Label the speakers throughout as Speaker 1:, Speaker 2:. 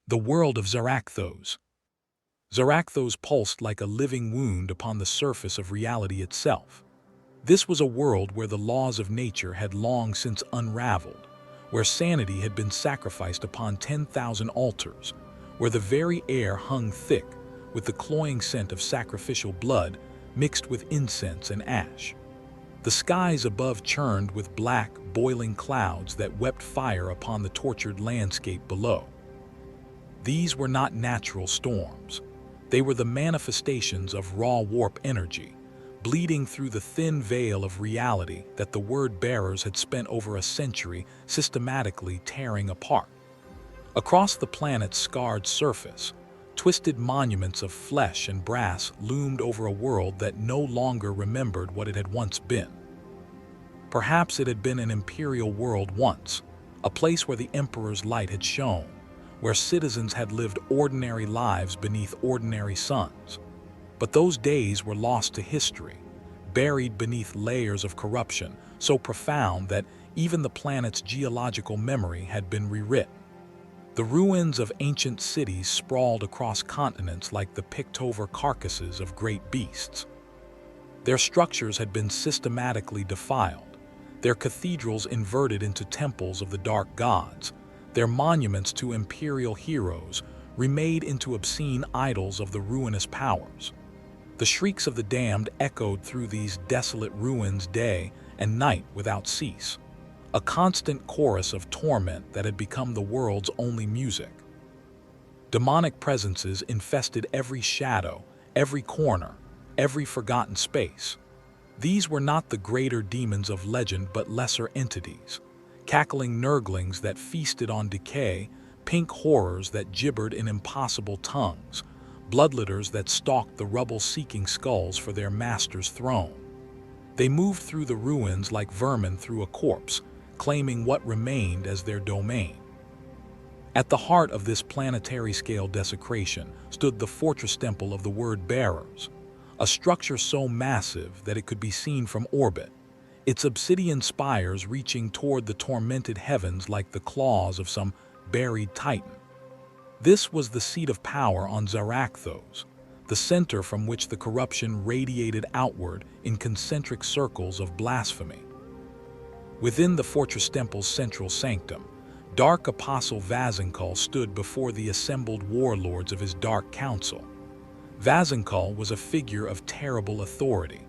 Speaker 1: The world of ZARAKTHOS. ZARAKTHOS pulsed like a living wound upon the surface of reality itself. This was a world where the laws of nature had long since unraveled, where sanity had been sacrificed upon 10,000 altars, where the very air hung thick with the cloying scent of sacrificial blood mixed with incense and ash. The skies above churned with black, boiling clouds that wept fire upon the tortured landscape below. These were not natural storms. They were the manifestations of raw warp energy, bleeding through the thin veil of reality that the word-bearers had spent over a century systematically tearing apart. Across the planet's scarred surface, twisted monuments of flesh and brass loomed over a world that no longer remembered what it had once been. Perhaps it had been an imperial world once, a place where the emperor's light had shone, where citizens had lived ordinary lives beneath ordinary suns. But those days were lost to history, buried beneath layers of corruption so profound that even the planet's geological memory had been rewritten. The ruins of ancient cities sprawled across continents like the picked-over carcasses of great beasts. Their structures had been systematically defiled, their cathedrals inverted into temples of the dark gods, their monuments to imperial heroes remade into obscene idols of the ruinous powers. The shrieks of the damned echoed through these desolate ruins day and night without cease, a constant chorus of torment that had become the world's only music. Demonic presences infested every shadow, every corner, every forgotten space. These were not the greater demons of legend but lesser entities, cackling nurglings that feasted on decay, pink horrors that gibbered in impossible tongues, bloodletters that stalked the rubble-seeking skulls for their master's throne. They moved through the ruins like vermin through a corpse, claiming what remained as their domain. At the heart of this planetary-scale desecration stood the fortress temple of the Word-Bearers, a structure so massive that it could be seen from orbit, its obsidian spires reaching toward the tormented heavens like the claws of some buried titan. This was the seat of power on ZARAKTHOS, the center from which the corruption radiated outward in concentric circles of blasphemy. Within the fortress temple's central sanctum, Dark Apostle Vazankal stood before the assembled warlords of his Dark Council. Vazankal was a figure of terrible authority.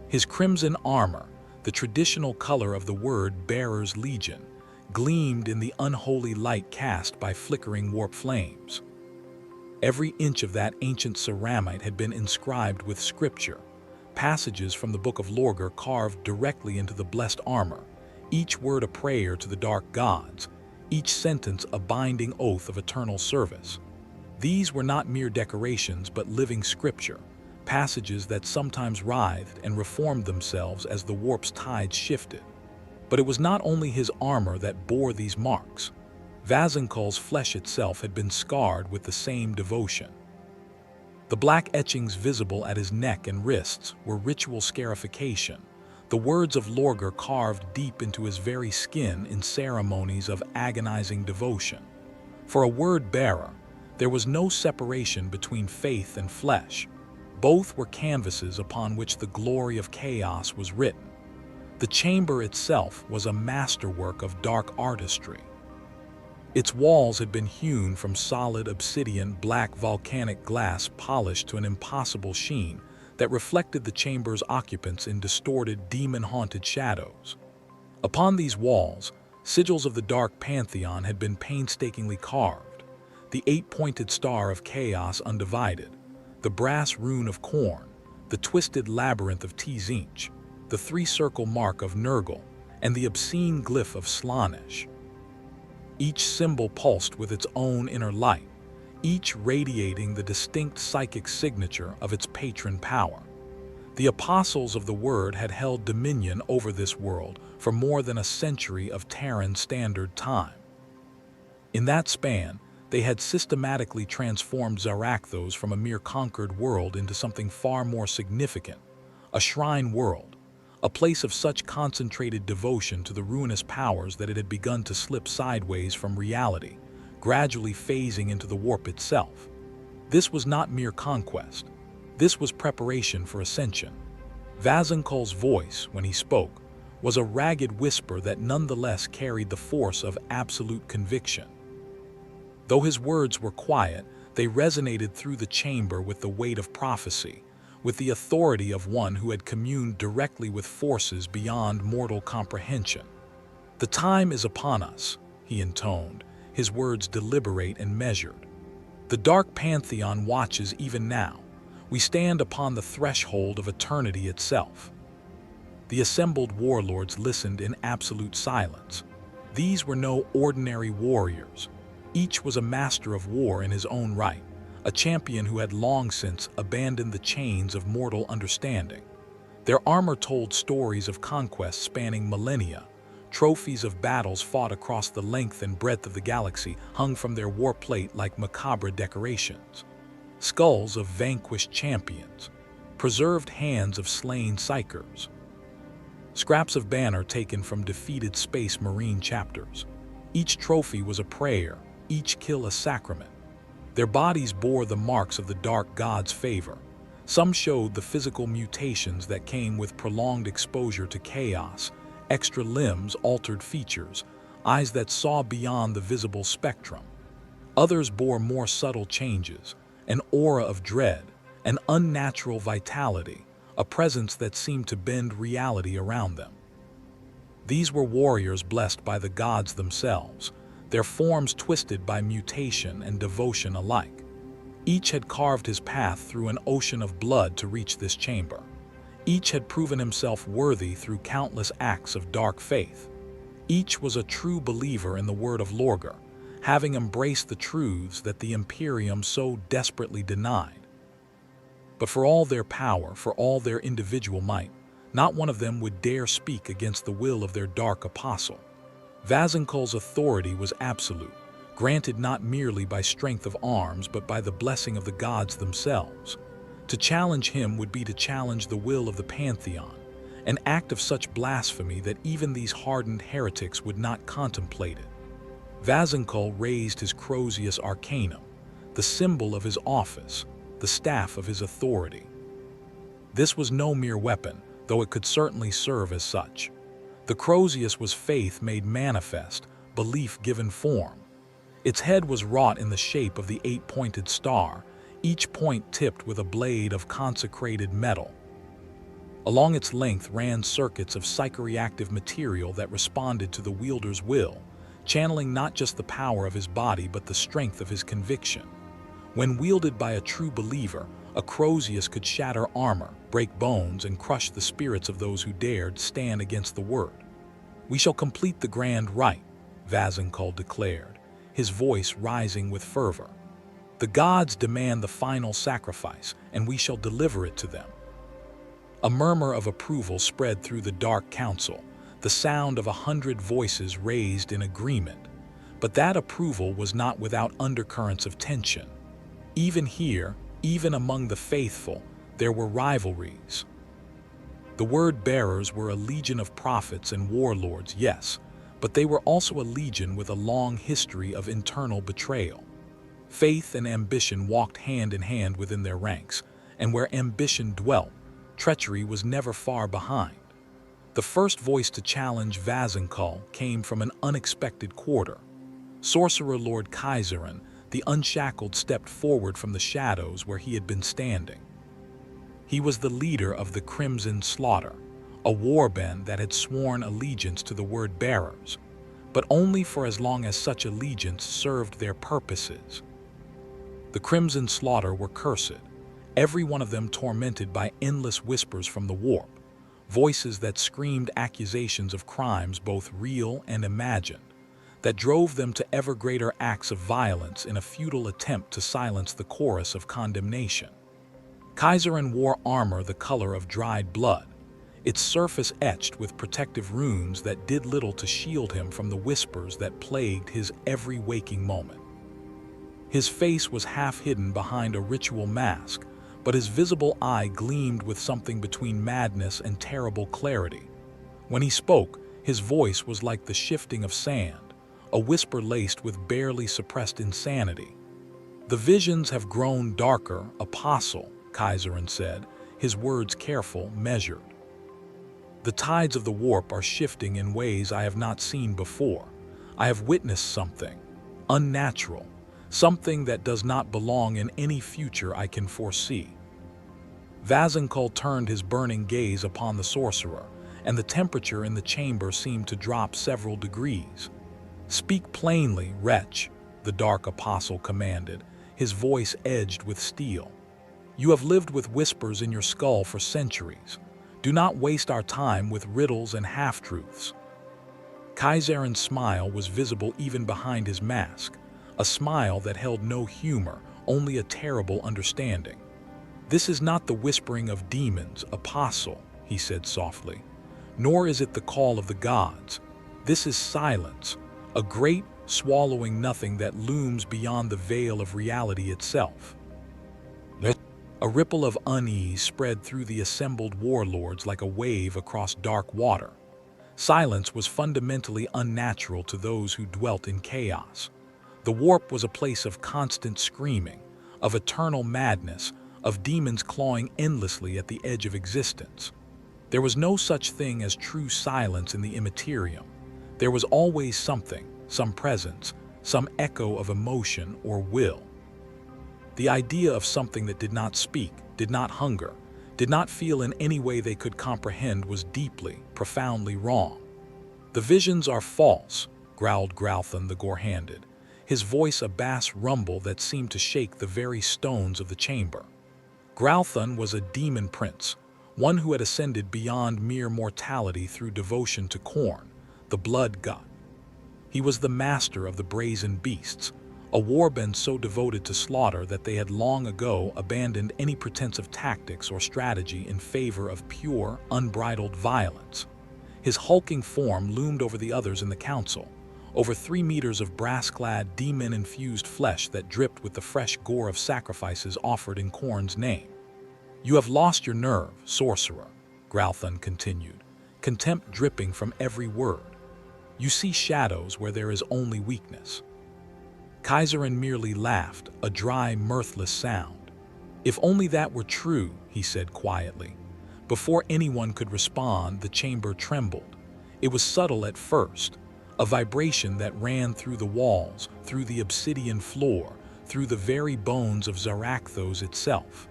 Speaker 1: His crimson armor, the traditional color of the Word-Bearers' Legion, gleamed in the unholy light cast by flickering warp flames. Every inch of that ancient ceramite had been inscribed with scripture, passages from the Book of Lorgar carved directly into the blessed armor, each word a prayer to the dark gods, each sentence a binding oath of eternal service. These were not mere decorations but living scripture, passages that sometimes writhed and reformed themselves as the warp's tides shifted. But it was not only his armor that bore these marks. Vazankal's flesh itself had been scarred with the same devotion. The black etchings visible at his neck and wrists were ritual scarification, the words of Lorgar carved deep into his very skin in ceremonies of agonizing devotion. For a word-bearer, there was no separation between faith and flesh. Both were canvases upon which the glory of chaos was written. The chamber itself was a masterwork of dark artistry. Its walls had been hewn from solid obsidian black volcanic glass polished to an impossible sheen that reflected the chamber's occupants in distorted demon-haunted shadows. Upon these walls, sigils of the dark pantheon had been painstakingly carved, the eight-pointed star of chaos undivided, the brass rune of Khorne, the twisted labyrinth of Tzinch, the three-circle mark of Nurgle, and the obscene glyph of Slaanesh. Each symbol pulsed with its own inner light, each radiating the distinct psychic signature of its patron power. The apostles of the Word had held dominion over this world for more than a century of Terran Standard Time. In that span, they had systematically transformed ZARAKTHOS from a mere conquered world into something far more significant, a shrine world, a place of such concentrated devotion to the ruinous powers that it had begun to slip sideways from reality, gradually phasing into the warp itself. This was not mere conquest. This was preparation for ascension. Vazenkol's voice, when he spoke, was a ragged whisper that nonetheless carried the force of absolute conviction. Though his words were quiet, they resonated through the chamber with the weight of prophecy, with the authority of one who had communed directly with forces beyond mortal comprehension. "The time is upon us," he intoned, his words deliberate and measured. "The dark pantheon watches even now. We stand upon the threshold of eternity itself." The assembled warlords listened in absolute silence. These were no ordinary warriors. Each was a master of war in his own right, a champion who had long since abandoned the chains of mortal understanding. Their armor told stories of conquests spanning millennia. Trophies of battles fought across the length and breadth of the galaxy hung from their war plate like macabre decorations. Skulls of vanquished champions, preserved hands of slain psychers, scraps of banner taken from defeated space marine chapters. Each trophy was a prayer, each kill a sacrament. Their bodies bore the marks of the dark god's favor. Some showed the physical mutations that came with prolonged exposure to chaos: extra limbs, altered features, eyes that saw beyond the visible spectrum. Others bore more subtle changes: an aura of dread, an unnatural vitality, a presence that seemed to bend reality around them. These were warriors blessed by the gods themselves, their forms twisted by mutation and devotion alike. Each had carved his path through an ocean of blood to reach this chamber. Each had proven himself worthy through countless acts of dark faith. Each was a true believer in the word of Lorgar, having embraced the truths that the Imperium so desperately denied. But for all their power, for all their individual might, not one of them would dare speak against the will of their dark apostle. Vazenkol's authority was absolute, granted not merely by strength of arms but by the blessing of the gods themselves. To challenge him would be to challenge the will of the Pantheon, an act of such blasphemy that even these hardened heretics would not contemplate it. Vazenkol raised his Crozius Arcanum, the symbol of his office, the staff of his authority. This was no mere weapon, though it could certainly serve as such. The Crozius was faith made manifest, belief given form. Its head was wrought in the shape of the 8-pointed star, each point tipped with a blade of consecrated metal. Along its length ran circuits of psychoreactive material that responded to the wielder's will, channeling not just the power of his body but the strength of his conviction. When wielded by a true believer, a Crozius could shatter armor, break bones, and crush the spirits of those who dared stand against the word. "We shall complete the grand rite," Vazenkol declared, his voice rising with fervor. "The gods demand the final sacrifice, and we shall deliver it to them." A murmur of approval spread through the dark council, the sound of 100 voices raised in agreement. But that approval was not without undercurrents of tension. Even here, even among the faithful, there were rivalries. The word-bearers were a legion of prophets and warlords, yes, but they were also a legion with a long history of internal betrayal. Faith and ambition walked hand in hand within their ranks, and where ambition dwelt, treachery was never far behind. The first voice to challenge Vazenkol came from an unexpected quarter. Sorcerer Lord Kaiserin, the Unshackled, stepped forward from the shadows where he had been standing. He was the leader of the Crimson Slaughter, a warband that had sworn allegiance to the word-bearers, but only for as long as such allegiance served their purposes. The Crimson Slaughter were cursed, every one of them tormented by endless whispers from the warp, voices that screamed accusations of crimes both real and imagined, that drove them to ever greater acts of violence in a futile attempt to silence the chorus of condemnation. Kaiserin wore armor the color of dried blood, its surface etched with protective runes that did little to shield him from the whispers that plagued his every waking moment. His face was half hidden behind a ritual mask, but his visible eye gleamed with something between madness and terrible clarity. When he spoke, his voice was like the shifting of sand, a whisper laced with barely suppressed insanity. "The visions have grown darker, Apostle," Kaiserin said, his words careful, measured. "The tides of the warp are shifting in ways I have not seen before. I have witnessed something unnatural, something that does not belong in any future I can foresee." Vazenkull turned his burning gaze upon the sorcerer, and the temperature in the chamber seemed to drop several degrees. "Speak plainly, wretch," the Dark Apostle commanded, his voice edged with steel. "You have lived with whispers in your skull for centuries. Do not waste our time with riddles and half-truths." Kaiserin's smile was visible even behind his mask, a smile that held no humor, only a terrible understanding. "This is not the whispering of demons, Apostle," he said softly. "Nor is it the call of the gods. This is silence, a great, swallowing nothing that looms beyond the veil of reality itself." A ripple of unease spread through the assembled warlords like a wave across dark water. Silence was fundamentally unnatural to those who dwelt in chaos. The warp was a place of constant screaming, of eternal madness, of demons clawing endlessly at the edge of existence. There was no such thing as true silence in the Immaterium. There was always something, some presence, some echo of emotion or will. The idea of something that did not speak, did not hunger, did not feel in any way they could comprehend was deeply, profoundly wrong. "The visions are false," growled Gralthon the Gore-handed, his voice a bass rumble that seemed to shake the very stones of the chamber. Gralthon was a demon prince, one who had ascended beyond mere mortality through devotion to Khorne, the blood god. He was the master of the brazen beasts, a warband so devoted to slaughter that they had long ago abandoned any pretense of tactics or strategy in favor of pure, unbridled violence. His hulking form loomed over the others in the council, over 3 meters of brass-clad, demon-infused flesh that dripped with the fresh gore of sacrifices offered in Khorne's name. "You have lost your nerve, sorcerer," Gralthon continued, contempt dripping from every word. "You see shadows where there is only weakness." Kaiserin merely laughed, a dry, mirthless sound. "If only that were true," he said quietly. Before anyone could respond, the chamber trembled. It was subtle at first, a vibration that ran through the walls, through the obsidian floor, through the very bones of ZARAKTHOS itself.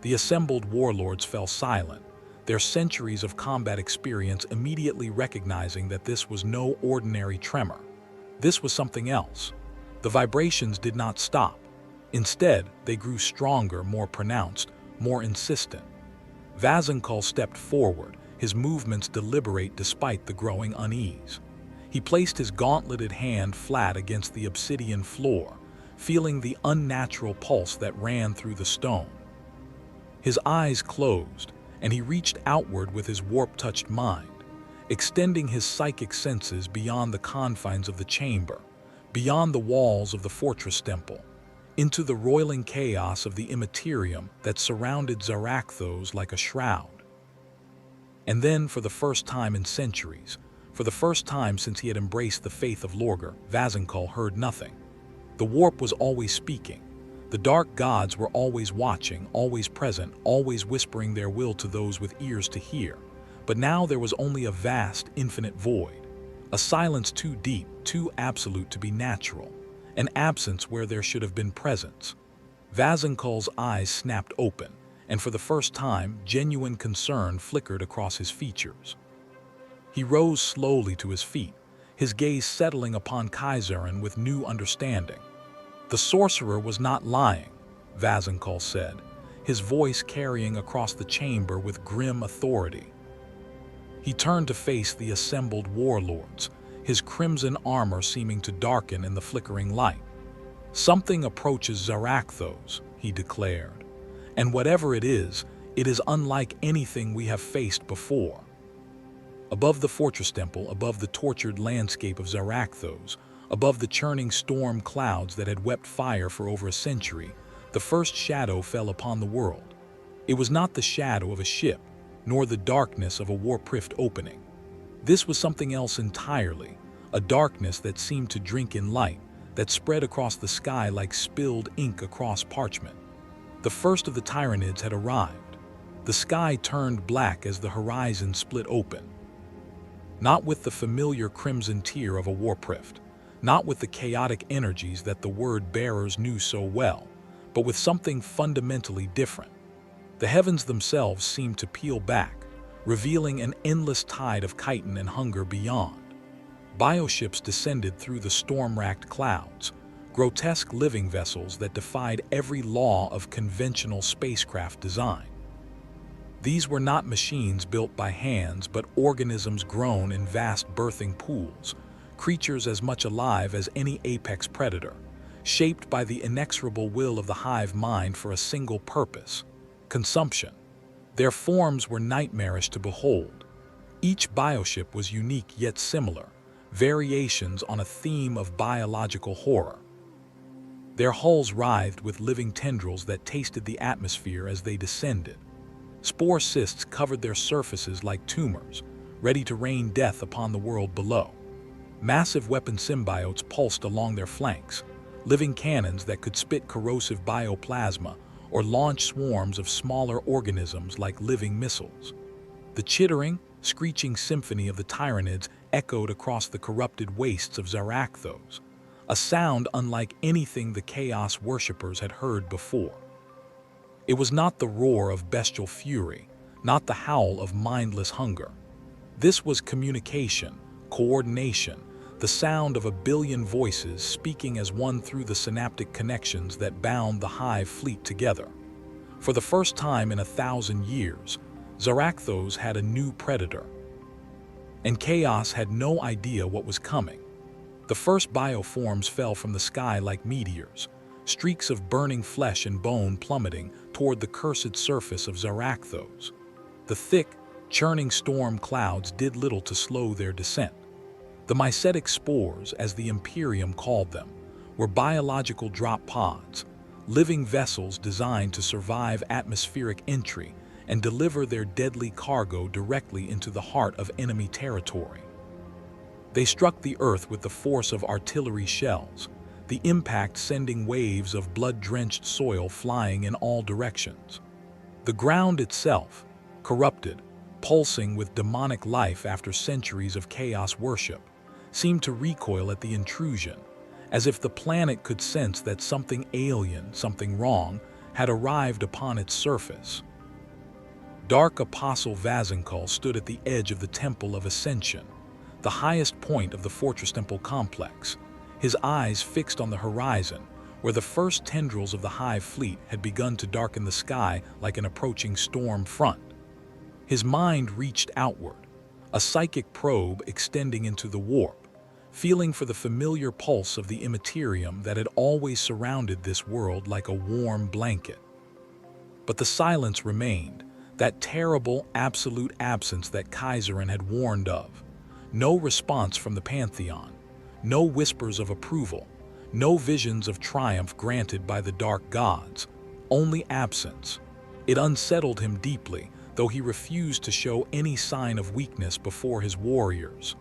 Speaker 1: The assembled warlords fell silent, their centuries of combat experience immediately recognizing that this was no ordinary tremor. This was something else. The vibrations did not stop. Instead, they grew stronger, more pronounced, more insistent. Vazenkull stepped forward, his movements deliberate despite the growing unease. He placed his gauntleted hand flat against the obsidian floor, feeling the unnatural pulse that ran through the stone. His eyes closed, and he reached outward with his warp-touched mind, extending his psychic senses beyond the confines of the chamber, beyond the walls of the fortress temple, into the roiling chaos of the Immaterium that surrounded ZARAKTHOS like a shroud. And then, for the first time in centuries, for the first time since he had embraced the faith of Lorgar, Vazenkull heard nothing. The warp was always speaking. The dark gods were always watching, always present, always whispering their will to those with ears to hear. But now there was only a vast, infinite void. A silence too deep, too absolute to be natural. An absence where there should have been presence. Vazenkull's eyes snapped open, and for the first time, genuine concern flickered across his features. He rose slowly to his feet, his gaze settling upon Kaiserin with new understanding. "The sorcerer was not lying," Vazenkull said, his voice carrying across the chamber with grim authority. He turned to face the assembled warlords, his crimson armor seeming to darken in the flickering light. "Something approaches ZARAKTHOS," he declared, "and whatever it is unlike anything we have faced before." Above the fortress temple, above the tortured landscape of ZARAKTHOS, above the churning storm clouds that had wept fire for over a century, the first shadow fell upon the world. It was not the shadow of a ship, nor the darkness of a warp rift opening. This was something else entirely, a darkness that seemed to drink in light, that spread across the sky like spilled ink across parchment. The first of the Tyranids had arrived. The sky turned black as the horizon split open. Not with the familiar crimson tear of a warprift, not with the chaotic energies that the word-bearers knew so well, but with something fundamentally different. The heavens themselves seemed to peel back, revealing an endless tide of chitin and hunger beyond. Bioships descended through the storm-racked clouds, grotesque living vessels that defied every law of conventional spacecraft design. These were not machines built by hands, but organisms grown in vast birthing pools, creatures as much alive as any apex predator, shaped by the inexorable will of the hive mind for a single purpose: consumption. Their forms were nightmarish to behold. Each bioship was unique yet similar, variations on a theme of biological horror. Their hulls writhed with living tendrils that tasted the atmosphere as they descended. Spore cysts covered their surfaces like tumors, ready to rain death upon the world below. Massive weapon symbiotes pulsed along their flanks, living cannons that could spit corrosive bioplasma or launch swarms of smaller organisms like living missiles. The chittering, screeching symphony of the Tyranids echoed across the corrupted wastes of ZARAKTHOS, a sound unlike anything the Chaos worshippers had heard before. It was not the roar of bestial fury, not the howl of mindless hunger. This was communication, coordination, the sound of a billion voices speaking as one through the synaptic connections that bound the Hive fleet together. For the first time in 1,000 years, ZARAKTHOS had a new predator. And Chaos had no idea what was coming. The first bioforms fell from the sky like meteors, streaks of burning flesh and bone plummeting toward the cursed surface of ZARAKTHOS. The thick, churning storm clouds did little to slow their descent. The mycetic spores, as the Imperium called them, were biological drop pods, living vessels designed to survive atmospheric entry and deliver their deadly cargo directly into the heart of enemy territory. They struck the earth with the force of artillery shells, the impact sending waves of blood-drenched soil flying in all directions. The ground itself, corrupted, pulsing with demonic life after centuries of chaos worship, seemed to recoil at the intrusion, as if the planet could sense that something alien, something wrong, had arrived upon its surface. Dark Apostle Vazankul stood at the edge of the Temple of Ascension, the highest point of the Fortress Temple complex, his eyes fixed on the horizon, where the first tendrils of the Hive fleet had begun to darken the sky like an approaching storm front. His mind reached outward, a psychic probe extending into the warp, feeling for the familiar pulse of the Immaterium that had always surrounded this world like a warm blanket. But the silence remained, that terrible, absolute absence that Kaiserin had warned of. No response from the Pantheon, no whispers of approval, no visions of triumph granted by the dark gods, only absence. It unsettled him deeply, though he refused to show any sign of weakness before his warriors.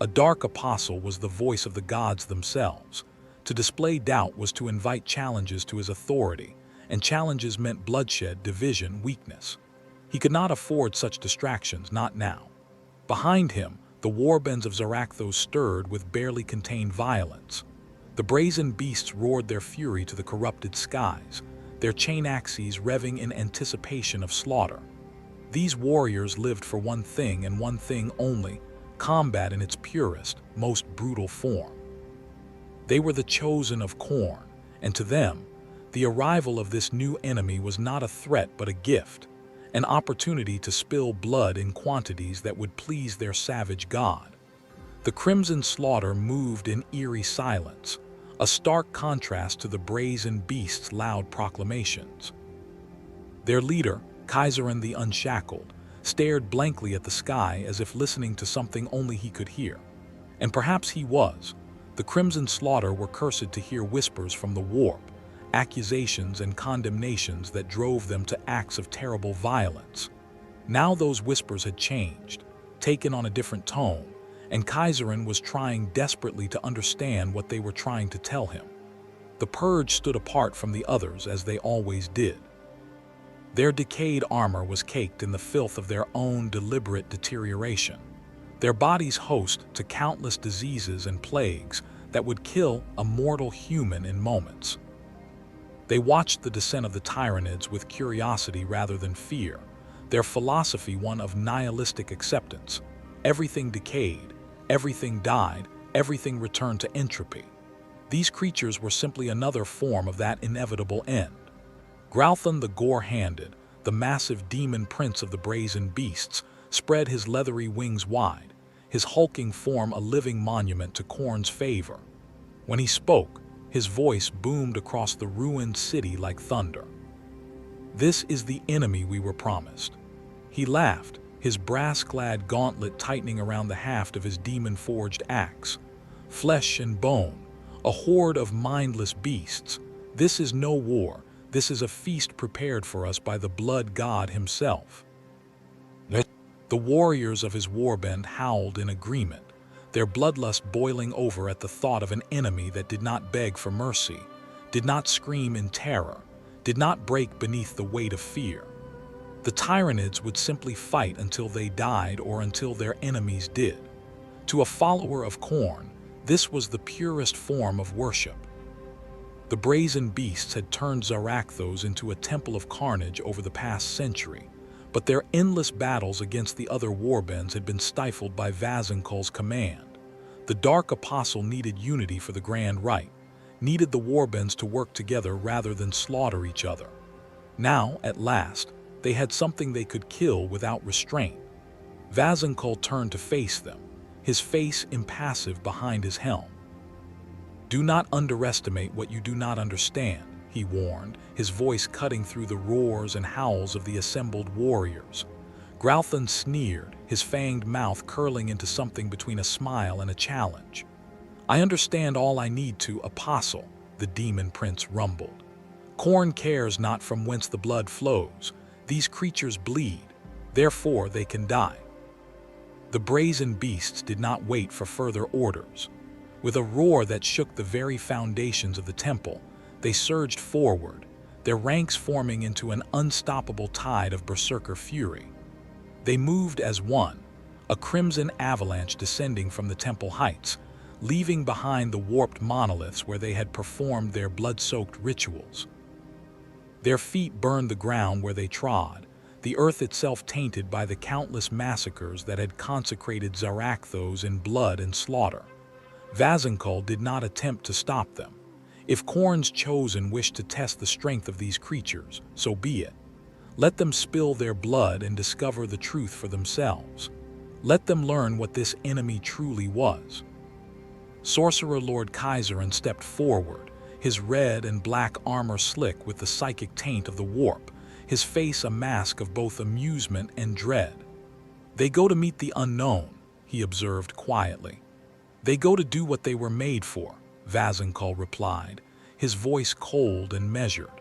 Speaker 1: A dark apostle was the voice of the gods themselves. To display doubt was to invite challenges to his authority, and challenges meant bloodshed, division, weakness. He could not afford such distractions, not now. Behind him, the warbands of ZARAKTHOS stirred with barely contained violence. The brazen beasts roared their fury to the corrupted skies, their chain axes revving in anticipation of slaughter. These warriors lived for one thing and one thing only: combat in its purest, most brutal form. They were the chosen of Khorne, and to them, the arrival of this new enemy was not a threat but a gift, an opportunity to spill blood in quantities that would please their savage god. The crimson slaughter moved in eerie silence, a stark contrast to the brazen beasts' loud proclamations. Their leader, Kaiserin the Unshackled, stared blankly at the sky as if listening to something only he could hear. And perhaps he was. The crimson slaughter were cursed to hear whispers from the warp, accusations and condemnations that drove them to acts of terrible violence. Now those whispers had changed, taken on a different tone, and Kaiserin was trying desperately to understand what they were trying to tell him. The Purge stood apart from the others as they always did. Their decayed armor was caked in the filth of their own deliberate deterioration. Their bodies host to countless diseases and plagues that would kill a mortal human in moments. They watched the descent of the Tyranids with curiosity rather than fear, their philosophy one of nihilistic acceptance. Everything decayed, everything died, everything returned to entropy. These creatures were simply another form of that inevitable end. Growlthon the Gore-Handed, the massive demon prince of the brazen beasts, spread his leathery wings wide, his hulking form a living monument to Khorne's favor. When he spoke, his voice boomed across the ruined city like thunder. "This is the enemy we were promised." He laughed, his brass-clad gauntlet tightening around the haft of his demon-forged axe. "Flesh and bone, a horde of mindless beasts. This is no war, this is a feast prepared for us by the blood god himself." The warriors of his warband howled in agreement, their bloodlust boiling over at the thought of an enemy that did not beg for mercy, did not scream in terror, did not break beneath the weight of fear. The Tyranids would simply fight until they died or until their enemies did. To a follower of Khorne, this was the purest form of worship. The brazen beasts had turned ZARAKTHOS into a temple of carnage over the past century, but their endless battles against the other warbands had been stifled by Vazenkul's command. The Dark Apostle needed unity for the Grand Rite, needed the warbands to work together rather than slaughter each other. Now, at last, they had something they could kill without restraint. Vazenkul turned to face them, his face impassive behind his helm. "Do not underestimate what you do not understand," he warned, his voice cutting through the roars and howls of the assembled warriors. Growlthon sneered, his fanged mouth curling into something between a smile and a challenge. "I understand all I need to, Apostle," the demon prince rumbled. "Khorne cares not from whence the blood flows. These creatures bleed, therefore they can die." The brazen beasts did not wait for further orders. With a roar that shook the very foundations of the temple, they surged forward, their ranks forming into an unstoppable tide of berserker fury. They moved as one, a crimson avalanche descending from the temple heights, leaving behind the warped monoliths where they had performed their blood-soaked rituals. Their feet burned the ground where they trod, the earth itself tainted by the countless massacres that had consecrated ZARAKTHOS in blood and slaughter. Vazenkul did not attempt to stop them. If Khorne's chosen wished to test the strength of these creatures, so be it. Let them spill their blood and discover the truth for themselves. Let them learn what this enemy truly was. Sorcerer Lord Kaiserin stepped forward, his red and black armor slick with the psychic taint of the warp, his face a mask of both amusement and dread. "They go to meet the unknown," he observed quietly. "They go to do what they were made for," Vazenkul replied, his voice cold and measured.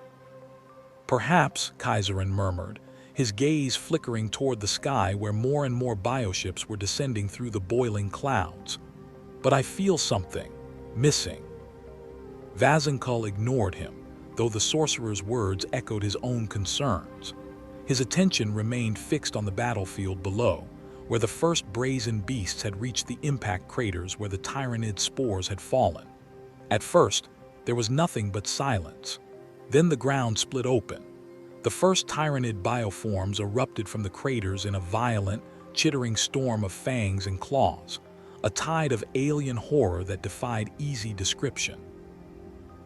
Speaker 1: "Perhaps," Kaiserin murmured, his gaze flickering toward the sky where more and more bioships were descending through the boiling clouds. "But I feel something missing." Vazenkul ignored him, though the sorcerer's words echoed his own concerns. His attention remained fixed on the battlefield below, where the first brazen beasts had reached the impact craters where the Tyranid spores had fallen. At first, there was nothing but silence. Then the ground split open. The first Tyranid bioforms erupted from the craters in a violent, chittering storm of fangs and claws, a tide of alien horror that defied easy description.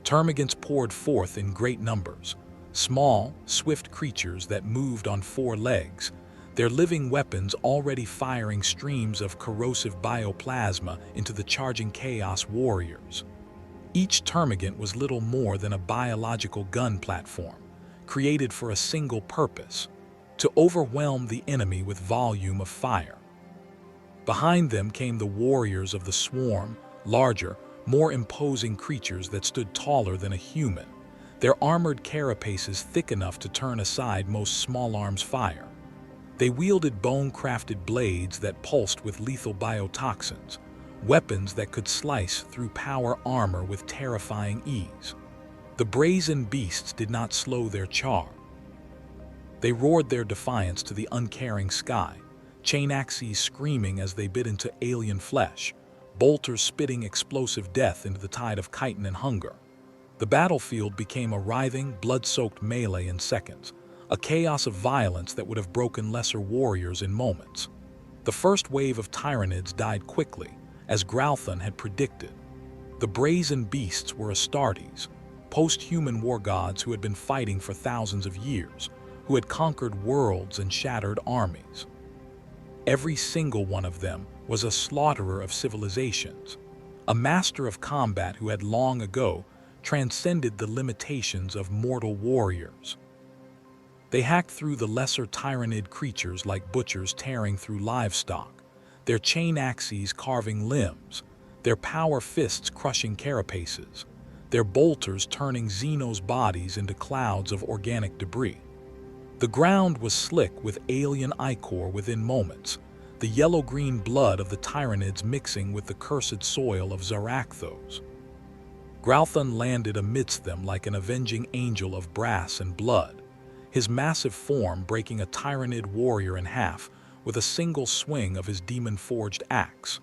Speaker 1: Termagants poured forth in great numbers, small, swift creatures that moved on four legs, their living weapons already firing streams of corrosive bioplasma into the charging Chaos warriors. Each termagant was little more than a biological gun platform, created for a single purpose: to overwhelm the enemy with volume of fire. Behind them came the warriors of the swarm, larger, more imposing creatures that stood taller than a human, their armored carapaces thick enough to turn aside most small arms' fire. They wielded bone-crafted blades that pulsed with lethal biotoxins, weapons that could slice through power armor with terrifying ease. The brazen beasts did not slow their charge. They roared their defiance to the uncaring sky, chain axes screaming as they bit into alien flesh, bolters spitting explosive death into the tide of chitin and hunger. The battlefield became a writhing, blood-soaked melee in seconds, a chaos of violence that would have broken lesser warriors in moments. The first wave of Tyranids died quickly, as Gralthon had predicted. The brazen beasts were Astartes, post-human war gods who had been fighting for thousands of years, who had conquered worlds and shattered armies. Every single one of them was a slaughterer of civilizations, a master of combat who had long ago transcended the limitations of mortal warriors. They hacked through the lesser Tyranid creatures like butchers tearing through livestock, their chain axes carving limbs, their power fists crushing carapaces, their bolters turning Xenos bodies into clouds of organic debris. The ground was slick with alien ichor within moments, the yellow-green blood of the Tyranids mixing with the cursed soil of ZARAKTHOS. Gralthon landed amidst them like an avenging angel of brass and blood, his massive form breaking a Tyranid warrior in half with a single swing of his demon-forged axe.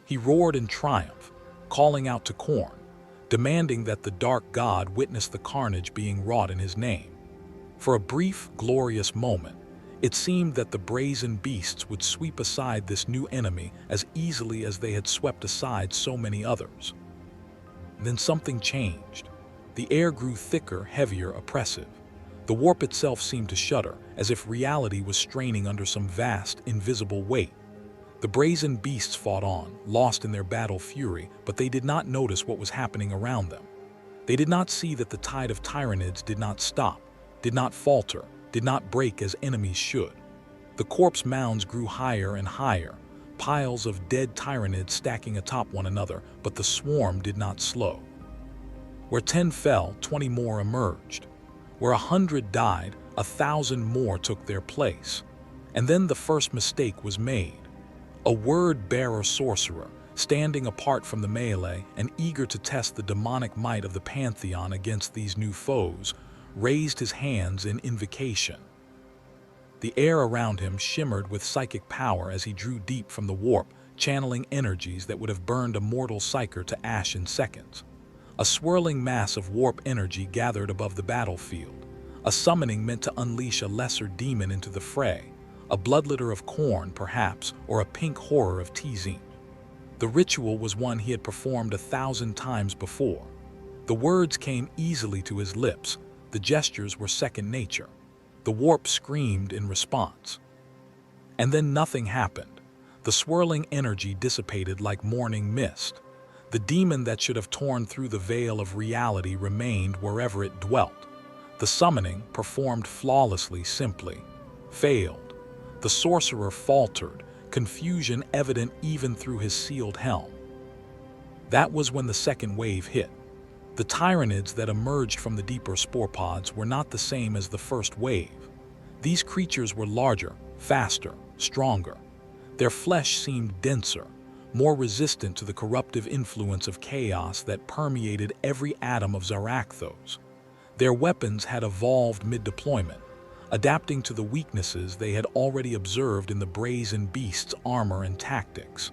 Speaker 1: He roared in triumph, calling out to Khorne, demanding that the dark god witness the carnage being wrought in his name. For a brief, glorious moment, it seemed that the brazen beasts would sweep aside this new enemy as easily as they had swept aside so many others. Then something changed. The air grew thicker, heavier, oppressive. The warp itself seemed to shudder, as if reality was straining under some vast, invisible weight. The brazen beasts fought on, lost in their battle fury, but they did not notice what was happening around them. They did not see that the tide of Tyranids did not stop, did not falter, did not break as enemies should. The corpse mounds grew higher and higher, piles of dead Tyranids stacking atop one another, but the swarm did not slow. Where 10 fell, 20 more emerged. Where 100 died, 1,000 more took their place. And then the first mistake was made. A word-bearer sorcerer, standing apart from the melee and eager to test the demonic might of the pantheon against these new foes, raised his hands in invocation. The air around him shimmered with psychic power as he drew deep from the warp, channeling energies that would have burned a mortal psyker to ash in seconds. A swirling mass of warp energy gathered above the battlefield, a summoning meant to unleash a lesser demon into the fray, a bloodletter of Khorne, perhaps, or a pink horror of Tzin. The ritual was one he had performed 1,000 times before. The words came easily to his lips, the gestures were second nature. The warp screamed in response. And then nothing happened. The swirling energy dissipated like morning mist. The demon that should have torn through the veil of reality remained wherever it dwelt. The summoning, performed flawlessly, simply failed. The sorcerer faltered, confusion evident even through his sealed helm. That was when the second wave hit. The Tyranids that emerged from the deeper spore pods were not the same as the first wave. These creatures were larger, faster, stronger. Their flesh seemed denser, more resistant to the corruptive influence of chaos that permeated every atom of ZARAKTHOS. Their weapons had evolved mid-deployment, adapting to the weaknesses they had already observed in the brazen beast's armor and tactics.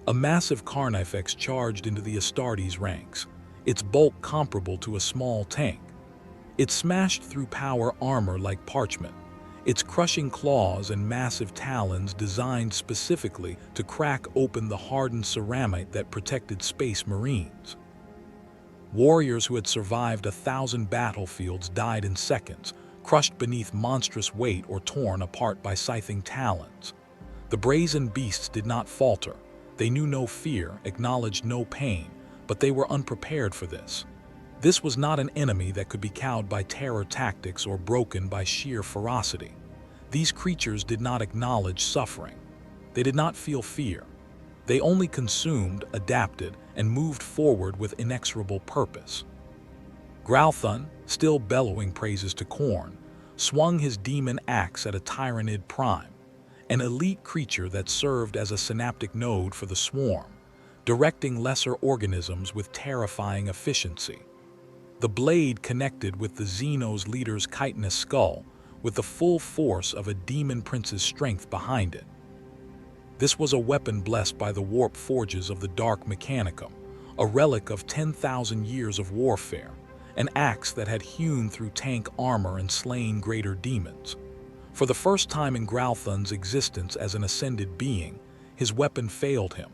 Speaker 1: A massive Carnifex charged into the Astartes ranks, its bulk comparable to a small tank. It smashed through power armor like parchment, its crushing claws and massive talons designed specifically to crack open the hardened ceramic that protected space marines. Warriors who had survived 1,000 battlefields died in seconds, crushed beneath monstrous weight or torn apart by scything talons. The brazen beasts did not falter. They knew no fear, acknowledged no pain, but they were unprepared for this. This was not an enemy that could be cowed by terror tactics or broken by sheer ferocity. These creatures did not acknowledge suffering. They did not feel fear. They only consumed, adapted, and moved forward with inexorable purpose. Gralthon, still bellowing praises to Khorne, swung his demon axe at a Tyranid Prime, an elite creature that served as a synaptic node for the swarm, directing lesser organisms with terrifying efficiency. The blade connected with the Xenos leader's chitinous skull with the full force of a demon prince's strength behind it. This was a weapon blessed by the warp forges of the Dark Mechanicum, a relic of 10,000 years of warfare, an axe that had hewn through tank armor and slain greater demons. For the first time in Gralthun's existence as an ascended being, his weapon failed him.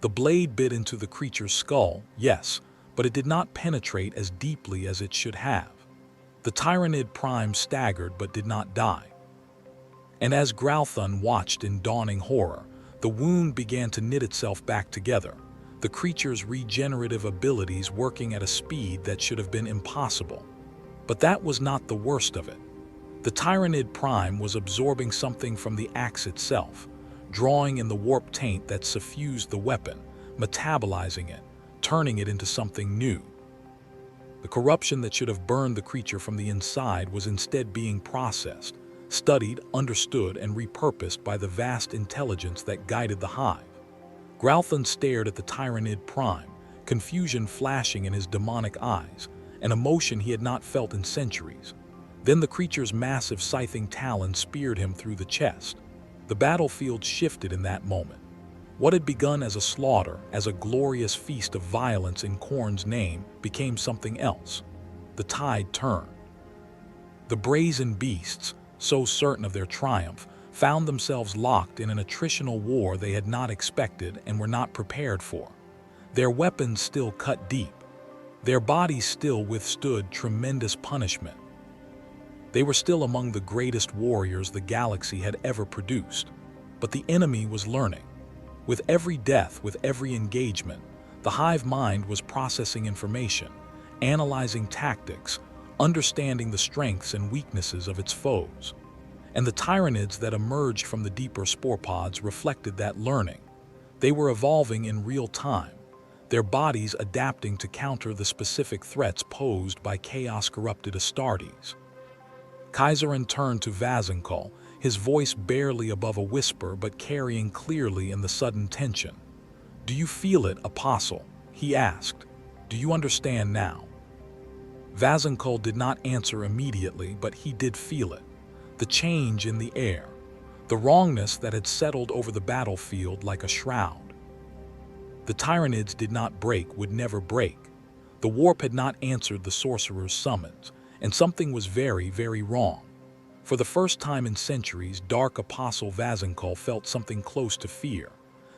Speaker 1: The blade bit into the creature's skull, yes, but it did not penetrate as deeply as it should have. The Tyranid Prime staggered but did not die. And as Gralthun watched in dawning horror, the wound began to knit itself back together, the creature's regenerative abilities working at a speed that should have been impossible. But that was not the worst of it. The Tyranid Prime was absorbing something from the axe itself, drawing in the warp taint that suffused the weapon, metabolizing it, turning it into something new. The corruption that should have burned the creature from the inside was instead being processed, studied, understood, and repurposed by the vast intelligence that guided the Hive. Gralthun stared at the Tyranid Prime, confusion flashing in his demonic eyes, an emotion he had not felt in centuries. Then the creature's massive scything talon speared him through the chest. The battlefield shifted in that moment. What had begun as a slaughter, as a glorious feast of violence in Khorne's name, became something else. The tide turned. The brazen beasts, so certain of their triumph, found themselves locked in an attritional war they had not expected and were not prepared for. Their weapons still cut deep. Their bodies still withstood tremendous punishment. They were still among the greatest warriors the galaxy had ever produced. But the enemy was learning. With every death, with every engagement, the Hive mind was processing information, analyzing tactics, understanding the strengths and weaknesses of its foes. And the Tyranids that emerged from the deeper spore pods reflected that learning. They were evolving in real time, their bodies adapting to counter the specific threats posed by chaos-corrupted Astartes. Kaiserin turned to Vazenkhal, his voice barely above a whisper but carrying clearly in the sudden tension. "Do you feel it, Apostle?" he asked. "Do you understand now?" Vazenkhal did not answer immediately, but he did feel it. The change in the air, the wrongness that had settled over the battlefield like a shroud. The Tyranids did not break, would never break. The warp had not answered the sorcerer's summons, and something was very, very wrong. For the first time in centuries, Dark Apostle Vazenkhal felt something close to fear.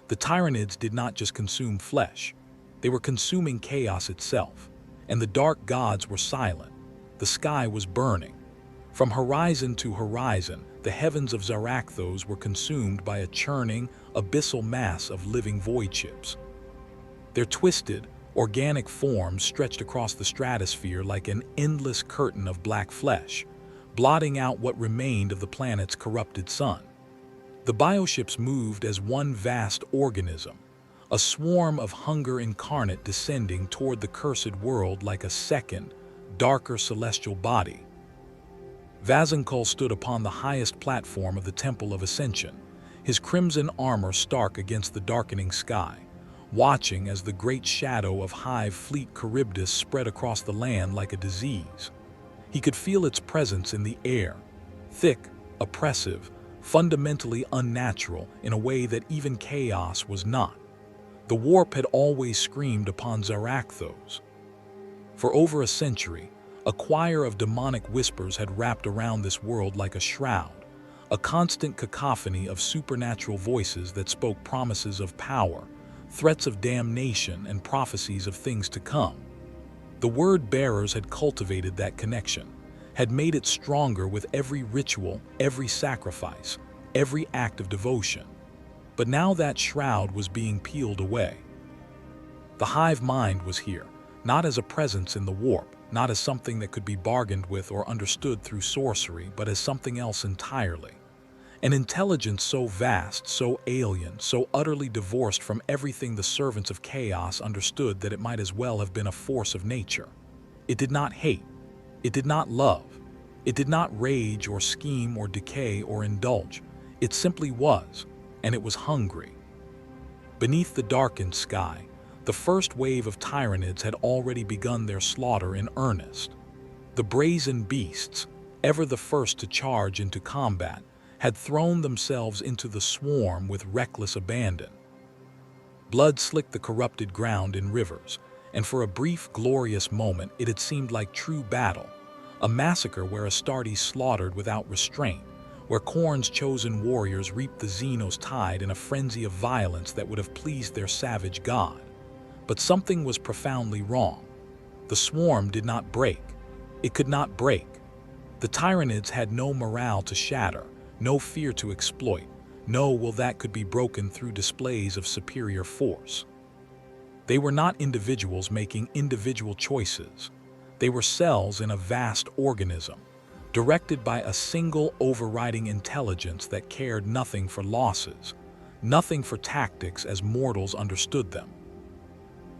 Speaker 1: The Tyranids did not just consume flesh. They were consuming chaos itself. And the dark gods were silent. The sky was burning. From horizon to horizon, the heavens of ZARAKTHOS were consumed by a churning, abyssal mass of living void ships. Their twisted, organic forms stretched across the stratosphere like an endless curtain of black flesh, blotting out what remained of the planet's corrupted sun. The bioships moved as one vast organism, a swarm of hunger incarnate descending toward the cursed world like a second, darker celestial body. Vazenkhal stood upon the highest platform of the Temple of Ascension, his crimson armor stark against the darkening sky, watching as the great shadow of Hive fleet Charybdis spread across the land like a disease. He could feel its presence in the air, thick, oppressive, fundamentally unnatural in a way that even chaos was not. The warp had always screamed upon ZARAKTHOS. For over a century, a choir of demonic whispers had wrapped around this world like a shroud, a constant cacophony of supernatural voices that spoke promises of power, threats of damnation, and prophecies of things to come. The word-bearers had cultivated that connection, had made it stronger with every ritual, every sacrifice, every act of devotion. But now that shroud was being peeled away. The Hive mind was here, not as a presence in the warp, not as something that could be bargained with or understood through sorcery, but as something else entirely. An intelligence so vast, so alien, so utterly divorced from everything the servants of chaos understood that it might as well have been a force of nature. It did not hate. It did not love. It did not rage or scheme or decay or indulge. It simply was, and it was hungry. Beneath the darkened sky, the first wave of Tyranids had already begun their slaughter in earnest. The brazen beasts, ever the first to charge into combat, had thrown themselves into the swarm with reckless abandon. Blood slicked the corrupted ground in rivers, and for a brief, glorious moment it had seemed like true battle, a massacre where Astartes slaughtered without restraint, where Khorne's chosen warriors reaped the Xenos tide in a frenzy of violence that would have pleased their savage god. But something was profoundly wrong. The swarm did not break. It could not break. The Tyranids had no morale to shatter, no fear to exploit, no will that could be broken through displays of superior force. They were not individuals making individual choices. They were cells in a vast organism, directed by a single overriding intelligence that cared nothing for losses, nothing for tactics as mortals understood them.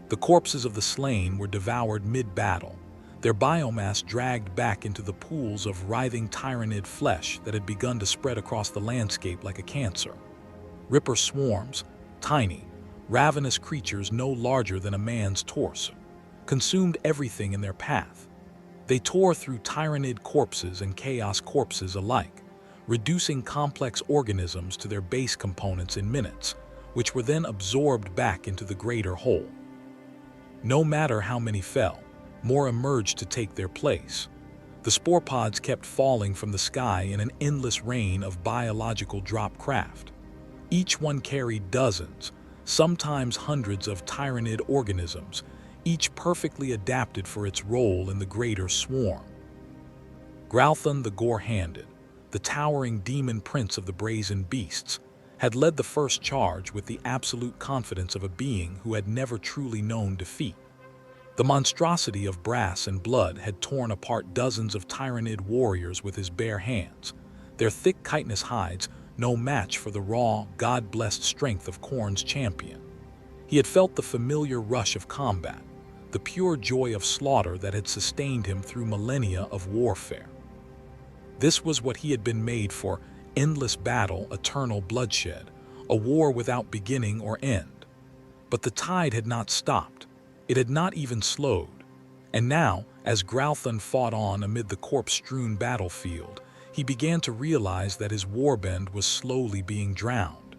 Speaker 1: The corpses of the slain were devoured mid-battle, their biomass dragged back into the pools of writhing Tyranid flesh that had begun to spread across the landscape like a cancer. Ripper swarms, tiny, ravenous creatures no larger than a man's torso, consumed everything in their path. They tore through Tyranid corpses and chaos corpses alike, reducing complex organisms to their base components in minutes, which were then absorbed back into the greater whole. No matter how many fell, more emerged to take their place. The spore pods kept falling from the sky in an endless rain of biological drop craft. Each one carried dozens, sometimes hundreds of Tyranid organisms, each perfectly adapted for its role in the greater swarm. Gralthon the Gore-Handed, the towering demon prince of the brazen beasts, had led the first charge with the absolute confidence of a being who had never truly known defeat. The monstrosity of brass and blood had torn apart dozens of Tyranid warriors with his bare hands, their thick chitinous hides no match for the raw, God-blessed strength of Khorne's champion. He had felt the familiar rush of combat, the pure joy of slaughter that had sustained him through millennia of warfare. This was what he had been made for: endless battle, eternal bloodshed, a war without beginning or end. But the tide had not stopped. It had not even slowed. And now, as Gralthon fought on amid the corpse-strewn battlefield, he began to realize that his warband was slowly being drowned.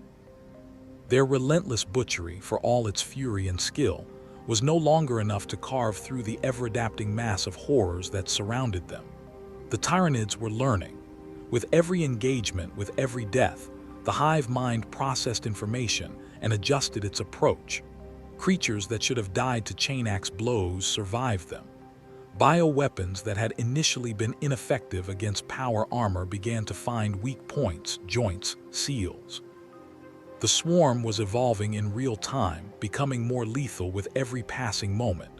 Speaker 1: Their relentless butchery, for all its fury and skill, was no longer enough to carve through the ever-adapting mass of horrors that surrounded them. The Tyranids were learning. With every engagement, with every death, the Hive mind processed information and adjusted its approach. Creatures that should have died to chain-axe blows survived them. Bioweapons that had initially been ineffective against power armor began to find weak points, joints, seals. The swarm was evolving in real time, becoming more lethal with every passing moment.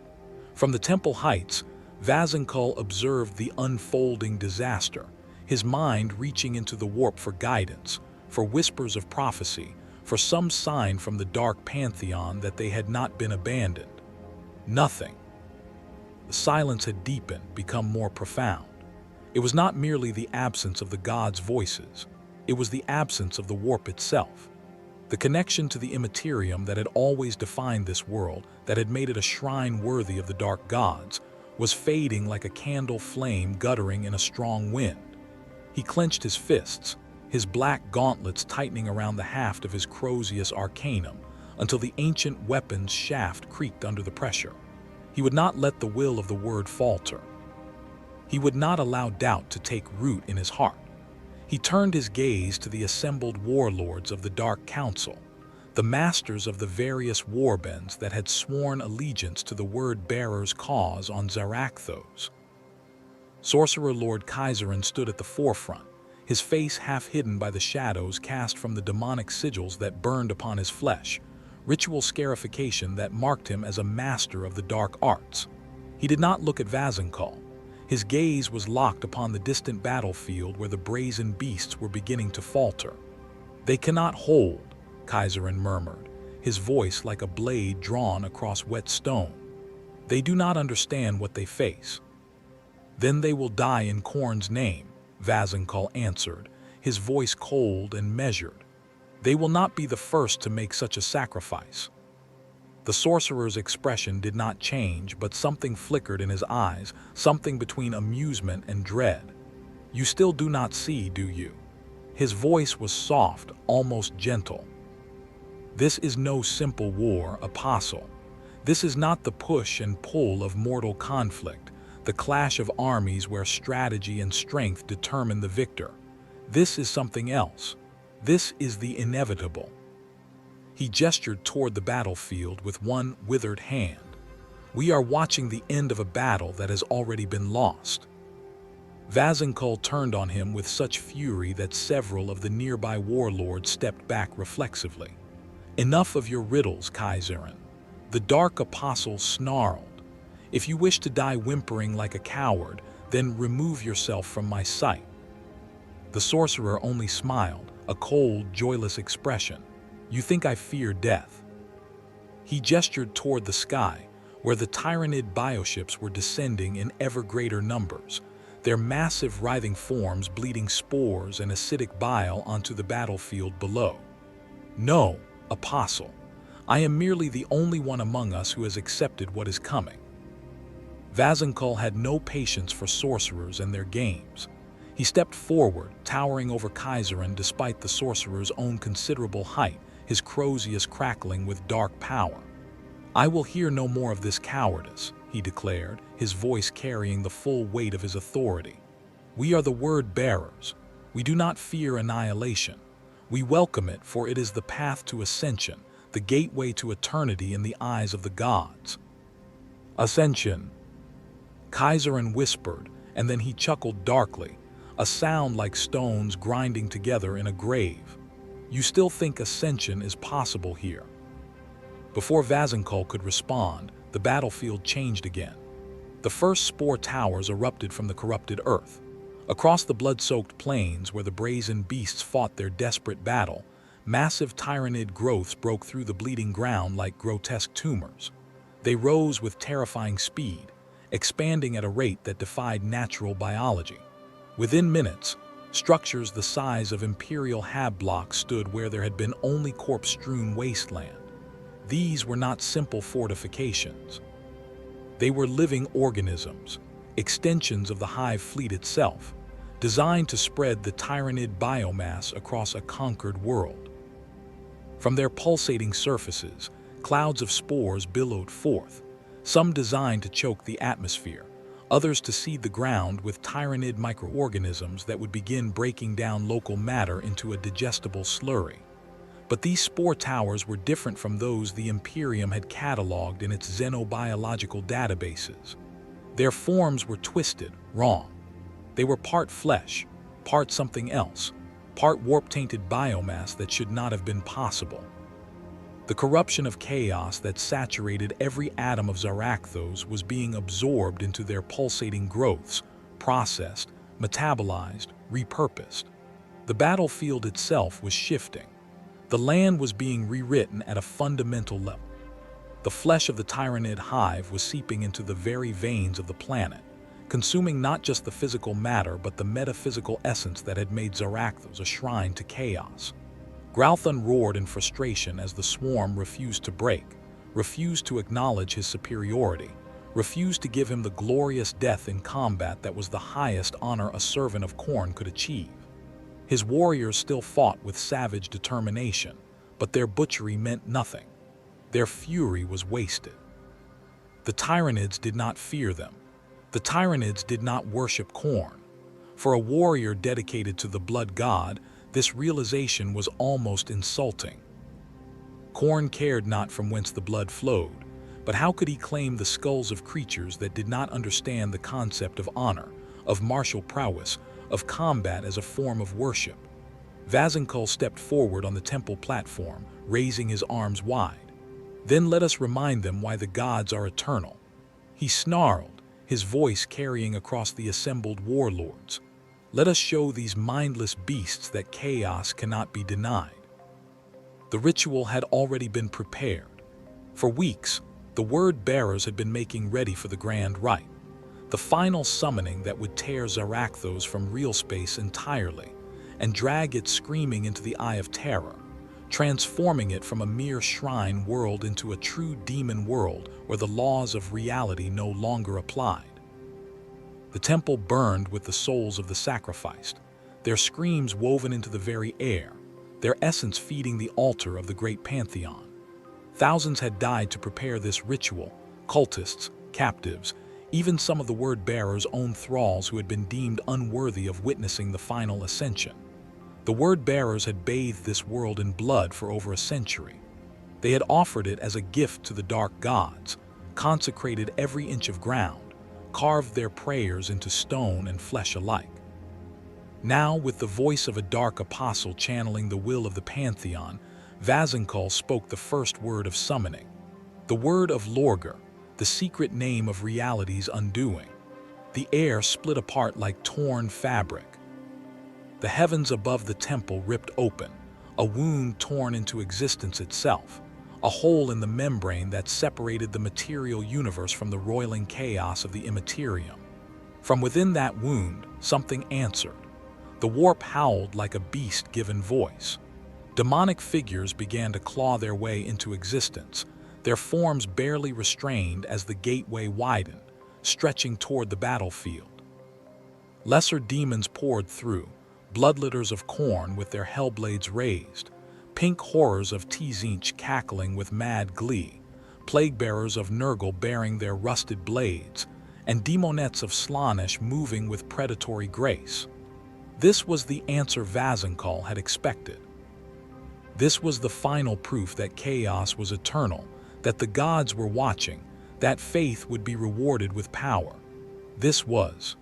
Speaker 1: From the temple heights, Vazenkull observed the unfolding disaster, his mind reaching into the warp for guidance, for whispers of prophecy, for some sign from the dark pantheon that they had not been abandoned. Nothing. The silence had deepened, become more profound. It was not merely the absence of the gods' voices. It was the absence of the warp itself. The connection to the Immaterium that had always defined this world, that had made it a shrine worthy of the dark gods, was fading like a candle flame guttering in a strong wind. He clenched his fists, his black gauntlets tightening around the haft of his Crozius Arcanum, until the ancient weapon's shaft creaked under the pressure. He would not let the will of the word falter. He would not allow doubt to take root in his heart. He turned his gaze to the assembled warlords of the Dark Council, the masters of the various warbands that had sworn allegiance to the word-bearer's cause on ZARAKTHOS. Sorcerer Lord Kaiserin stood at the forefront, his face half hidden by the shadows cast from the demonic sigils that burned upon his flesh, ritual scarification that marked him as a master of the dark arts. He did not look at Vazenkull. His gaze was locked upon the distant battlefield where the brazen beasts were beginning to falter. "They cannot hold," Kaiserin murmured, his voice like a blade drawn across wet stone. "They do not understand what they face." Then they will die in Khorne's name, Vazenkhal answered, his voice cold and measured. They will not be the first to make such a sacrifice. The sorcerer's expression did not change, but something flickered in his eyes, something between amusement and dread. You still do not see, do you? His voice was soft, almost gentle. This is no simple war, Apostle. This is not the push and pull of mortal conflict, the clash of armies where strategy and strength determine the victor. This is something else. This is the inevitable. He gestured toward the battlefield with one withered hand. We are watching the end of a battle that has already been lost. Vazenkhal turned on him with such fury that several of the nearby warlords stepped back reflexively. Enough of your riddles, Kaiserin. The Dark Apostle snarled. If you wish to die whimpering like a coward, then remove yourself from my sight. The sorcerer only smiled, a cold, joyless expression. You think I fear death? He gestured toward the sky, where the Tyranid bioships were descending in ever greater numbers, their massive writhing forms bleeding spores and acidic bile onto the battlefield below. No, Apostle. I am merely the only one among us who has accepted what is coming. Vazenkhal had no patience for sorcerers and their games. He stepped forward, towering over Kaiserin despite the sorcerer's own considerable height, his Crozius crackling with dark power. I will hear no more of this cowardice, he declared, his voice carrying the full weight of his authority. We are the word bearers. We do not fear annihilation. We welcome it, for it is the path to ascension, the gateway to eternity in the eyes of the gods. Ascension, Kaiserin whispered, and then he chuckled darkly, a sound like stones grinding together in a grave. You still think ascension is possible here? Before Vazenkhal could respond, the battlefield changed again. The first spore towers erupted from the corrupted earth. Across the blood-soaked plains where the brazen beasts fought their desperate battle, massive Tyranid growths broke through the bleeding ground like grotesque tumors. They rose with terrifying speed, expanding at a rate that defied natural biology. Within minutes, structures the size of imperial hab blocks stood where there had been only corpse-strewn wasteland. These were not simple fortifications. They were living organisms, extensions of the Hive fleet itself, designed to spread the Tyranid biomass across a conquered world. From their pulsating surfaces, clouds of spores billowed forth, some designed to choke the atmosphere, others to seed the ground with Tyranid microorganisms that would begin breaking down local matter into a digestible slurry. But these spore towers were different from those the Imperium had cataloged in its xenobiological databases. Their forms were twisted, wrong. They were part flesh, part something else, part warp-tainted biomass that should not have been possible. The corruption of chaos that saturated every atom of ZARAKTHOS was being absorbed into their pulsating growths, processed, metabolized, repurposed. The battlefield itself was shifting. The land was being rewritten at a fundamental level. The flesh of the Tyranid hive was seeping into the very veins of the planet, consuming not just the physical matter but the metaphysical essence that had made ZARAKTHOS a shrine to chaos. Gralthun roared in frustration as the swarm refused to break, refused to acknowledge his superiority, refused to give him the glorious death in combat that was the highest honor a servant of Khorne could achieve. His warriors still fought with savage determination, but their butchery meant nothing. Their fury was wasted. The Tyranids did not fear them. The Tyranids did not worship Khorne. For a warrior dedicated to the blood god, this realization was almost insulting. Khorne cared not from whence the blood flowed, but how could he claim the skulls of creatures that did not understand the concept of honor, of martial prowess, of combat as a form of worship? Vazenkhal stepped forward on the temple platform, raising his arms wide. Then let us remind them why the gods are eternal. He snarled, his voice carrying across the assembled warlords. Let us show these mindless beasts that chaos cannot be denied. The ritual had already been prepared. For weeks, the word bearers had been making ready for the grand rite. the final summoning that would tear ZARAKTHOS from real space entirely and drag it screaming into the Eye of Terror, transforming it from a mere shrine world into a true demon world where the laws of reality no longer applied. The temple burned with the souls of the sacrificed, their screams woven into the very air, their essence feeding the altar of the great pantheon. Thousands had died to prepare this ritual, cultists, captives, even some of the word-bearers' own thralls who had been deemed unworthy of witnessing the final ascension. The word-bearers had bathed this world in blood for over a century. They had offered it as a gift to the dark gods, consecrated every inch of ground, carved their prayers into stone and flesh alike. Now, with the voice of a dark apostle channeling the will of the pantheon, Vazenkhul spoke the first word of summoning, the word of Lorgar, the secret name of reality's undoing. The air split apart like torn fabric. The heavens above the temple ripped open, a wound torn into existence itself, a hole in the membrane that separated the material universe from the roiling chaos of the Immaterium. From within that wound, something answered. The warp howled like a beast given voice. Demonic figures began to claw their way into existence, their forms barely restrained as the gateway widened, stretching toward the battlefield. Lesser demons poured through, bloodlitters of Khorne with their hellblades raised, pink horrors of Tzinch cackling with mad glee, plague-bearers of Nurgle bearing their rusted blades, and demonettes of Slaanesh moving with predatory grace. This was the answer Vazenkhul had expected. This was the final proof that chaos was eternal, that the gods were watching, that faith would be rewarded with power. This was.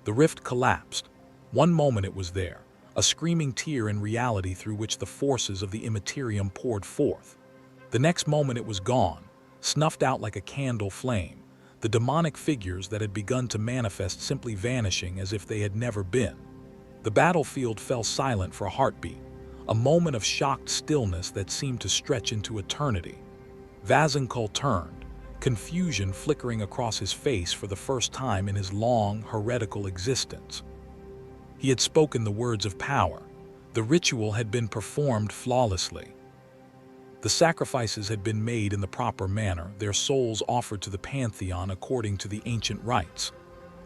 Speaker 1: The rift collapsed. One moment it was there, a screaming tear in reality through which the forces of the Immaterium poured forth. The next moment it was gone, snuffed out like a candle flame, the demonic figures that had begun to manifest simply vanishing as if they had never been. The battlefield fell silent for a heartbeat, a moment of shocked stillness that seemed to stretch into eternity. Vazenkhul turned, confusion flickering across his face for the first time in his long, heretical existence. He had spoken the words of power. The ritual had been performed flawlessly. The sacrifices had been made in the proper manner, their souls offered to the pantheon according to the ancient rites.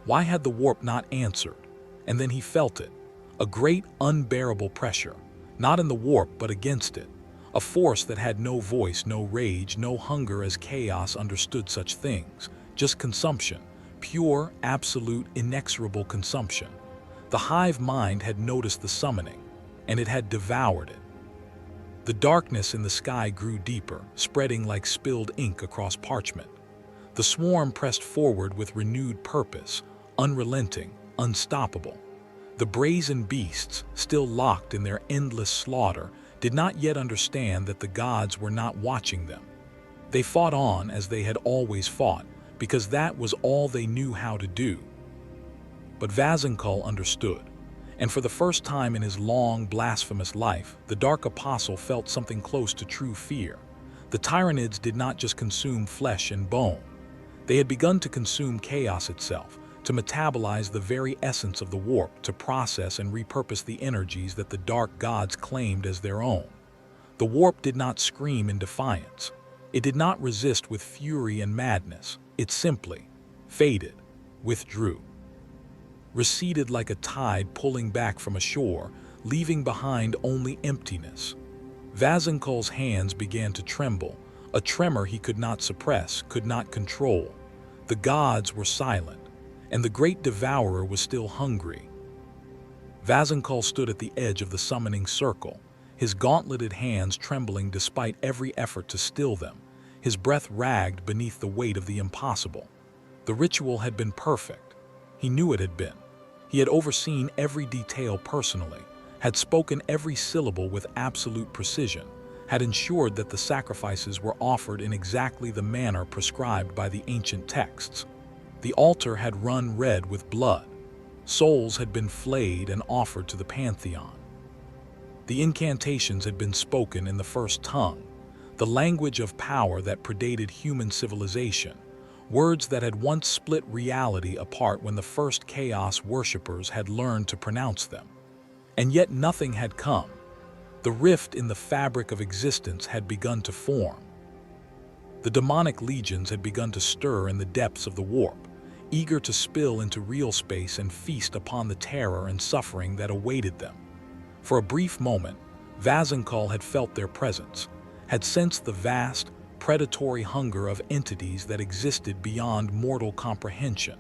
Speaker 1: Why had the warp not answered? And then he felt it. A great, unbearable pressure, not in the warp but against it, a force that had no voice, no rage, no hunger as chaos understood such things, just consumption, pure, absolute, inexorable consumption. The Hive mind had noticed the summoning, and it had devoured it. The darkness in the sky grew deeper, spreading like spilled ink across parchment. The swarm pressed forward with renewed purpose, unrelenting, unstoppable. The brazen beasts, still locked in their endless slaughter, did not yet understand that the gods were not watching them. They fought on as they had always fought, because that was all they knew how to do. But Vazenkhul understood, and for the first time in his long, blasphemous life, the Dark Apostle felt something close to true fear. The Tyranids did not just consume flesh and bone. They had begun to consume chaos itself, to metabolize the very essence of the warp, to process and repurpose the energies that the dark gods claimed as their own. The warp did not scream in defiance. It did not resist with fury and madness. It simply faded, withdrew, receded like a tide pulling back from a shore, leaving behind only emptiness. Vazenkhul's hands began to tremble, a tremor he could not suppress, could not control. The gods were silent, and the great devourer was still hungry. Vazenkhul stood at the edge of the summoning circle, his gauntleted hands trembling despite every effort to still them, his breath ragged beneath the weight of the impossible. The ritual had been perfect. He knew it had been. He had overseen every detail personally, had spoken every syllable with absolute precision, had ensured that the sacrifices were offered in exactly the manner prescribed by the ancient texts. The altar had run red with blood. Souls had been flayed and offered to the pantheon. The incantations had been spoken in the first tongue, the language of power that predated human civilization, words that had once split reality apart when the first Chaos worshippers had learned to pronounce them. And yet nothing had come. The rift in the fabric of existence had begun to form. The demonic legions had begun to stir in the depths of the warp, eager to spill into real space and feast upon the terror and suffering that awaited them. For a brief moment, Vazenkhal had felt their presence, had sensed the vast, predatory hunger of entities that existed beyond mortal comprehension.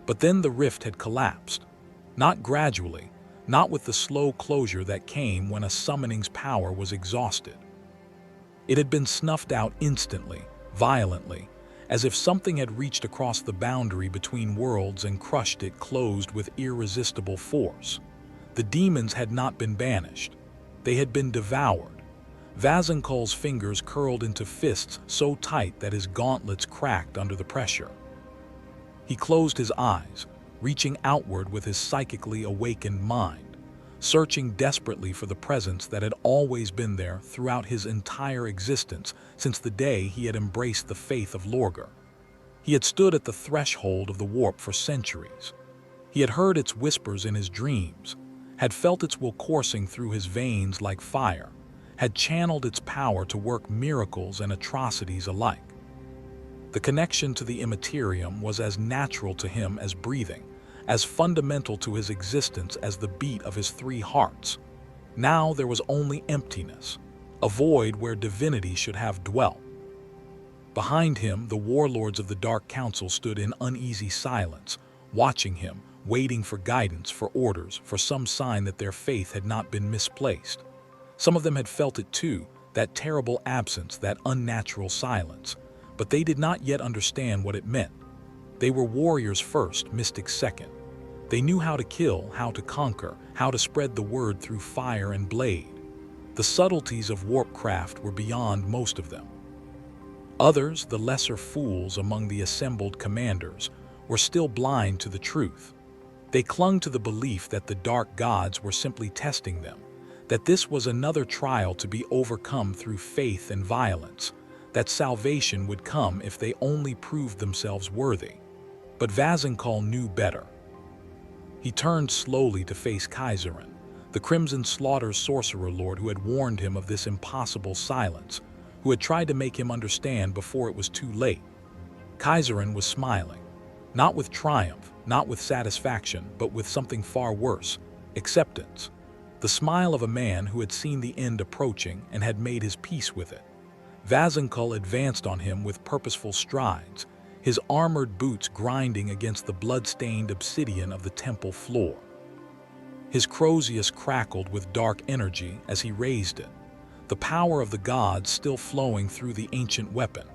Speaker 1: But then the rift had collapsed, not gradually, not with the slow closure that came when a summoning's power was exhausted. It had been snuffed out instantly, violently, as if something had reached across the boundary between worlds and crushed it closed with irresistible force. The demons had not been banished. They had been devoured. Vazenkhal's fingers curled into fists so tight that his gauntlets cracked under the pressure. He closed his eyes, reaching outward with his psychically awakened mind, searching desperately for the presence that had always been there throughout his entire existence since the day he had embraced the faith of Lorgar. He had stood at the threshold of the warp for centuries. He had heard its whispers in his dreams, had felt its will coursing through his veins like fire, had channeled its power to work miracles and atrocities alike. The connection to the Immaterium was as natural to him as breathing, as fundamental to his existence as the beat of his three hearts. Now there was only emptiness, a void where divinity should have dwelt. Behind him, the warlords of the Dark Council stood in uneasy silence, watching him, waiting for guidance, for orders, for some sign that their faith had not been misplaced. Some of them had felt it too, that terrible absence, that unnatural silence, but they did not yet understand what it meant. They were warriors first, mystics second. They knew how to kill, how to conquer, how to spread the word through fire and blade. The subtleties of warpcraft were beyond most of them. Others, the lesser fools among the assembled commanders, were still blind to the truth. They clung to the belief that the dark gods were simply testing them, that this was another trial to be overcome through faith and violence, that salvation would come if they only proved themselves worthy. But Vazenkhal knew better. He turned slowly to face Kaiserin, the Crimson Slaughter's sorcerer lord who had warned him of this impossible silence, who had tried to make him understand before it was too late. Kaiserin was smiling, not with triumph, not with satisfaction, but with something far worse, acceptance. The smile of a man who had seen the end approaching and had made his peace with it. Vazenkhal advanced on him with purposeful strides, his armored boots grinding against the blood-stained obsidian of the temple floor. His Crozius crackled with dark energy as he raised it, the power of the gods still flowing through the ancient weapon,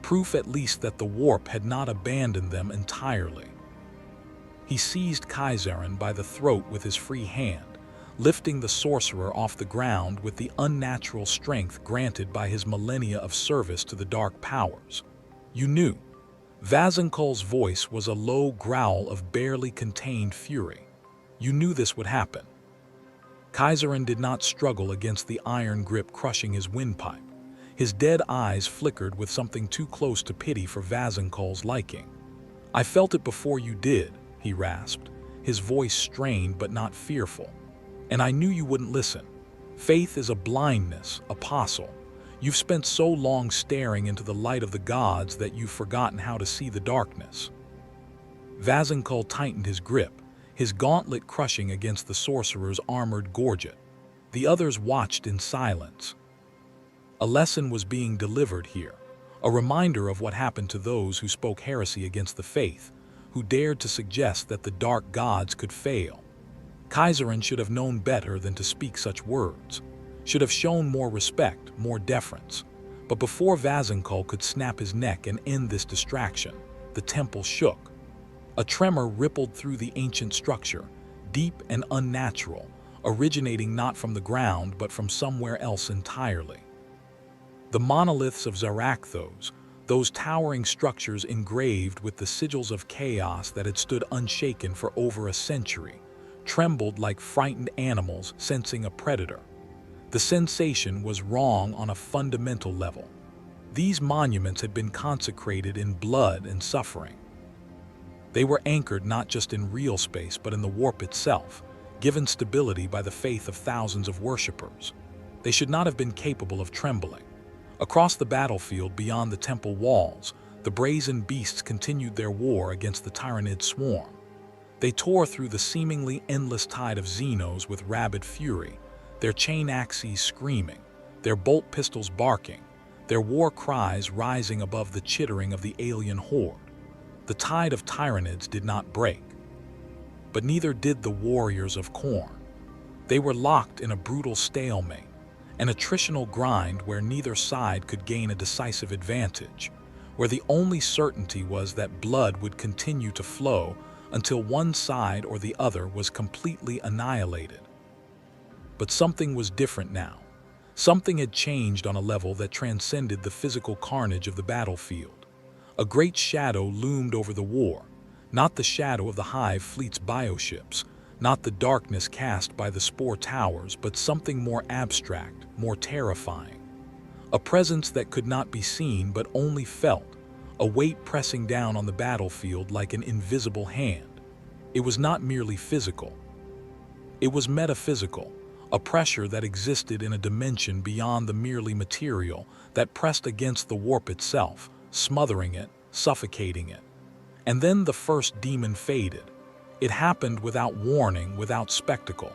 Speaker 1: proof at least that the warp had not abandoned them entirely. He seized Kaiserin by the throat with his free hand, lifting the sorcerer off the ground with the unnatural strength granted by his millennia of service to the dark powers. You knew. Vazenkhal's voice was a low growl of barely contained fury. You knew this would happen. Kaiserin did not struggle against the iron grip crushing his windpipe. His dead eyes flickered with something too close to pity for Vazenkhal's liking. I felt it before you did, he rasped, his voice strained but not fearful. And I knew you wouldn't listen. Faith is a blindness, apostle. You've spent so long staring into the light of the gods that you've forgotten how to see the darkness. Vazenkhal tightened his grip, his gauntlet crushing against the sorcerer's armored gorget. The others watched in silence. A lesson was being delivered here, a reminder of what happened to those who spoke heresy against the faith, who dared to suggest that the dark gods could fail. Kaiserin should have known better than to speak such words, should have shown more respect, more deference. But before Vazenkhal could snap his neck and end this distraction, the temple shook. A tremor rippled through the ancient structure, deep and unnatural, originating not from the ground but from somewhere else entirely. The monoliths of ZARAKTHOS, those towering structures engraved with the sigils of chaos that had stood unshaken for over a century, trembled like frightened animals sensing a predator. The sensation was wrong on a fundamental level. These monuments had been consecrated in blood and suffering. They were anchored not just in real space but in the warp itself, given stability by the faith of thousands of worshippers. They should not have been capable of trembling. Across the battlefield beyond the temple walls, the brazen beasts continued their war against the Tyranid swarm. They tore through the seemingly endless tide of Xenos with rabid fury, their chain axes screaming, their bolt pistols barking, their war cries rising above the chittering of the alien horde. The tide of Tyranids did not break. But neither did the warriors of Khorne. They were locked in a brutal stalemate, an attritional grind where neither side could gain a decisive advantage, where the only certainty was that blood would continue to flow until one side or the other was completely annihilated. But something was different now. Something had changed on a level that transcended the physical carnage of the battlefield. A great shadow loomed over the war, not the shadow of the Hive fleet's bioships, not the darkness cast by the spore towers, but something more abstract, more terrifying. A presence that could not be seen but only felt, a weight pressing down on the battlefield like an invisible hand. It was not merely physical. It was metaphysical, a pressure that existed in a dimension beyond the merely material, that pressed against the warp itself, smothering it, suffocating it. And then the first demon faded. It happened without warning, without spectacle.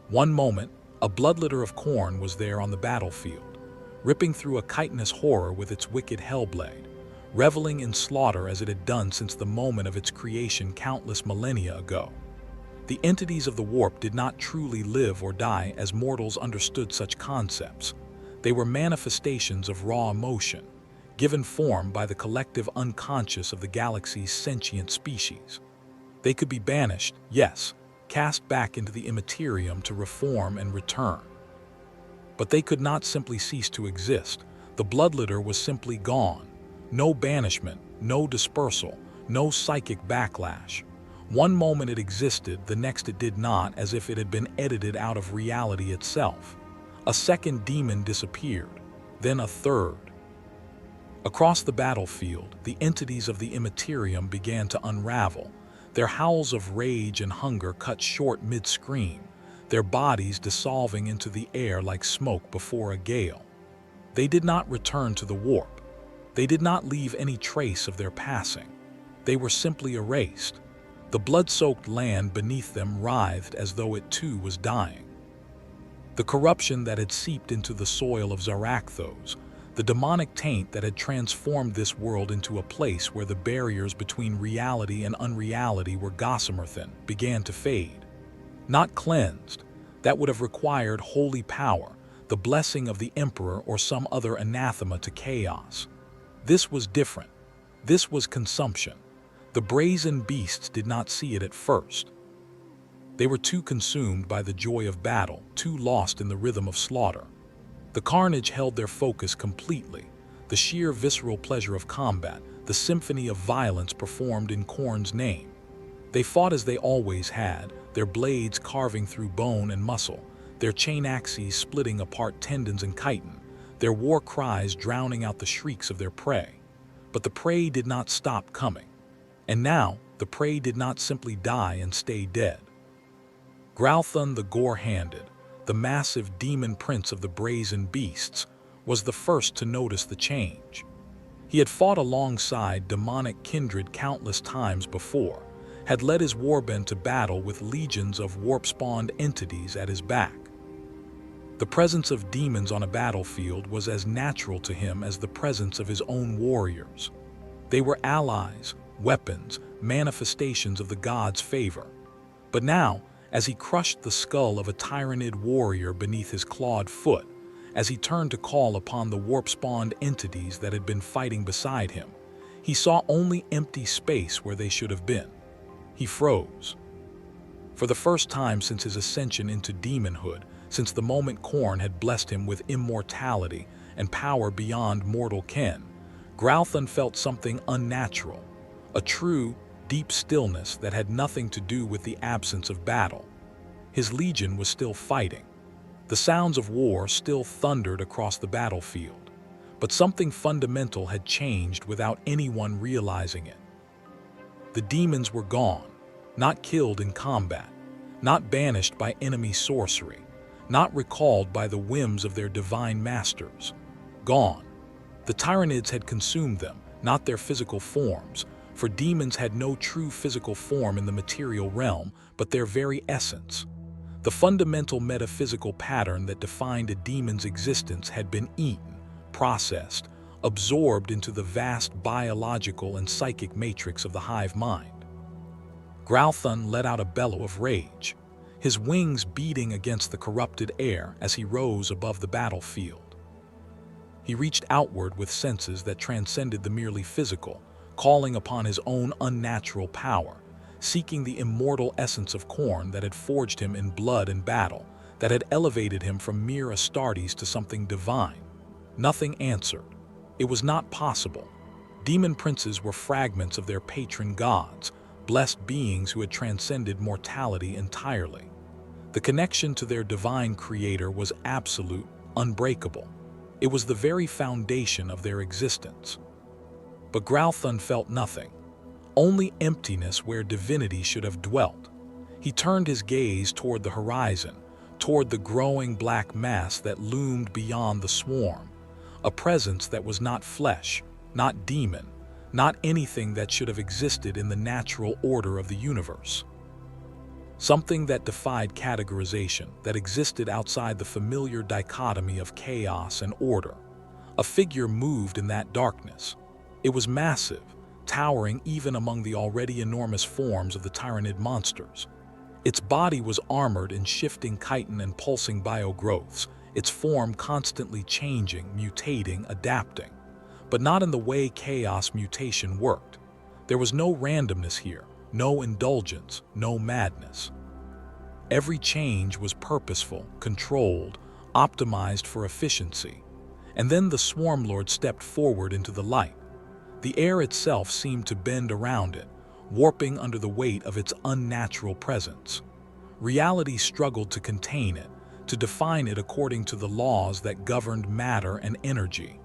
Speaker 1: One moment, a bloodletter of Khorne was there on the battlefield, ripping through a chitinous horror with its wicked hellblade, reveling in slaughter as it had done since the moment of its creation countless millennia ago. The entities of the warp did not truly live or die as mortals understood such concepts. They were manifestations of raw emotion, given form by the collective unconscious of the galaxy's sentient species. They could be banished, yes, cast back into the Immaterium to reform and return. But they could not simply cease to exist. The bloodletter was simply gone. No banishment, no dispersal, no psychic backlash. One moment it existed, the next it did not, as if it had been edited out of reality itself. A second demon disappeared, then a third. Across the battlefield, the entities of the Immaterium began to unravel. Their howls of rage and hunger cut short mid-scream, their bodies dissolving into the air like smoke before a gale. They did not return to the warp. They did not leave any trace of their passing. They were simply erased. The blood-soaked land beneath them writhed as though it too was dying. The corruption that had seeped into the soil of ZARAKTHOS, the demonic taint that had transformed this world into a place where the barriers between reality and unreality were gossamer thin, began to fade. Not cleansed, that would have required holy power, the blessing of the emperor or some other anathema to chaos. This was different. This was consumption. The brazen beasts did not see it at first. They were too consumed by the joy of battle, too lost in the rhythm of slaughter. The carnage held their focus completely, the sheer visceral pleasure of combat, the symphony of violence performed in Khorne's name. They fought as they always had, their blades carving through bone and muscle, their chain axes splitting apart tendons and chitin, their war cries drowning out the shrieks of their prey. But the prey did not stop coming. And now, the prey did not simply die and stay dead. Gralthon the Gore-Handed, the massive demon prince of the brazen beasts, was the first to notice the change. He had fought alongside demonic kindred countless times before, had led his warband to battle with legions of warp-spawned entities at his back. The presence of demons on a battlefield was as natural to him as the presence of his own warriors. They were allies, weapons, manifestations of the gods' favor. But now, as he crushed the skull of a Tyranid warrior beneath his clawed foot, as he turned to call upon the warp-spawned entities that had been fighting beside him, he saw only empty space where they should have been. He froze. For the first time since his ascension into demonhood, since the moment Khorne had blessed him with immortality and power beyond mortal ken, Gralthon felt something unnatural, a true, deep stillness that had nothing to do with the absence of battle. His legion was still fighting. The sounds of war still thundered across the battlefield. But something fundamental had changed without anyone realizing it. The demons were gone, not killed in combat, not banished by enemy sorcery, not recalled by the whims of their divine masters. Gone. The Tyranids had consumed them, not their physical forms, for demons had no true physical form in the material realm, but their very essence. The fundamental metaphysical pattern that defined a demon's existence had been eaten, processed, absorbed into the vast biological and psychic matrix of the hive mind. Growlthun let out a bellow of rage, his wings beating against the corrupted air as he rose above the battlefield. He reached outward with senses that transcended the merely physical, calling upon his own unnatural power, seeking the immortal essence of Khorne that had forged him in blood and battle, that had elevated him from mere Astartes to something divine. Nothing answered. It was not possible. Demon princes were fragments of their patron gods, blessed beings who had transcended mortality entirely. The connection to their divine creator was absolute, unbreakable. It was the very foundation of their existence. But Growlthun felt nothing, only emptiness where divinity should have dwelt. He turned his gaze toward the horizon, toward the growing black mass that loomed beyond the swarm, a presence that was not flesh, not demon, not anything that should have existed in the natural order of the universe. Something that defied categorization, that existed outside the familiar dichotomy of chaos and order. A figure moved in that darkness. It was massive, towering even among the already enormous forms of the Tyranid monsters. Its body was armored in shifting chitin and pulsing biogrowths, its form constantly changing, mutating, adapting. But not in the way chaos mutation worked. There was no randomness here, no indulgence, no madness. Every change was purposeful, controlled, optimized for efficiency. And then the Swarm Lord stepped forward into the light. The air itself seemed to bend around it, warping under the weight of its unnatural presence. Reality struggled to contain it, to define it according to the laws that governed matter and energy.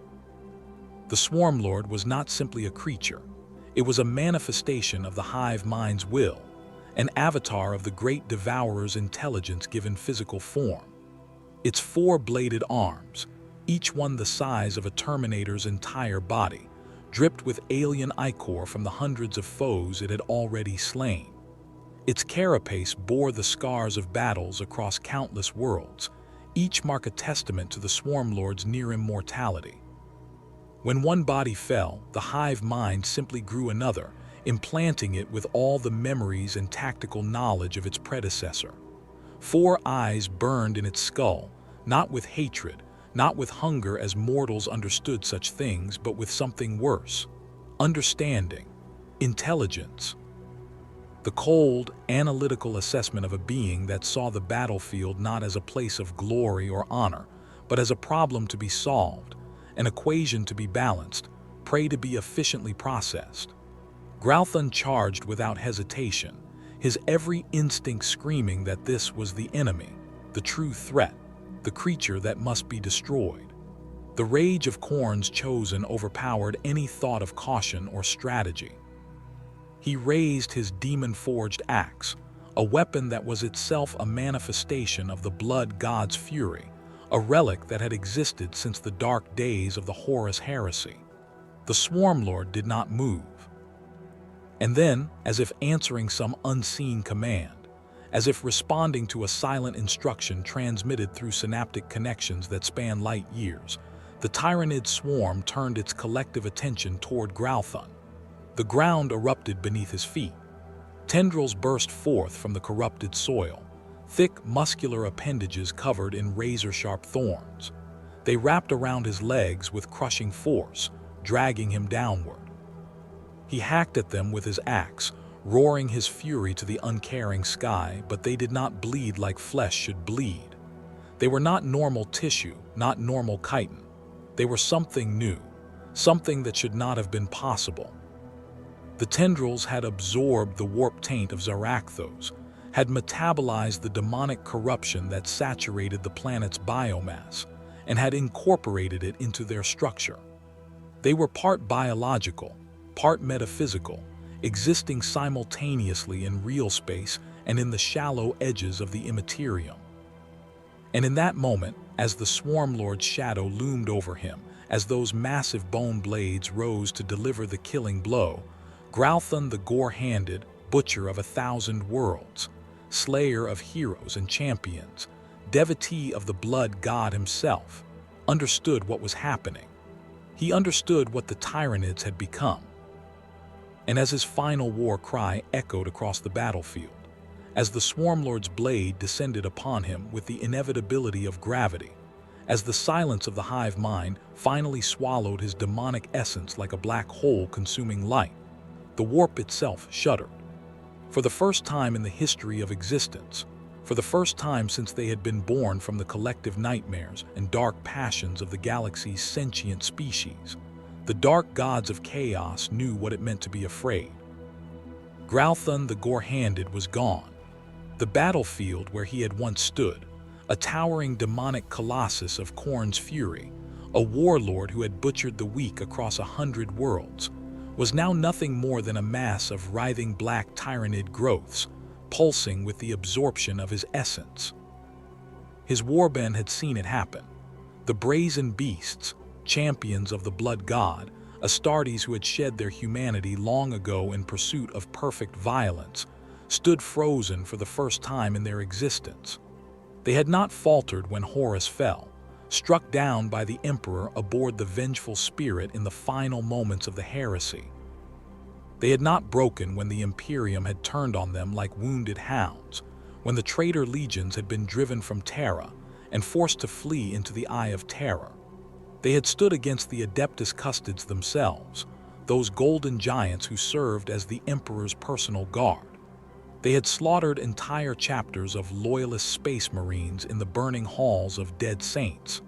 Speaker 1: The Swarm Lord was not simply a creature. It was a manifestation of the hive mind's will, an avatar of the great devourer's intelligence given physical form. Its four-bladed arms, each one the size of a Terminator's entire body, dripped with alien ichor from the hundreds of foes it had already slain. Its carapace bore the scars of battles across countless worlds, each mark a testament to the Swarm Lord's near immortality. When one body fell, the hive mind simply grew another, implanting it with all the memories and tactical knowledge of its predecessor. 4 eyes burned in its skull, not with hatred, not with hunger as mortals understood such things, but with something worse: understanding, intelligence. The cold, analytical assessment of a being that saw the battlefield not as a place of glory or honor, but as a problem to be solved, an equation to be balanced, prey to be efficiently processed. Growlthun charged without hesitation, his every instinct screaming that this was the enemy, the true threat, the creature that must be destroyed. The rage of Khorne's chosen overpowered any thought of caution or strategy. He raised his demon-forged axe, a weapon that was itself a manifestation of the blood god's fury, a relic that had existed since the dark days of the Horus heresy. The Swarm Lord did not move. And then, as if answering some unseen command, as if responding to a silent instruction transmitted through synaptic connections that span light years, the Tyranid swarm turned its collective attention toward Growlthun. The ground erupted beneath his feet. Tendrils burst forth from the corrupted soil, thick, muscular appendages covered in razor-sharp thorns. They wrapped around his legs with crushing force, dragging him downward. He hacked at them with his axe, roaring his fury to the uncaring sky, but they did not bleed like flesh should bleed. They were not normal tissue, not normal chitin. They were something new, something that should not have been possible. The tendrils had absorbed the warped taint of ZARAKTHOS, had metabolized the demonic corruption that saturated the planet's biomass, and had incorporated it into their structure. They were part biological, part metaphysical, existing simultaneously in real space and in the shallow edges of the Immaterium. And in that moment, as the Swarm Lord's shadow loomed over him, as those massive bone blades rose to deliver the killing blow, Gralthon the gore-handed, butcher of 1,000 worlds, slayer of heroes and champions, devotee of the blood god himself, understood what was happening. He understood what the Tyranids had become. And as his final war cry echoed across the battlefield, as the Swarmlord's blade descended upon him with the inevitability of gravity, as the silence of the Hive mind finally swallowed his demonic essence like a black hole consuming light, the warp itself shuddered. For the first time in the history of existence, for the first time since they had been born from the collective nightmares and dark passions of the galaxy's sentient species, the dark gods of chaos knew what it meant to be afraid. Gralthon the gore-handed was gone. The battlefield where he had once stood, a towering demonic colossus of Khorne's fury, a warlord who had butchered the weak across 100 worlds, was now nothing more than a mass of writhing black Tyranid growths, pulsing with the absorption of his essence. His warband had seen it happen. The brazen beasts, champions of the blood god, Astartes who had shed their humanity long ago in pursuit of perfect violence, stood frozen for the first time in their existence. They had not faltered when Horus fell, struck down by the Emperor aboard the vengeful Spirit in the final moments of the heresy. They had not broken when the Imperium had turned on them like wounded hounds, when the traitor legions had been driven from Terra and forced to flee into the Eye of Terror. They had stood against the Adeptus Custodes themselves, those golden giants who served as the Emperor's personal guard. They had slaughtered entire chapters of loyalist space marines in the burning halls of dead saints.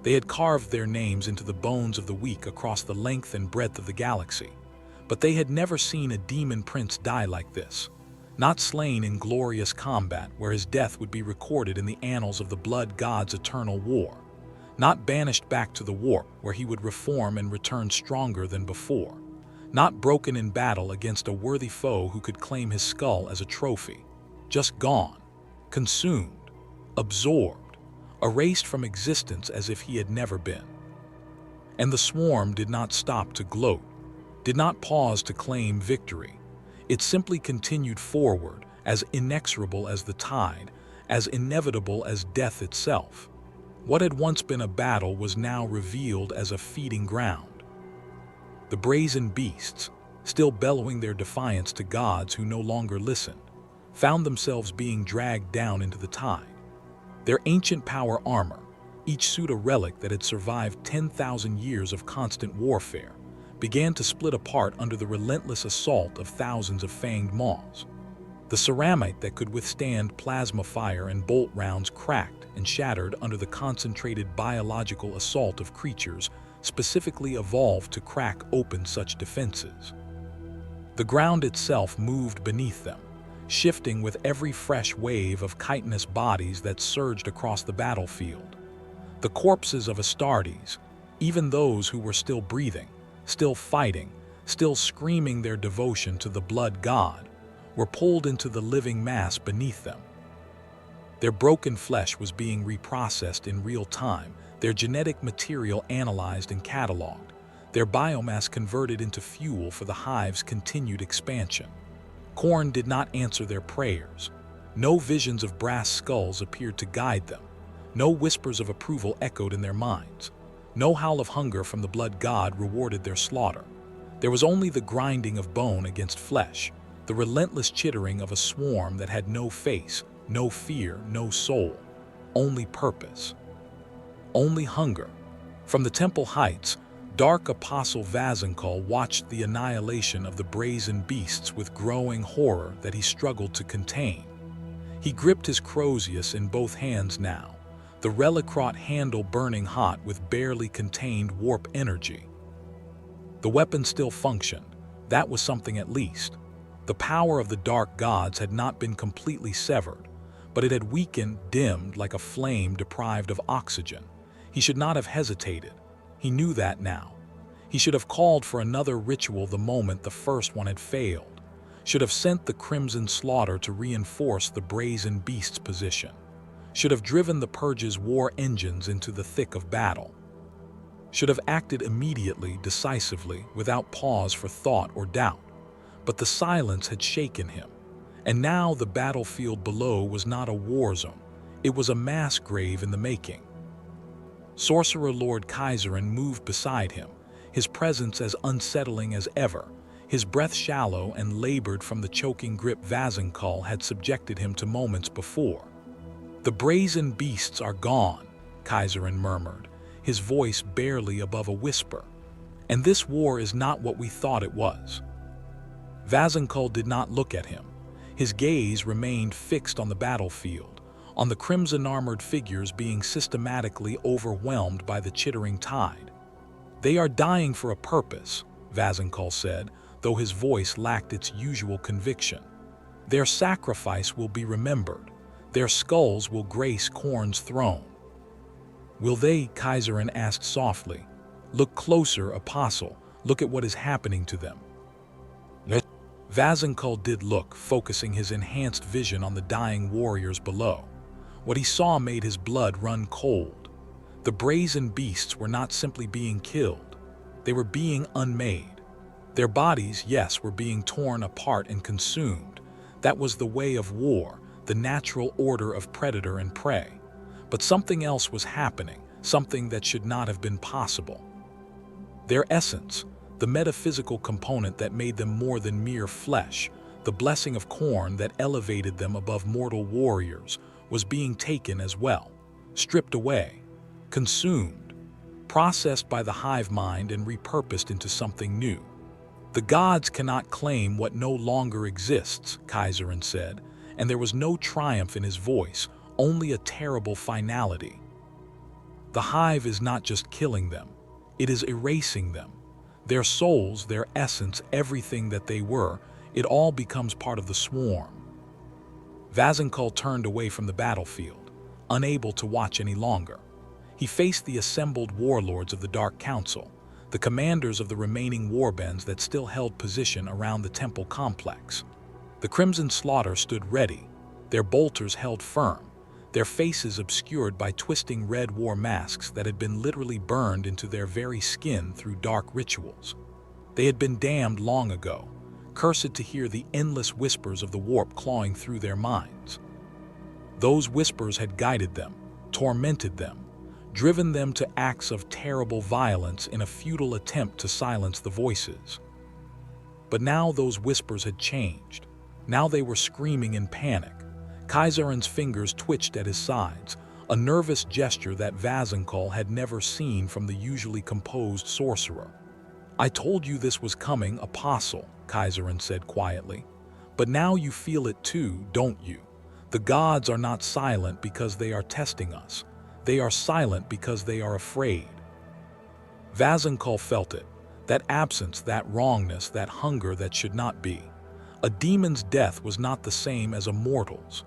Speaker 1: They had carved their names into the bones of the weak across the length and breadth of the galaxy. But they had never seen a demon prince die like this, not slain in glorious combat where his death would be recorded in the annals of the blood god's eternal war, not banished back to the warp where he would reform and return stronger than before, not broken in battle against a worthy foe who could claim his skull as a trophy, just gone, consumed, absorbed, erased from existence as if he had never been. And the swarm did not stop to gloat, did not pause to claim victory. It simply continued forward, as inexorable as the tide, as inevitable as death itself. What had once been a battle was now revealed as a feeding ground. The brazen beasts, still bellowing their defiance to gods who no longer listened, found themselves being dragged down into the tide. Their ancient power armor, each suit a relic that had survived 10,000 years of constant warfare, began to split apart under the relentless assault of thousands of fanged maws. The ceramite that could withstand plasma fire and bolt rounds cracked and shattered under the concentrated biological assault of creatures specifically evolved to crack open such defenses. The ground itself moved beneath them, shifting with every fresh wave of chitinous bodies that surged across the battlefield. The corpses of Astartes, even those who were still breathing, still fighting, still screaming their devotion to the blood god, were pulled into the living mass beneath them. Their broken flesh was being reprocessed in real time, their genetic material analyzed and cataloged, their biomass converted into fuel for the Hive's continued expansion. Khorne did not answer their prayers. No visions of brass skulls appeared to guide them. No whispers of approval echoed in their minds. No howl of hunger from the blood god rewarded their slaughter. There was only the grinding of bone against flesh, the relentless chittering of a swarm that had no face, no fear, no soul, only purpose, only hunger. From the temple heights, Dark Apostle Vazankal watched the annihilation of the brazen beasts with growing horror that he struggled to contain. He gripped his Crozius in both hands now, the Relicrot handle burning hot with barely contained warp energy. The weapon still functioned. That was something at least. The power of the dark gods had not been completely severed, but it had weakened, dimmed like a flame deprived of oxygen, He should not have hesitated. He knew that now. He should have called for another ritual the moment the first one had failed, should have sent the Crimson Slaughter to reinforce the Brazen Beast's position, should have driven the Purge's war engines into the thick of battle, should have acted immediately, decisively, without pause for thought or doubt. But the silence had shaken him, and now the battlefield below was not a war zone. It was a mass grave in the making. Sorcerer Lord Kaiserin moved beside him, his presence as unsettling as ever, his breath shallow and labored from the choking grip Vazenkull had subjected him to moments before. "The brazen beasts are gone," Kaiserin murmured, his voice barely above a whisper. "And this war is not what we thought it was." Vazenkull did not look at him. His gaze remained fixed on the battlefield, on the crimson-armored figures being systematically overwhelmed by the chittering tide. "They are dying for a purpose," Vazenkull said, though his voice lacked its usual conviction. "Their sacrifice will be remembered. Their skulls will grace Khorne's throne." "Will they?" Kaiserin asked softly. "Look closer, Apostle. Look at what is happening to them." Vazenkull did look, focusing his enhanced vision on the dying warriors below. What he saw made his blood run cold. The brazen beasts were not simply being killed. They were being unmade. Their bodies, yes, were being torn apart and consumed. That was the way of war, the natural order of predator and prey. But something else was happening, something that should not have been possible. Their essence, the metaphysical component that made them more than mere flesh, the blessing of Khorne that elevated them above mortal warriors, was being taken as well, stripped away, consumed, processed by the hive mind and repurposed into something new. "The gods cannot claim what no longer exists," Kaiserin said, and there was no triumph in his voice, only a terrible finality. "The hive is not just killing them, it is erasing them. Their souls, their essence, everything that they were, it all becomes part of the swarm." Vazenkull turned away from the battlefield, unable to watch any longer. He faced the assembled warlords of the Dark Council, the commanders of the remaining warbands that still held position around the temple complex. The Crimson Slaughter stood ready, their bolters held firm, their faces obscured by twisting red war masks that had been literally burned into their very skin through dark rituals. They had been damned long ago, cursed to hear the endless whispers of the warp clawing through their minds. Those whispers had guided them, tormented them, driven them to acts of terrible violence in a futile attempt to silence the voices. But now those whispers had changed. Now they were screaming in panic. Kaiserin's fingers twitched at his sides, a nervous gesture that Vazenkull had never seen from the usually composed sorcerer. "I told you this was coming, Apostle," Kaiserin said quietly. "But now you feel it too, don't you? The gods are not silent because they are testing us. They are silent because they are afraid." Vazenkull felt it, that absence, that wrongness, that hunger that should not be. A demon's death was not the same as a mortal's.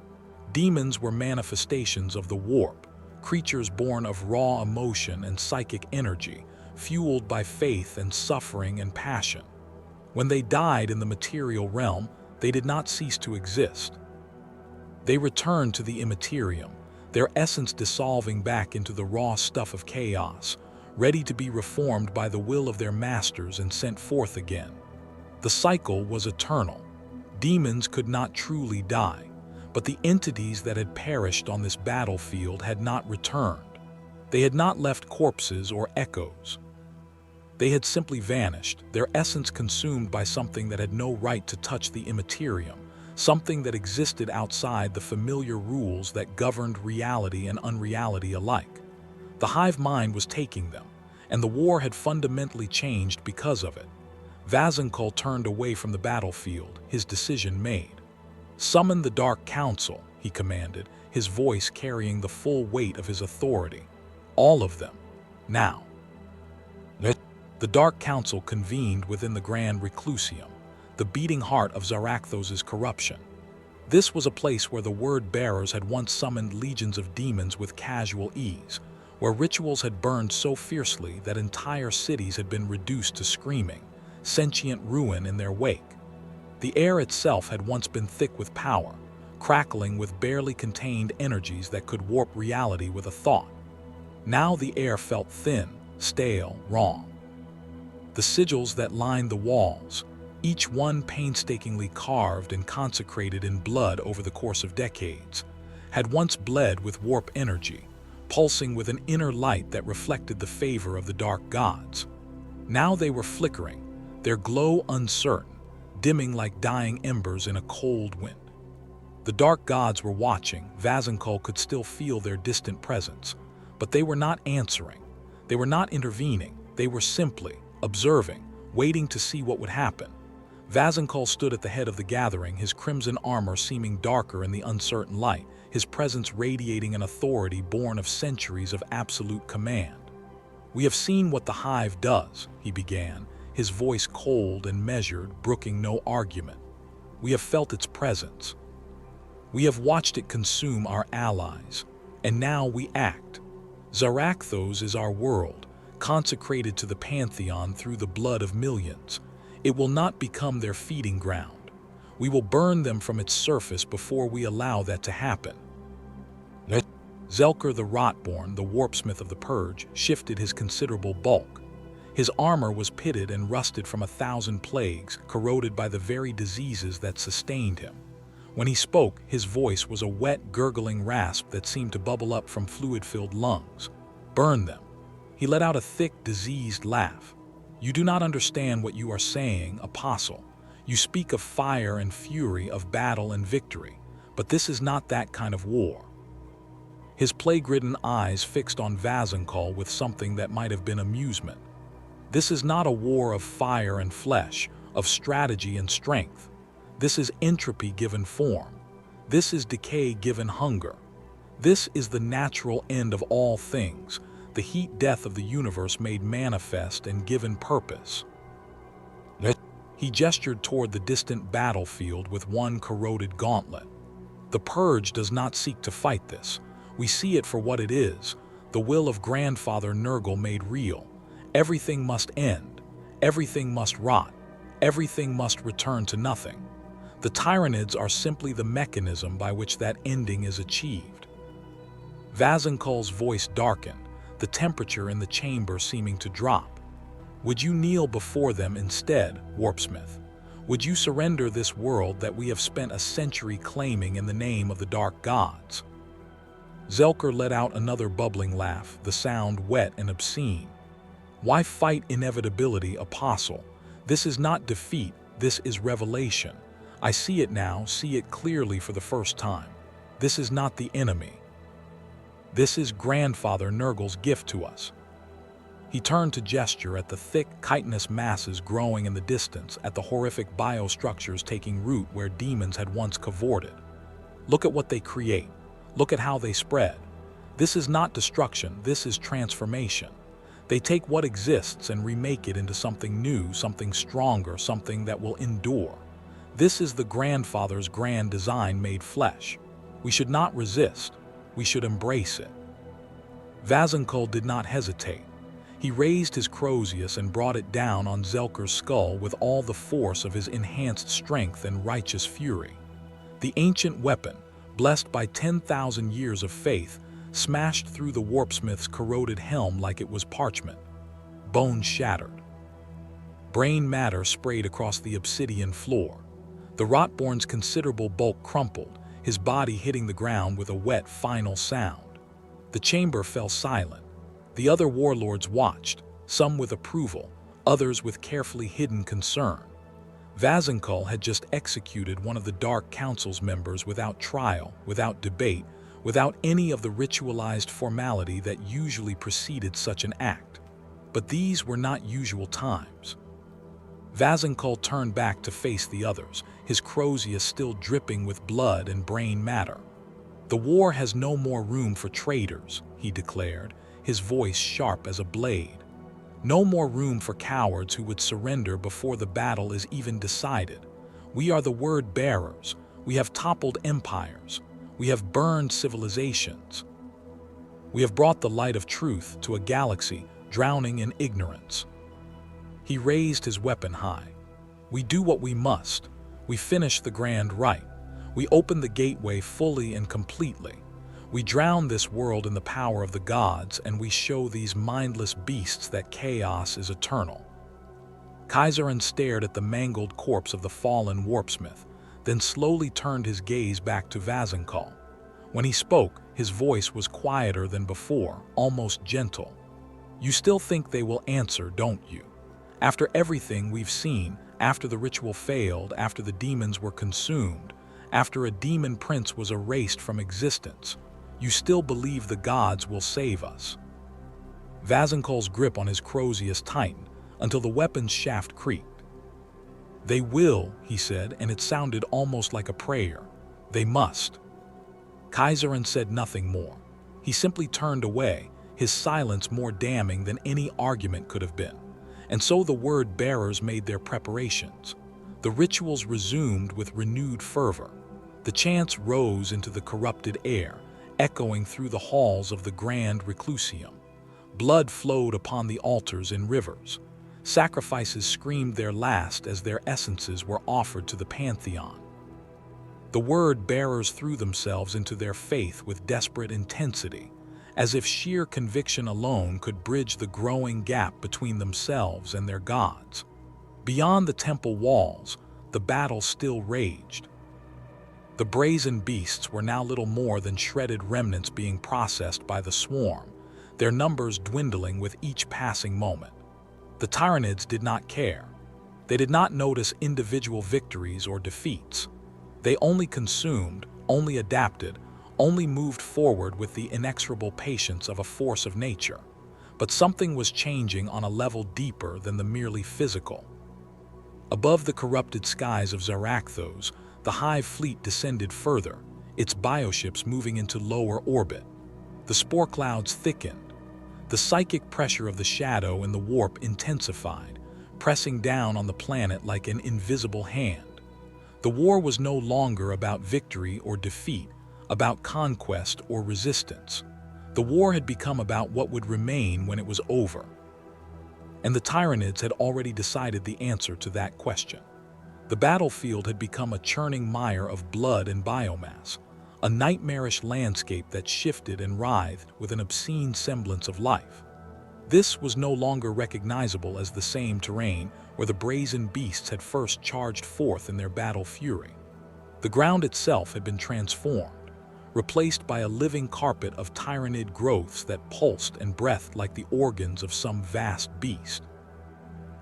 Speaker 1: Demons were manifestations of the warp, creatures born of raw emotion and psychic energy, fueled by faith and suffering and passion. When they died in the material realm, they did not cease to exist. They returned to the Immaterium, their essence dissolving back into the raw stuff of chaos, ready to be reformed by the will of their masters and sent forth again. The cycle was eternal. Demons could not truly die, but the entities that had perished on this battlefield had not returned. They had not left corpses or echoes. They had simply vanished, their essence consumed by something that had no right to touch the Immaterium, something that existed outside the familiar rules that governed reality and unreality alike. The hive mind was taking them, and the war had fundamentally changed because of it. Vazenkull turned away from the battlefield, his decision made. "Summon the Dark Council," he commanded, his voice carrying the full weight of his authority. "All of them. Now." The Dark Council convened within the Grand Reclusium, the beating heart of ZARAKTHOS' corruption. This was a place where the word-bearers had once summoned legions of demons with casual ease, where rituals had burned so fiercely that entire cities had been reduced to screaming, sentient ruin in their wake. The air itself had once been thick with power, crackling with barely contained energies that could warp reality with a thought. Now the air felt thin, stale, wrong. The sigils that lined the walls, each one painstakingly carved and consecrated in blood over the course of decades, had once bled with warp energy, pulsing with an inner light that reflected the favor of the dark gods. Now they were flickering, their glow uncertain, dimming like dying embers in a cold wind. The dark gods were watching. Vazenkoll could still feel their distant presence, but they were not answering. They were not intervening. They were simply observing, waiting to see what would happen. Vazenkoll stood at the head of the gathering, his crimson armor seeming darker in the uncertain light, his presence radiating an authority born of centuries of absolute command. "We have seen what the Hive does," he began, his voice cold and measured, brooking no argument. "We have felt its presence. We have watched it consume our allies, and now we act. ZARAKTHOS is our world, consecrated to the Pantheon through the blood of millions. It will not become their feeding ground. We will burn them from its surface before we allow that to happen." Zelker the Rotborn, the warpsmith of the Purge, shifted his considerable bulk. His armor was pitted and rusted from 1,000 plagues, corroded by the very diseases that sustained him. When he spoke, his voice was a wet, gurgling rasp that seemed to bubble up from fluid-filled lungs. "Burn them." He let out a thick, diseased laugh. "You do not understand what you are saying, Apostle. You speak of fire and fury, of battle and victory, but this is not that kind of war." His plague-ridden eyes fixed on Vazenkoll with something that might have been amusement. "This is not a war of fire and flesh, of strategy and strength. This is entropy given form. This is decay given hunger. This is the natural end of all things, the heat death of the universe made manifest and given purpose." He gestured toward the distant battlefield with one corroded gauntlet. "The Purge does not seek to fight this. We see it for what it is, the will of Grandfather Nurgle made real. Everything must end. Everything must rot. Everything must return to nothing. The Tyranids are simply the mechanism by which that ending is achieved." Vazenkoll's voice darkened, the temperature in the chamber seeming to drop. "Would you kneel before them instead, Warpsmith? Would you surrender this world that we have spent a century claiming in the name of the Dark Gods?" Zelker let out another bubbling laugh, the sound wet and obscene. "Why fight inevitability, Apostle? This is not defeat, this is revelation. I see it now, see it clearly for the first time. This is not the enemy. This is Grandfather Nurgle's gift to us." He turned to gesture at the thick, chitinous masses growing in the distance, at the horrific biostructures taking root where demons had once cavorted. "Look at what they create. Look at how they spread. This is not destruction, this is transformation. They take what exists and remake it into something new, something stronger, something that will endure. This is the Grandfather's grand design made flesh. We should not resist. We should embrace it." Vazenkoll did not hesitate. He raised his Crozius and brought it down on Zelker's skull with all the force of his enhanced strength and righteous fury. The ancient weapon, blessed by 10,000 years of faith, smashed through the warpsmith's corroded helm like it was parchment. Bones shattered. Brain matter sprayed across the obsidian floor. The Rotborn's considerable bulk crumpled, his body hitting the ground with a wet, final sound. The chamber fell silent. The other warlords watched, some with approval, others with carefully hidden concern. Vazenkoll had just executed one of the Dark Council's members without trial, without debate, without any of the ritualized formality that usually preceded such an act. But these were not usual times. Vazenkoll turned back to face the others, his Crozius still dripping with blood and brain matter. "The war has no more room for traitors," he declared, his voice sharp as a blade. "No more room for cowards who would surrender before the battle is even decided. We are the word bearers. We have toppled empires. We have burned civilizations." We have brought the light of truth to a galaxy drowning in ignorance." He raised his weapon high. "We do what we must. We finish the grand rite. We open the gateway fully and completely. We drown this world in the power of the gods, and we show these mindless beasts that chaos is eternal." Kaiserin stared at the mangled corpse of the fallen warpsmith, then slowly turned his gaze back to Vazenkhal. When he spoke, his voice was quieter than before, almost gentle. "You still think they will answer, don't you? After everything we've seen, after the ritual failed, after the demons were consumed, after a demon prince was erased from existence, you still believe the gods will save us?" Vazenkhal's grip on his Crozius tightened until the weapon's shaft creaked. "They will," he said, and it sounded almost like a prayer. "They must." Kaiserin said nothing more. He simply turned away, his silence more damning than any argument could have been. And so the word-bearers made their preparations. The rituals resumed with renewed fervor. The chants rose into the corrupted air, echoing through the halls of the grand reclusium. Blood flowed upon the altars in rivers. Sacrifices screamed their last as their essences were offered to the pantheon. The word-bearers threw themselves into their faith with desperate intensity, as if sheer conviction alone could bridge the growing gap between themselves and their gods. Beyond the temple walls, the battle still raged. The brazen beasts were now little more than shredded remnants being processed by the swarm, their numbers dwindling with each passing moment. The Tyranids did not care. They did not notice individual victories or defeats. They only consumed, only adapted, only moved forward with the inexorable patience of a force of nature. But something was changing on a level deeper than the merely physical. Above the corrupted skies of ZARAKTHOS, the Hive fleet descended further, its bioships moving into lower orbit. The spore clouds thickened. The psychic pressure of the shadow in the warp intensified, pressing down on the planet like an invisible hand. The war was no longer about victory or defeat, about conquest or resistance. The war had become about what would remain when it was over. And the Tyranids had already decided the answer to that question. The battlefield had become a churning mire of blood and biomass, a nightmarish landscape that shifted and writhed with an obscene semblance of life. This was no longer recognizable as the same terrain where the brazen beasts had first charged forth in their battle fury. The ground itself had been transformed, replaced by a living carpet of Tyranid growths that pulsed and breathed like the organs of some vast beast.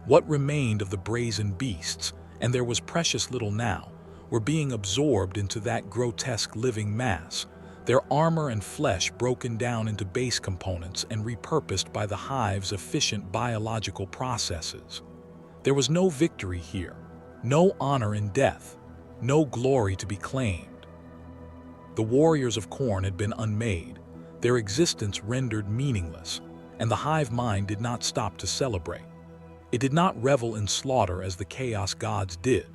Speaker 1: What remained of the brazen beasts, and there was precious little now, were being absorbed into that grotesque living mass, their armor and flesh broken down into base components and repurposed by the Hive's efficient biological processes. There was no victory here, no honor in death, no glory to be claimed. The warriors of Khorne had been unmade, their existence rendered meaningless, and the Hive mind did not stop to celebrate. It did not revel in slaughter as the Chaos gods did.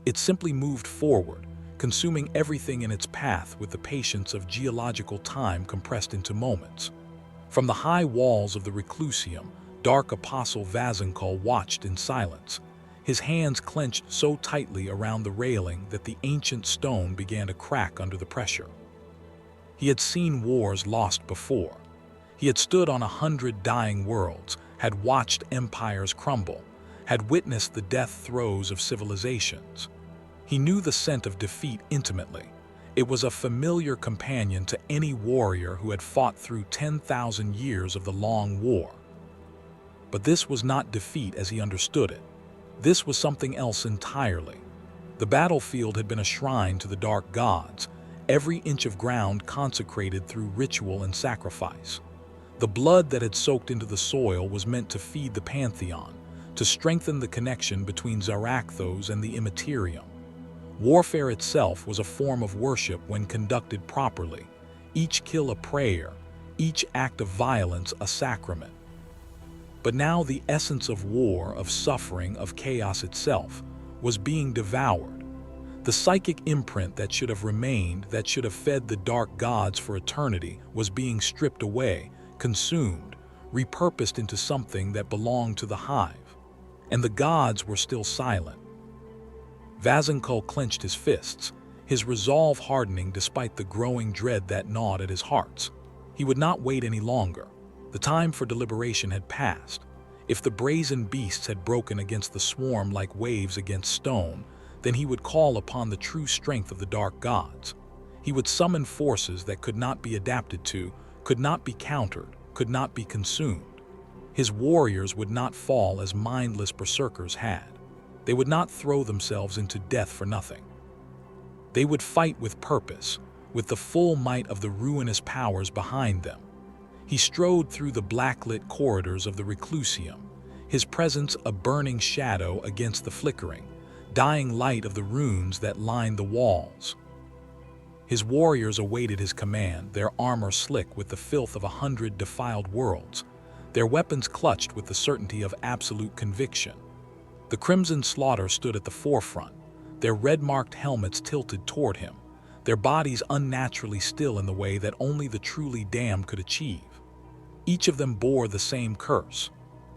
Speaker 1: It simply moved forward, consuming everything in its path with the patience of geological time compressed into moments. From the high walls of the reclusium, Dark Apostle Vazenkhal watched in silence, his hands clenched so tightly around the railing that the ancient stone began to crack under the pressure. He had seen wars lost before. He had stood on 100 dying worlds, had watched empires crumble, had witnessed the death throes of civilizations. He knew the scent of defeat intimately. It was a familiar companion to any warrior who had fought through 10,000 years of the Long War. But this was not defeat as he understood it. This was something else entirely. The battlefield had been a shrine to the dark gods, every inch of ground consecrated through ritual and sacrifice. The blood that had soaked into the soil was meant to feed the pantheon, to strengthen the connection between ZARAKTHOS and the Immaterium. Warfare itself was a form of worship when conducted properly, each kill a prayer, each act of violence a sacrament. But now the essence of war, of suffering, of chaos itself, was being devoured. The psychic imprint that should have remained, that should have fed the dark gods for eternity, was being stripped away, consumed, repurposed into something that belonged to the Hive. And the gods were still silent. Vazenkull clenched his fists, his resolve hardening despite the growing dread that gnawed at his heart. He would not wait any longer. The time for deliberation had passed. If the brazen beasts had broken against the swarm like waves against stone, then he would call upon the true strength of the dark gods. He would summon forces that could not be adapted to, could not be countered, could not be consumed. His warriors would not fall as mindless berserkers had. They would not throw themselves into death for nothing. They would fight with purpose, with the full might of the ruinous powers behind them. He strode through the blacklit corridors of the Reclusium, his presence a burning shadow against the flickering, dying light of the runes that lined the walls. His warriors awaited his command, their armor slick with the filth of 100 defiled worlds, their weapons clutched with the certainty of absolute conviction. The Crimson Slaughter stood at the forefront, their red-marked helmets tilted toward him, their bodies unnaturally still in the way that only the truly damned could achieve. Each of them bore the same curse,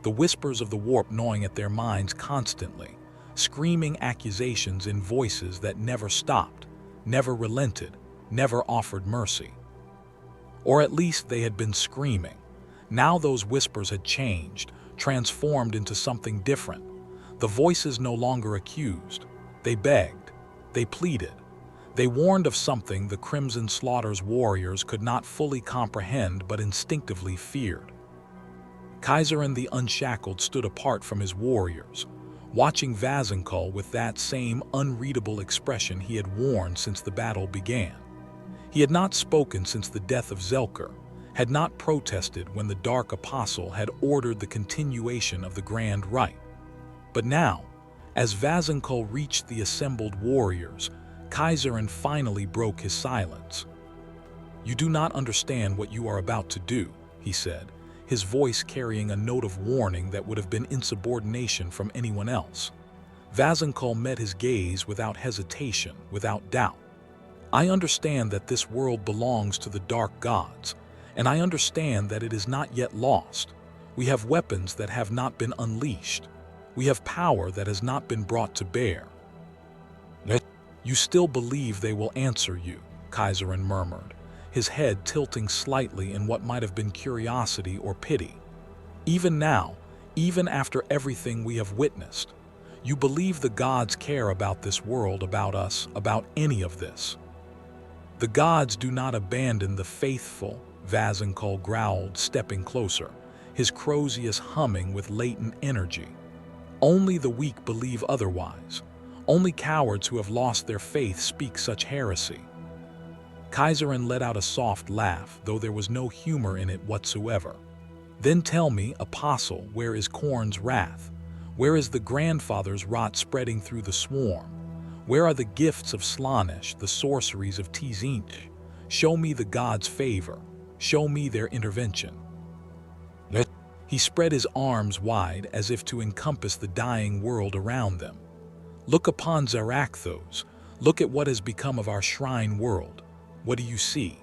Speaker 1: the whispers of the warp gnawing at their minds constantly, screaming accusations in voices that never stopped, never relented, never offered mercy. Or at least they had been screaming. Now those whispers had changed, transformed into something different. The voices no longer accused. They begged. They pleaded. They warned of something the Crimson Slaughter's warriors could not fully comprehend but instinctively feared. Kaiserin the Unshackled stood apart from his warriors, watching Vazenkull with that same unreadable expression he had worn since the battle began. He had not spoken since the death of Zelker, had not protested when the Dark Apostle had ordered the continuation of the Grand Rite. But now, as Vazenkull reached the assembled warriors, Kaiserin finally broke his silence. "You do not understand what you are about to do," he said, his voice carrying a note of warning that would have been insubordination from anyone else. Vazenkull met his gaze without hesitation, without doubt. "I understand that this world belongs to the dark gods, and I understand that it is not yet lost. We have weapons that have not been unleashed. We have power that has not been brought to bear." "You still believe they will answer you," Kaiserin murmured, his head tilting slightly in what might have been curiosity or pity. "Even now, even after everything we have witnessed, you believe the gods care about this world, about us, about any of this." "The gods do not abandon the faithful," Vazenkull growled, stepping closer, his Crozius humming with latent energy. "Only the weak believe otherwise. Only cowards who have lost their faith speak such heresy." Kaiserin let out a soft laugh, though there was no humor in it whatsoever. "Then tell me, Apostle, where is Khorne's wrath? Where is the grandfather's rot spreading through the swarm? Where are the gifts of Slaanesh, the sorceries of Tzinch? Show me the gods' favor. Show me their intervention." He spread his arms wide as if to encompass the dying world around them. "Look upon ZARAKTHOS. Look at what has become of our shrine world. What do you see?"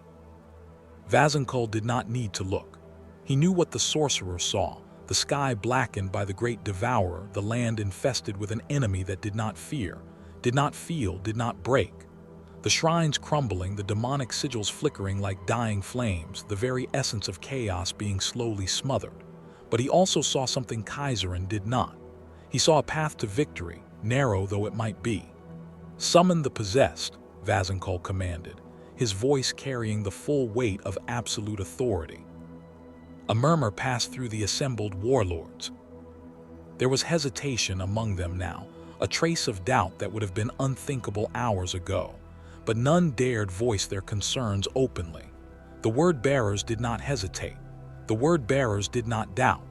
Speaker 1: Vazenkull did not need to look. He knew what the sorcerer saw, the sky blackened by the great devourer, the land infested with an enemy that did not fear, did not feel, did not break. The shrines crumbling, the demonic sigils flickering like dying flames, the very essence of chaos being slowly smothered. But he also saw something Kaiserin did not. He saw a path to victory, narrow though it might be. "Summon the possessed," Vazenkull commanded, his voice carrying the full weight of absolute authority. A murmur passed through the assembled warlords. There was hesitation among them now, a trace of doubt that would have been unthinkable hours ago, but none dared voice their concerns openly. The word-bearers did not hesitate. The word-bearers did not doubt.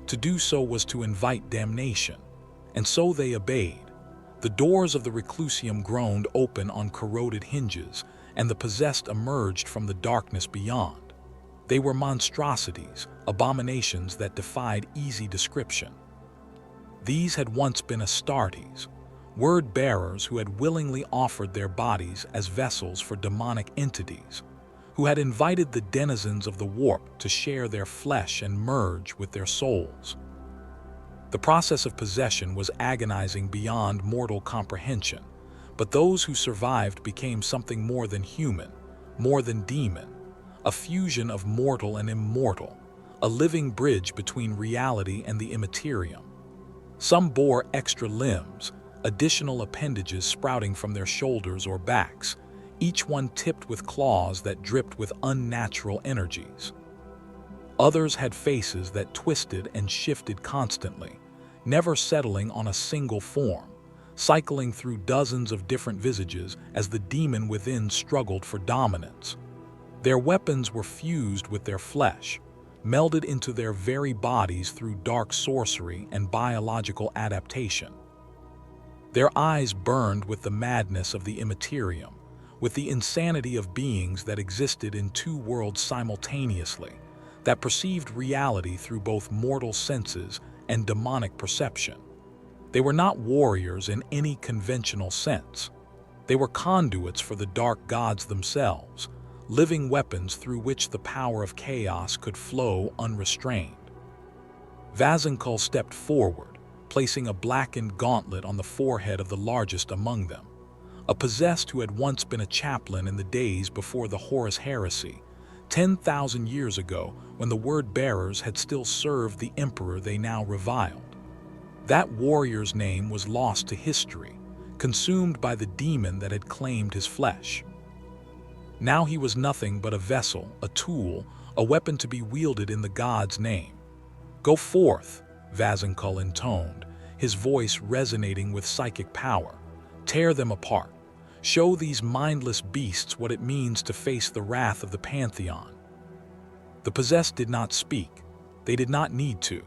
Speaker 1: To do so was to invite damnation. And so they obeyed. The doors of the Reclusium groaned open on corroded hinges, and the possessed emerged from the darkness beyond. They were monstrosities, abominations that defied easy description. These had once been Astartes, word-bearers who had willingly offered their bodies as vessels for demonic entities, who had invited the denizens of the warp to share their flesh and merge with their souls. The process of possession was agonizing beyond mortal comprehension, but those who survived became something more than human, more than demon, a fusion of mortal and immortal, a living bridge between reality and the immaterium. Some bore extra limbs, additional appendages sprouting from their shoulders or backs, each one tipped with claws that dripped with unnatural energies. Others had faces that twisted and shifted constantly, never settling on a single form, cycling through dozens of different visages as the demon within struggled for dominance. Their weapons were fused with their flesh, melded into their very bodies through dark sorcery and biological adaptation. Their eyes burned with the madness of the immaterium, with the insanity of beings that existed in two worlds simultaneously, that perceived reality through both mortal senses and demonic perception. They were not warriors in any conventional sense. They were conduits for the dark gods themselves, living weapons through which the power of chaos could flow unrestrained. Vazenkull stepped forward, placing a blackened gauntlet on the forehead of the largest among them, a possessed who had once been a chaplain in the days before the Horus Heresy, 10,000 years ago, when the word-bearers had still served the emperor they now reviled. That warrior's name was lost to history, consumed by the demon that had claimed his flesh. Now he was nothing but a vessel, a tool, a weapon to be wielded in the god's name. "Go forth," Vazenkull intoned, his voice resonating with psychic power. "Tear them apart. Show these mindless beasts what it means to face the wrath of the Pantheon." The possessed did not speak. They did not need to.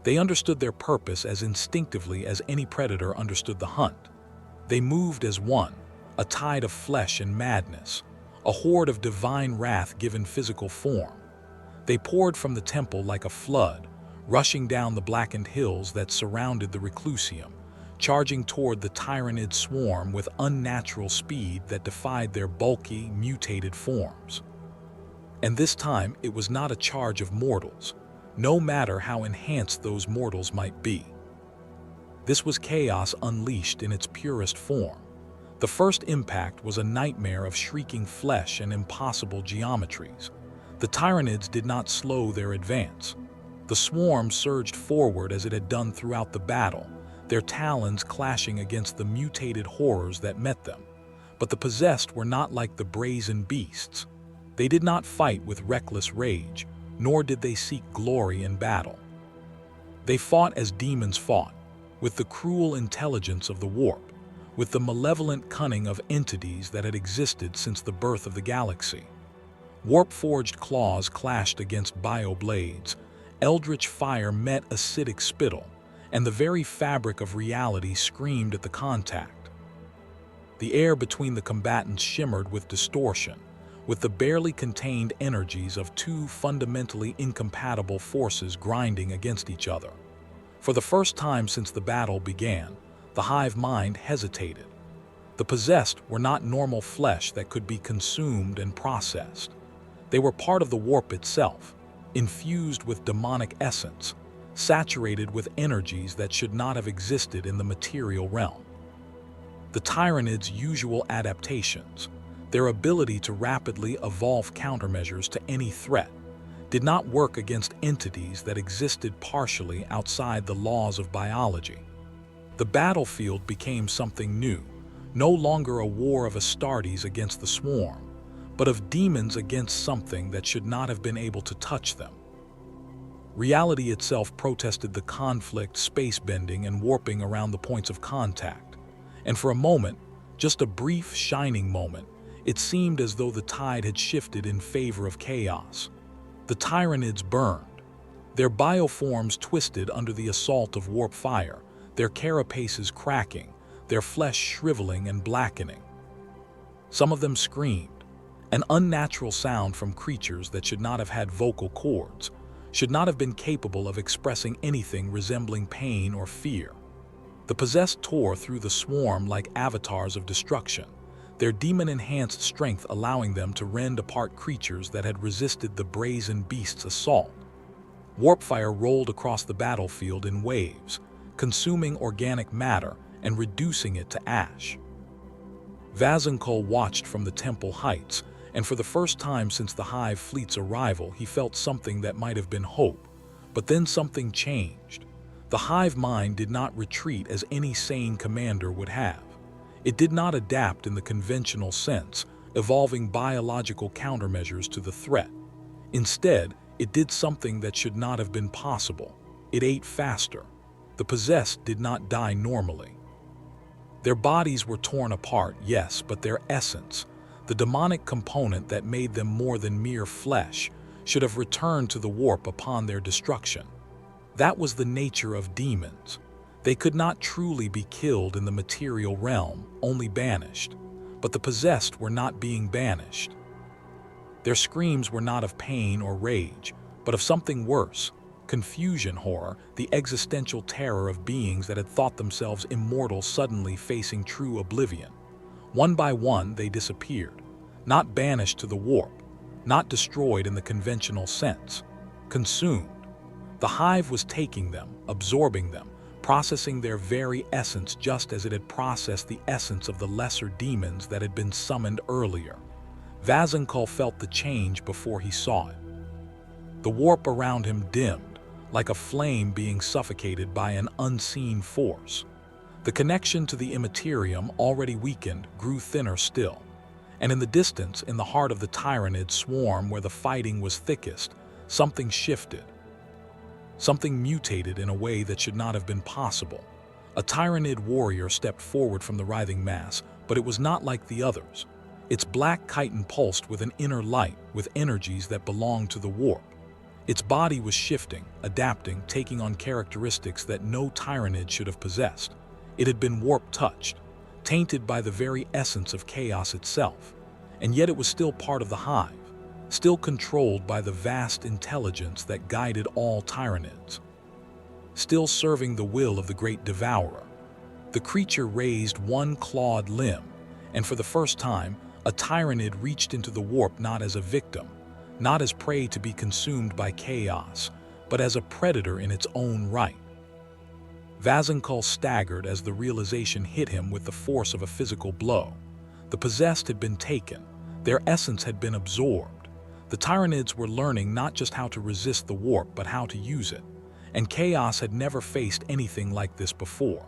Speaker 1: They understood their purpose as instinctively as any predator understood the hunt. They moved as one, a tide of flesh and madness, a horde of divine wrath given physical form. They poured from the temple like a flood, rushing down the blackened hills that surrounded the Reclusium, charging toward the Tyranid swarm with unnatural speed that defied their bulky, mutated forms. And this time it was not a charge of mortals, no matter how enhanced those mortals might be. This was chaos unleashed in its purest form. The first impact was a nightmare of shrieking flesh and impossible geometries. The Tyranids did not slow their advance. The swarm surged forward as it had done throughout the battle, their talons clashing against the mutated horrors that met them. But the possessed were not like the brazen beasts. They did not fight with reckless rage, nor did they seek glory in battle. They fought as demons fought, with the cruel intelligence of the warp, with the malevolent cunning of entities that had existed since the birth of the galaxy. Warp-forged claws clashed against bio-blades, eldritch fire met acidic spittle, and the very fabric of reality screamed at the contact. The air between the combatants shimmered with distortion, with the barely contained energies of two fundamentally incompatible forces grinding against each other. For the first time since the battle began, the Hive mind hesitated. The possessed were not normal flesh that could be consumed and processed. They were part of the warp itself, infused with demonic essence, saturated with energies that should not have existed in the material realm. The Tyranids' usual adaptations, their ability to rapidly evolve countermeasures to any threat, did not work against entities that existed partially outside the laws of biology. The battlefield became something new, no longer a war of Astartes against the swarm, but of demons against something that should not have been able to touch them. Reality itself protested the conflict, space-bending and warping around the points of contact, and for a moment, just a brief, shining moment, it seemed as though the tide had shifted in favor of chaos. The Tyranids burned, their bioforms twisted under the assault of warp fire, their carapaces cracking, their flesh shriveling and blackening. Some of them screamed, an unnatural sound from creatures that should not have had vocal cords, should not have been capable of expressing anything resembling pain or fear. The possessed tore through the swarm like avatars of destruction, their demon-enhanced strength allowing them to rend apart creatures that had resisted the brazen beast's assault. Warpfire rolled across the battlefield in waves, consuming organic matter and reducing it to ash. Vazenkull watched from the temple heights, and for the first time since the Hive fleet's arrival, he felt something that might have been hope. But then something changed. The Hive mind did not retreat as any sane commander would have. It did not adapt in the conventional sense, evolving biological countermeasures to the threat. Instead, it did something that should not have been possible. It ate faster. The possessed did not die normally. Their bodies were torn apart, yes, but their essence, the demonic component that made them more than mere flesh, should have returned to the warp upon their destruction. That was the nature of demons. They could not truly be killed in the material realm, only banished. But the possessed were not being banished. Their screams were not of pain or rage, but of something worse: confusion, horror, the existential terror of beings that had thought themselves immortal suddenly facing true oblivion. One by one, they disappeared, not banished to the warp, not destroyed in the conventional sense, consumed. The Hive was taking them, absorbing them, processing their very essence just as it had processed the essence of the lesser demons that had been summoned earlier. Vazenkull felt the change before he saw it. The warp around him dimmed, like a flame being suffocated by an unseen force. The connection to the Immaterium, already weakened, grew thinner still. And in the distance, in the heart of the Tyranid swarm where the fighting was thickest, something shifted. Something mutated in a way that should not have been possible. A Tyranid warrior stepped forward from the writhing mass, but it was not like the others. Its black chitin pulsed with an inner light, with energies that belonged to the warp. Its body was shifting, adapting, taking on characteristics that no Tyranid should have possessed. It had been warp-touched, tainted by the very essence of chaos itself. And yet it was still part of the Hive, still controlled by the vast intelligence that guided all Tyranids, still serving the will of the great devourer. The creature raised one clawed limb, and for the first time, a Tyranid reached into the warp not as a victim, not as prey to be consumed by chaos, but as a predator in its own right. Vazenkull staggered as the realization hit him with the force of a physical blow. The possessed had been taken, their essence had been absorbed. The Tyranids were learning not just how to resist the warp, but how to use it. And chaos had never faced anything like this before.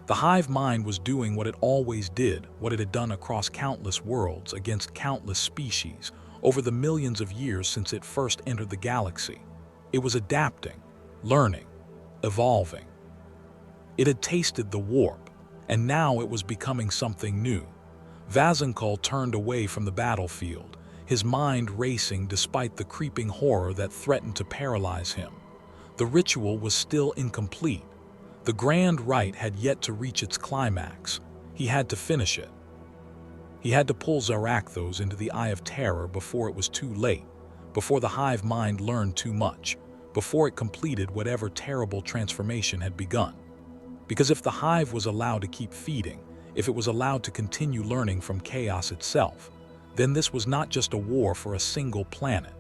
Speaker 1: The Hive mind was doing what it always did, what it had done across countless worlds, against countless species, over the millions of years since it first entered the galaxy. It was adapting, learning, evolving. It had tasted the warp, and now it was becoming something new. Vazenkull turned away from the battlefield, his mind racing despite the creeping horror that threatened to paralyze him. The ritual was still incomplete. The grand rite had yet to reach its climax. He had to finish it. He had to pull ZARAKTHOS into the Eye of Terror before it was too late, before the Hive mind learned too much, before it completed whatever terrible transformation had begun. Because if the Hive was allowed to keep feeding, if it was allowed to continue learning from chaos itself, then this was not just a war for a single planet.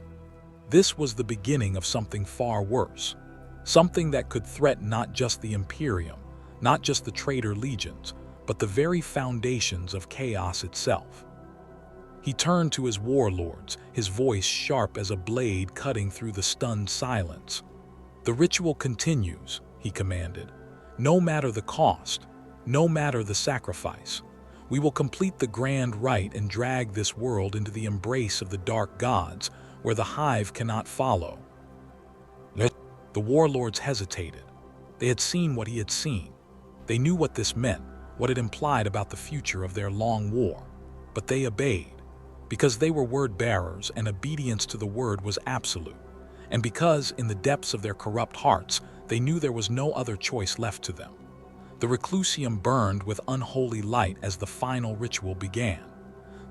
Speaker 1: This was the beginning of something far worse. Something that could threaten not just the Imperium, not just the traitor legions, but the very foundations of chaos itself. He turned to his warlords, his voice sharp as a blade cutting through the stunned silence. "The ritual continues," he commanded. "No matter the cost, no matter the sacrifice. We will complete the grand rite and drag this world into the embrace of the dark gods, where the Hive cannot follow." The warlords hesitated. They had seen what he had seen. They knew what this meant, what it implied about the future of their long war. But they obeyed, because they were word-bearers and obedience to the word was absolute, and because, in the depths of their corrupt hearts, they knew there was no other choice left to them. The reclusium burned with unholy light as the final ritual began.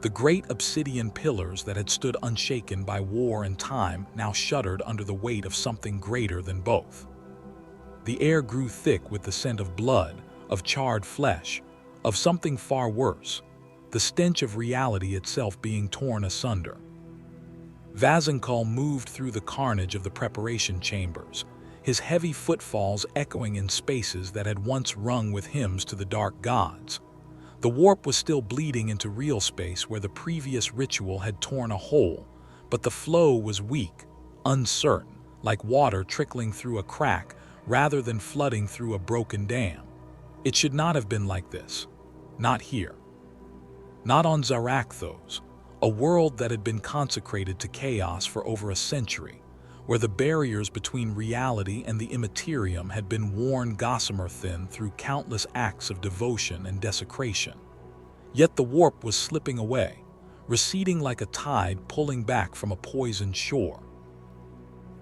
Speaker 1: The great obsidian pillars that had stood unshaken by war and time now shuddered under the weight of something greater than both. The air grew thick with the scent of blood, of charred flesh, of something far worse, the stench of reality itself being torn asunder. Vazenkhul moved through the carnage of the preparation chambers, his heavy footfalls echoing in spaces that had once rung with hymns to the dark gods. The warp was still bleeding into real space where the previous ritual had torn a hole, but the flow was weak, uncertain, like water trickling through a crack rather than flooding through a broken dam. It should not have been like this. Not here. Not on ZARAKTHOS, a world that had been consecrated to chaos for over a century, where the barriers between reality and the Immaterium had been worn gossamer thin through countless acts of devotion and desecration. Yet the warp was slipping away, receding like a tide pulling back from a poisoned shore.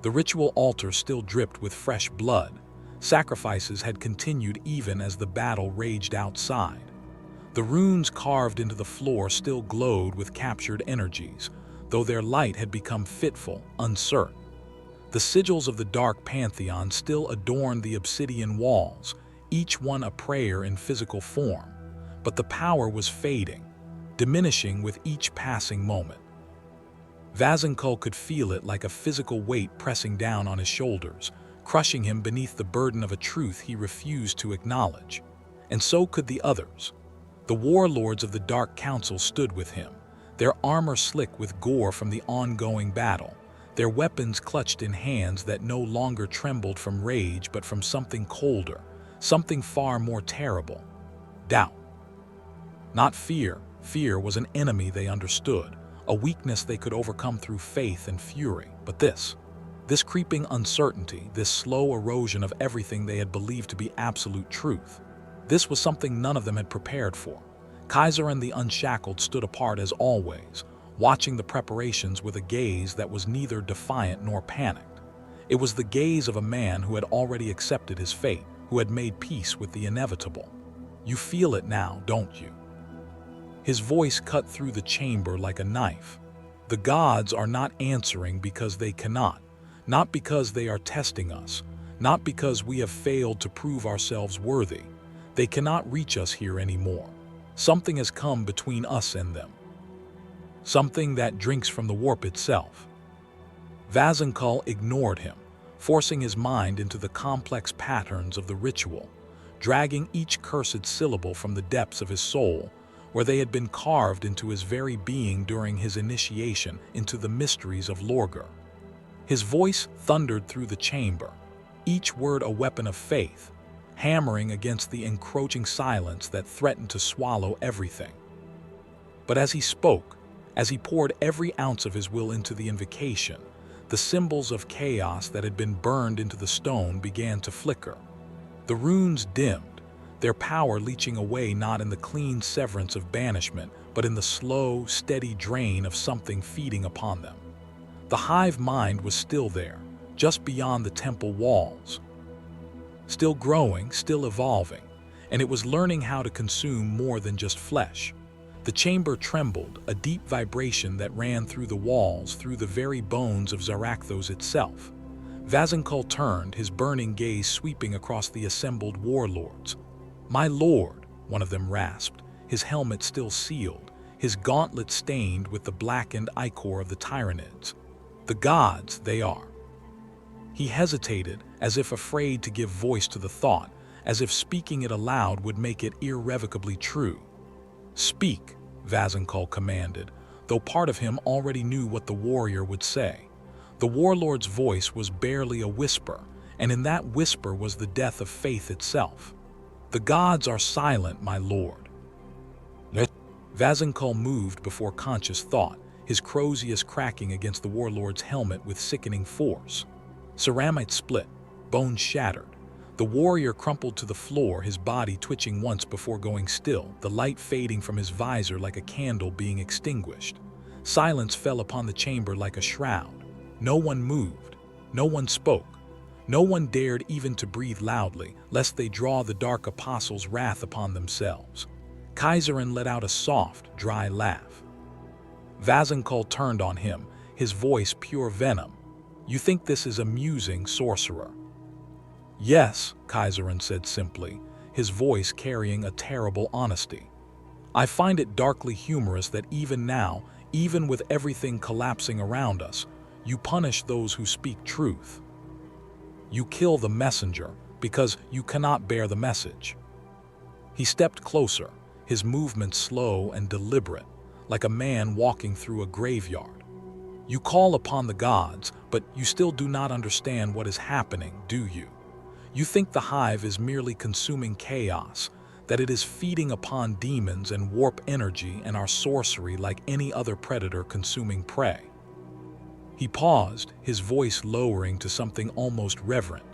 Speaker 1: The ritual altar still dripped with fresh blood. Sacrifices had continued even as the battle raged outside. The runes carved into the floor still glowed with captured energies, though their light had become fitful, uncertain. The sigils of the dark pantheon still adorned the obsidian walls, each one a prayer in physical form, but the power was fading, diminishing with each passing moment. Vazenkhul could feel it like a physical weight pressing down on his shoulders, crushing him beneath the burden of a truth he refused to acknowledge. And so could the others. The warlords of the Dark Council stood with him, their armor slick with gore from the ongoing battle, their weapons clutched in hands that no longer trembled from rage but from something colder, something far more terrible: doubt. Not fear. Fear was an enemy they understood, a weakness they could overcome through faith and fury. But this creeping uncertainty, this slow erosion of everything they had believed to be absolute truth, this was something none of them had prepared for. Kaiser and the Unshackled stood apart as always, watching the preparations with a gaze that was neither defiant nor panicked. It was the gaze of a man who had already accepted his fate, who had made peace with the inevitable. "You feel it now, don't you?" His voice cut through the chamber like a knife. "The gods are not answering because they cannot, not because they are testing us, not because we have failed to prove ourselves worthy. They cannot reach us here anymore. Something has come between us and them. Something that drinks from the warp itself." Vazenkhul ignored him, forcing his mind into the complex patterns of the ritual, dragging each cursed syllable from the depths of his soul, where they had been carved into his very being during his initiation into the mysteries of Lorgar. His voice thundered through the chamber, each word a weapon of faith, hammering against the encroaching silence that threatened to swallow everything. But as he spoke, as he poured every ounce of his will into the invocation, the symbols of chaos that had been burned into the stone began to flicker. The runes dimmed, their power leaching away not in the clean severance of banishment, but in the slow, steady drain of something feeding upon them. The Hive mind was still there, just beyond the temple walls. Still growing, still evolving, and it was learning how to consume more than just flesh. The chamber trembled, a deep vibration that ran through the walls, through the very bones of ZARAKTHOS itself. Vazenkhul turned, his burning gaze sweeping across the assembled warlords. "My lord," one of them rasped, his helmet still sealed, his gauntlet stained with the blackened ichor of the Tyranids. "The gods, they are." He hesitated, as if afraid to give voice to the thought, as if speaking it aloud would make it irrevocably true. "Speak," Vazenkhul commanded, though part of him already knew what the warrior would say. The warlord's voice was barely a whisper, and in that whisper was the death of faith itself. "The gods are silent, my lord." Vazenkhul moved before conscious thought, his crozius cracking against the warlord's helmet with sickening force. Ceramite split, bones shattered. The warrior crumpled to the floor, his body twitching once before going still, the light fading from his visor like a candle being extinguished. Silence fell upon the chamber like a shroud. No one moved. No one spoke. No one dared even to breathe loudly, lest they draw the dark apostle's wrath upon themselves. Kaiserin let out a soft, dry laugh. Vazenkhul turned on him, his voice pure venom. "You think this is amusing, sorcerer?" "Yes," Kaiserin said simply, his voice carrying a terrible honesty. "I find it darkly humorous that even now, even with everything collapsing around us, you punish those who speak truth. You kill the messenger because you cannot bear the message." He stepped closer, his movements slow and deliberate, like a man walking through a graveyard. "You call upon the gods, but you still do not understand what is happening, do you? You think the Hive is merely consuming chaos, that it is feeding upon demons and warp energy and our sorcery like any other predator consuming prey." He paused, his voice lowering to something almost reverent.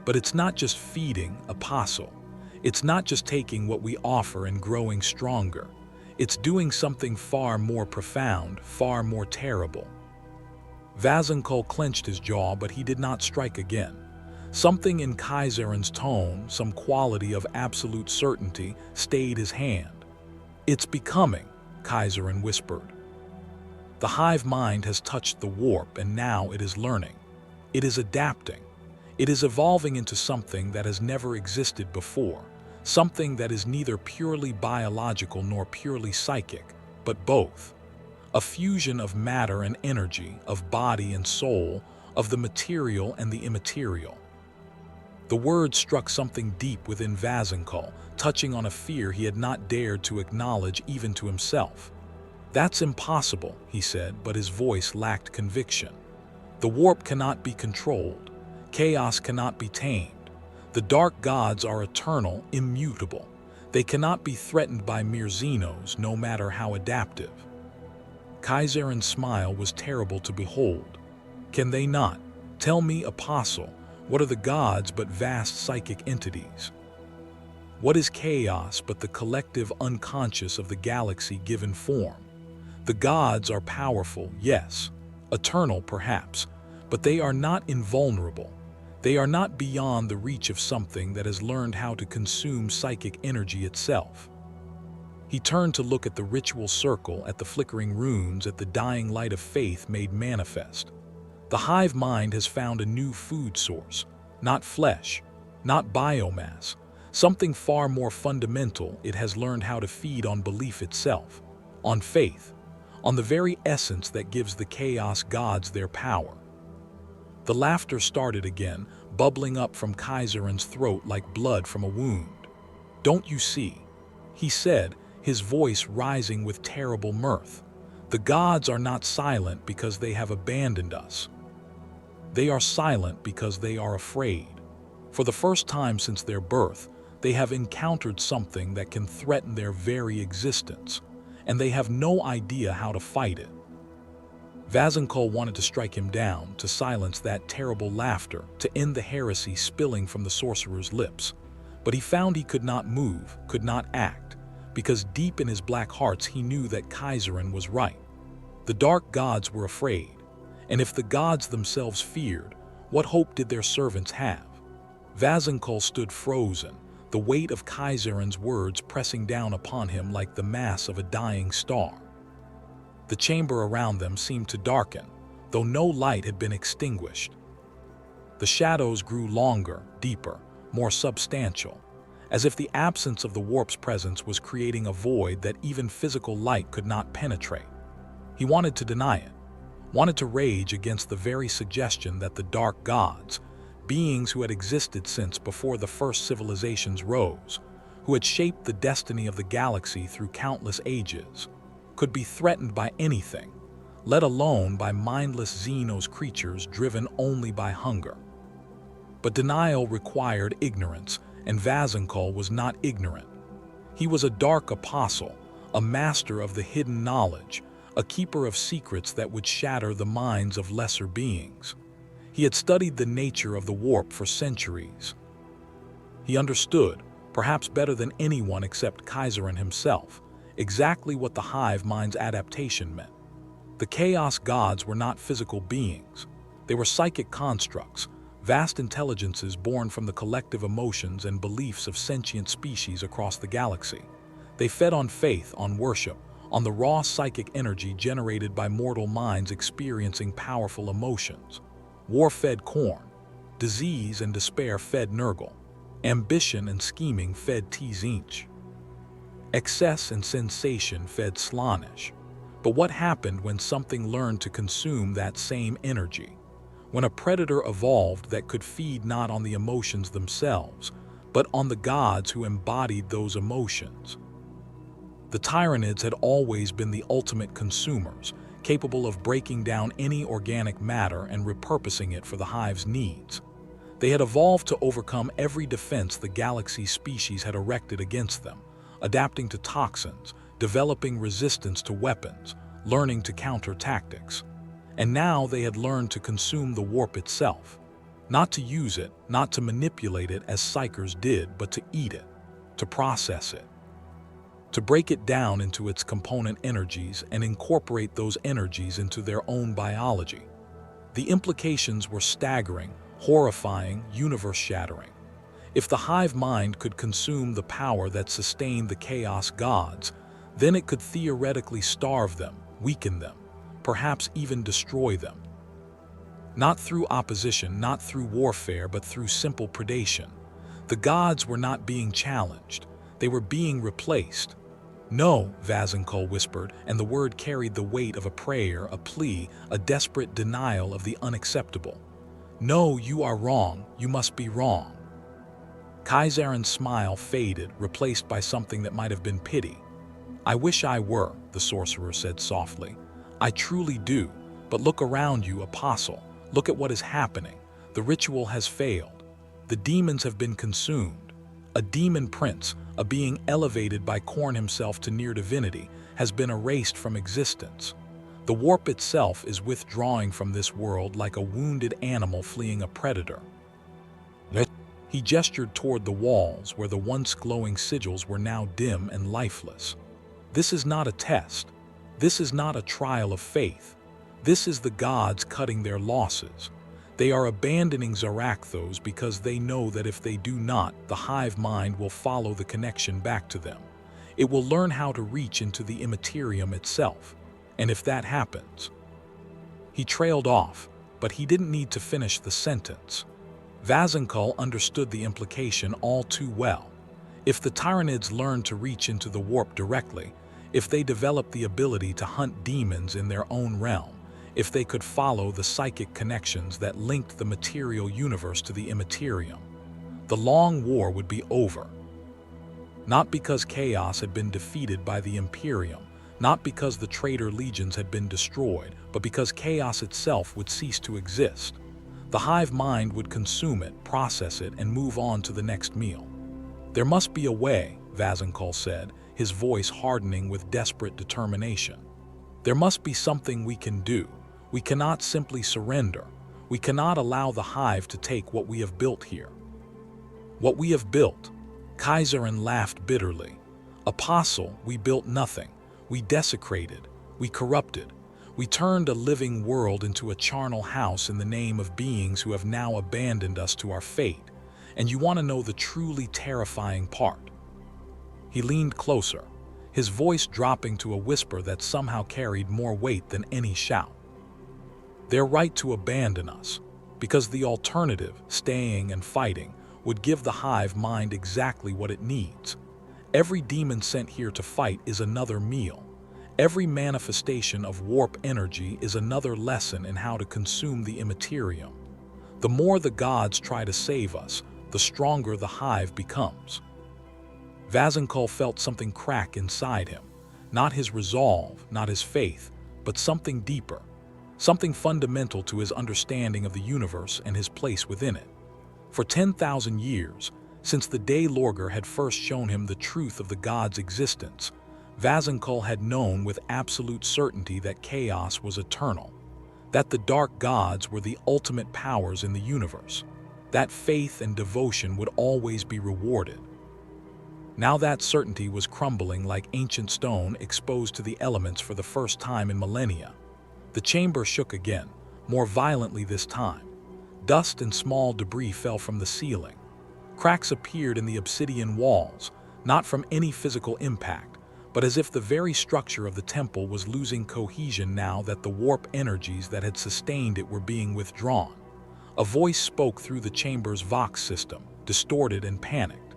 Speaker 1: "But it's not just feeding, Apostle. It's not just taking what we offer and growing stronger. It's doing something far more profound, far more terrible." Vazenko clenched his jaw, but he did not strike again. Something in Kaiseren's tone, some quality of absolute certainty, stayed his hand. "It's becoming," Kaiseren whispered. "The Hive mind has touched the warp, and now it is learning. It is adapting. It is evolving into something that has never existed before, something that is neither purely biological nor purely psychic, but both. A fusion of matter and energy, of body and soul, of the material and the immaterial." The word struck something deep within Vazenko, touching on a fear he had not dared to acknowledge even to himself. "That's impossible," he said, but his voice lacked conviction. "The warp cannot be controlled. Chaos cannot be tamed. The dark gods are eternal, immutable. They cannot be threatened by mere Xenos, no matter how adaptive." Kaiseren's smile was terrible to behold. "Can they not? Tell me, Apostle, what are the gods but vast psychic entities? What is chaos but the collective unconscious of the galaxy given form? The gods are powerful, yes, eternal perhaps, but they are not invulnerable. They are not beyond the reach of something that has learned how to consume psychic energy itself." He turned to look at the ritual circle, at the flickering runes, at the dying light of faith made manifest. The Hive mind has found a new food source, not flesh, not biomass, something far more fundamental. It has learned how to feed on belief itself, on faith, on the very essence that gives the chaos gods their power. The laughter started again, bubbling up from Kaiseren's throat like blood from a wound. "Don't you see?" he said, his voice rising with terrible mirth. "The gods are not silent because they have abandoned us. They are silent because they are afraid. For the first time since their birth, they have encountered something that can threaten their very existence, and they have no idea how to fight it." Vazenko wanted to strike him down, to silence that terrible laughter, to end the heresy spilling from the sorcerer's lips. But he found he could not move, could not act, because deep in his black hearts he knew that Kaiseren was right. The dark gods were afraid, and if the gods themselves feared, what hope did their servants have? Vazenko stood frozen, the weight of Kaiseren's words pressing down upon him like the mass of a dying star. The chamber around them seemed to darken, though no light had been extinguished. The shadows grew longer, deeper, more substantial, as if the absence of the warp's presence was creating a void that even physical light could not penetrate. He wanted to deny it, wanted to rage against the very suggestion that the dark gods, beings who had existed since before the first civilizations rose, who had shaped the destiny of the galaxy through countless ages, could be threatened by anything, let alone by mindless Xenos creatures driven only by hunger. But denial required ignorance, and Vazenko was not ignorant. He was a dark apostle, a master of the hidden knowledge, a keeper of secrets that would shatter the minds of lesser beings. He had studied the nature of the warp for centuries. He understood, perhaps better than anyone except Kaiseren himself, exactly what the Hive mind's adaptation meant. The Chaos gods were not physical beings. They were psychic constructs, vast intelligences born from the collective emotions and beliefs of sentient species across the galaxy. They fed on faith, on worship, on the raw psychic energy generated by mortal minds experiencing powerful emotions. War fed corn, disease and despair fed Nurgle. Ambition and scheming fed Tzinch. Excess and sensation fed Slaanesh. But what happened when something learned to consume that same energy? When a predator evolved that could feed not on the emotions themselves, but on the gods who embodied those emotions? The Tyranids had always been the ultimate consumers, capable of breaking down any organic matter and repurposing it for the Hive's needs. They had evolved to overcome every defense the galaxy's species had erected against them, adapting to toxins, developing resistance to weapons, learning to counter tactics. And now they had learned to consume the warp itself. Not to use it, not to manipulate it as psychers did, but to eat it, to process it, to break it down into its component energies and incorporate those energies into their own biology. The implications were staggering, horrifying, universe-shattering. If the Hive mind could consume the power that sustained the Chaos gods, then it could theoretically starve them, weaken them, perhaps even destroy them. Not through opposition, not through warfare, but through simple predation. The gods were not being challenged. They were being replaced. "No," Vazenkull whispered, and the word carried the weight of a prayer, a plea, a desperate denial of the unacceptable. "No, you are wrong. You must be wrong." Kaizarin's smile faded, replaced by something that might have been pity. "I wish I were," the sorcerer said softly. "I truly do. But look around you, Apostle. Look at what is happening. The ritual has failed. The demons have been consumed. A demon prince, a being elevated by Khorne himself to near divinity, has been erased from existence. The warp itself is withdrawing from this world like a wounded animal fleeing a predator." He gestured toward the walls where the once glowing sigils were now dim and lifeless. "This is not a test. This is not a trial of faith. This is the gods cutting their losses. They are abandoning ZARAKTHOS because they know that if they do not, the Hive mind will follow the connection back to them. It will learn how to reach into the Immaterium itself. And if that happens..." He trailed off, but he didn't need to finish the sentence. Vazenkull understood the implication all too well. If the Tyranids learned to reach into the warp directly, if they developed the ability to hunt demons in their own realm, if they could follow the psychic connections that linked the material universe to the Immaterium, the long war would be over. Not because chaos had been defeated by the Imperium, not because the traitor legions had been destroyed, but because chaos itself would cease to exist. The Hive mind would consume it, process it, and move on to the next meal. "There must be a way," Vazenkull said, his voice hardening with desperate determination. "There must be something we can do. We cannot simply surrender. We cannot allow the Hive to take what we have built here." "What we have built?" Kaizarin laughed bitterly. "Apostle, we built nothing. We desecrated. We corrupted. We turned a living world into a charnel house in the name of beings who have now abandoned us to our fate. And you want to know the truly terrifying part?" He leaned closer, his voice dropping to a whisper that somehow carried more weight than any shout. "They're right to abandon us, because the alternative, staying and fighting, would give the Hive mind exactly what it needs. Every demon sent here to fight is another meal. Every manifestation of warp energy is another lesson in how to consume the Immaterium. The more the gods try to save us, the stronger the Hive becomes." Vazenkull felt something crack inside him. Not his resolve, not his faith, but something deeper. Something fundamental to his understanding of the universe and his place within it. For 10,000 years, since the day Lorgar had first shown him the truth of the gods' existence, Vazenkull had known with absolute certainty that chaos was eternal, that the dark gods were the ultimate powers in the universe, that faith and devotion would always be rewarded. Now that certainty was crumbling like ancient stone exposed to the elements for the first time in millennia. The chamber shook again, more violently this time. Dust and small debris fell from the ceiling. Cracks appeared in the obsidian walls, not from any physical impact, but as if the very structure of the temple was losing cohesion now that the warp energies that had sustained it were being withdrawn. A voice spoke through the chamber's Vox system, distorted and panicked.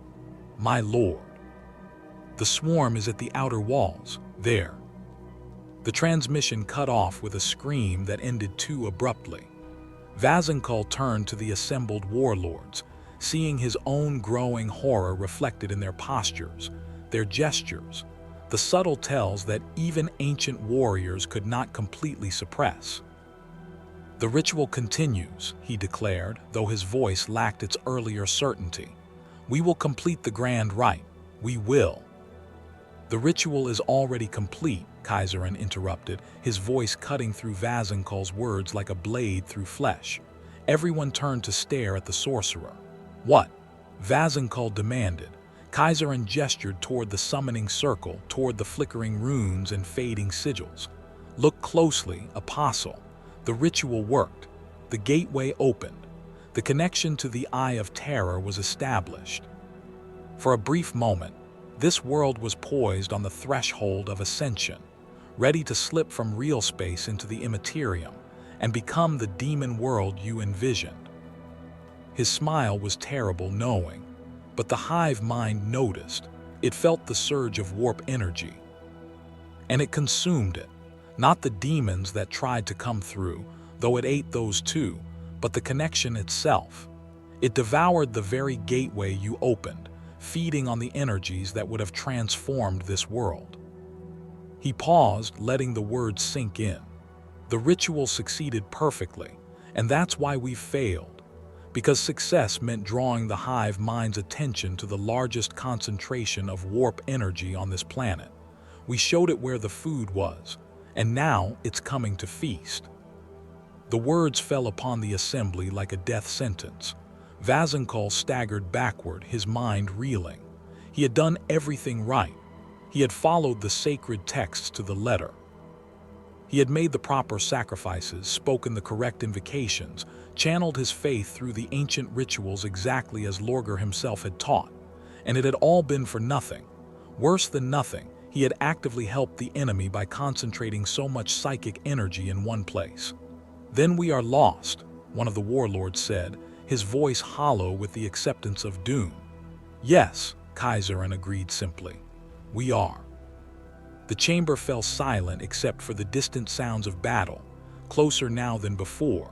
Speaker 1: "My lord. The swarm is at the outer walls, there." The transmission cut off with a scream that ended too abruptly. Vazenkoll turned to the assembled warlords, seeing his own growing horror reflected in their postures, their gestures, the subtle tells that even ancient warriors could not completely suppress. "The ritual continues," he declared, though his voice lacked its earlier certainty. "We will complete the grand rite. We will." "The ritual is already complete," Kaiserin interrupted, his voice cutting through Vazenkoll's words like a blade through flesh. Everyone turned to stare at the sorcerer. "What?" Vazenkoll demanded. Kaiserin gestured toward the summoning circle, toward the flickering runes and fading sigils. "Look closely, Apostle. The ritual worked. The gateway opened. The connection to the Eye of Terror was established." For a brief moment, this world was poised on the threshold of ascension, ready to slip from real space into the Immaterium and become the demon world you envisioned. His smile was terrible knowing, but the Hive mind noticed. It felt the surge of warp energy. And it consumed it. Not the demons that tried to come through, though it ate those too, but the connection itself. It devoured the very gateway you opened, feeding on the energies that would have transformed this world. He paused, letting the words sink in. "The ritual succeeded perfectly, and that's why we failed. Because success meant drawing the Hive mind's attention to the largest concentration of warp energy on this planet. We showed it where the food was, and now it's coming to feast." The words fell upon the assembly like a death sentence. Vazenkoll staggered backward, his mind reeling. He had done everything right. He had followed the sacred texts to the letter. He had made the proper sacrifices, spoken the correct invocations, channeled his faith through the ancient rituals exactly as Lorgar himself had taught. And it had all been for nothing. Worse than nothing, he had actively helped the enemy by concentrating so much psychic energy in one place. "Then we are lost," one of the warlords said, his voice hollow with the acceptance of doom. "Yes," Kaiserin agreed simply. "We are." The chamber fell silent except for the distant sounds of battle, closer now than before,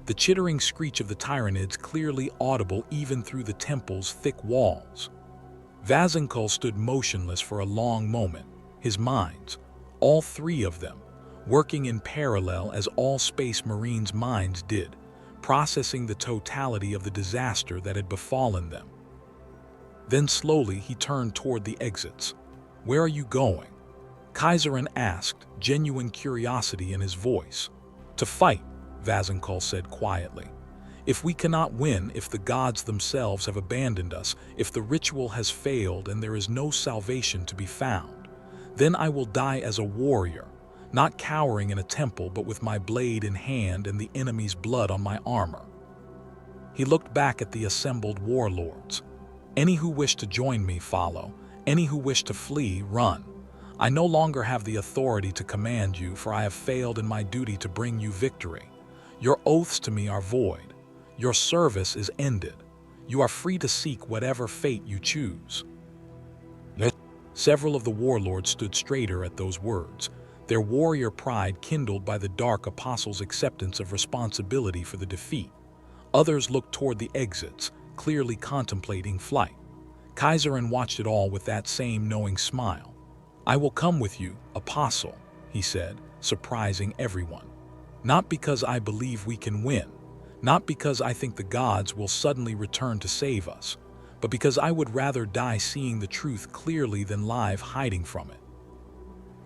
Speaker 1: the chittering screech of the Tyranids clearly audible even through the temple's thick walls. Vazenkoll stood motionless for a long moment, his minds, all three of them, working in parallel as all Space Marines' minds did, processing the totality of the disaster that had befallen them. Then slowly he turned toward the exits. "Where are you going?" Kaiserin asked, genuine curiosity in his voice. "To fight," Vazenkoll said quietly. "If we cannot win, if the gods themselves have abandoned us, if the ritual has failed and there is no salvation to be found, then I will die as a warrior, not cowering in a temple but with my blade in hand and the enemy's blood on my armor." He looked back at the assembled warlords. "Any who wish to join me, follow. Any who wish to flee, run. I no longer have the authority to command you, for I have failed in my duty to bring you victory. Your oaths to me are void. Your service is ended. You are free to seek whatever fate you choose." Several of the warlords stood straighter at those words, their warrior pride kindled by the Dark Apostle's acceptance of responsibility for the defeat. Others looked toward the exits, clearly contemplating flight. Kaiserin watched it all with that same knowing smile. "I will come with you, Apostle," he said, surprising everyone. "Not because I believe we can win, not because I think the gods will suddenly return to save us, but because I would rather die seeing the truth clearly than live hiding from it."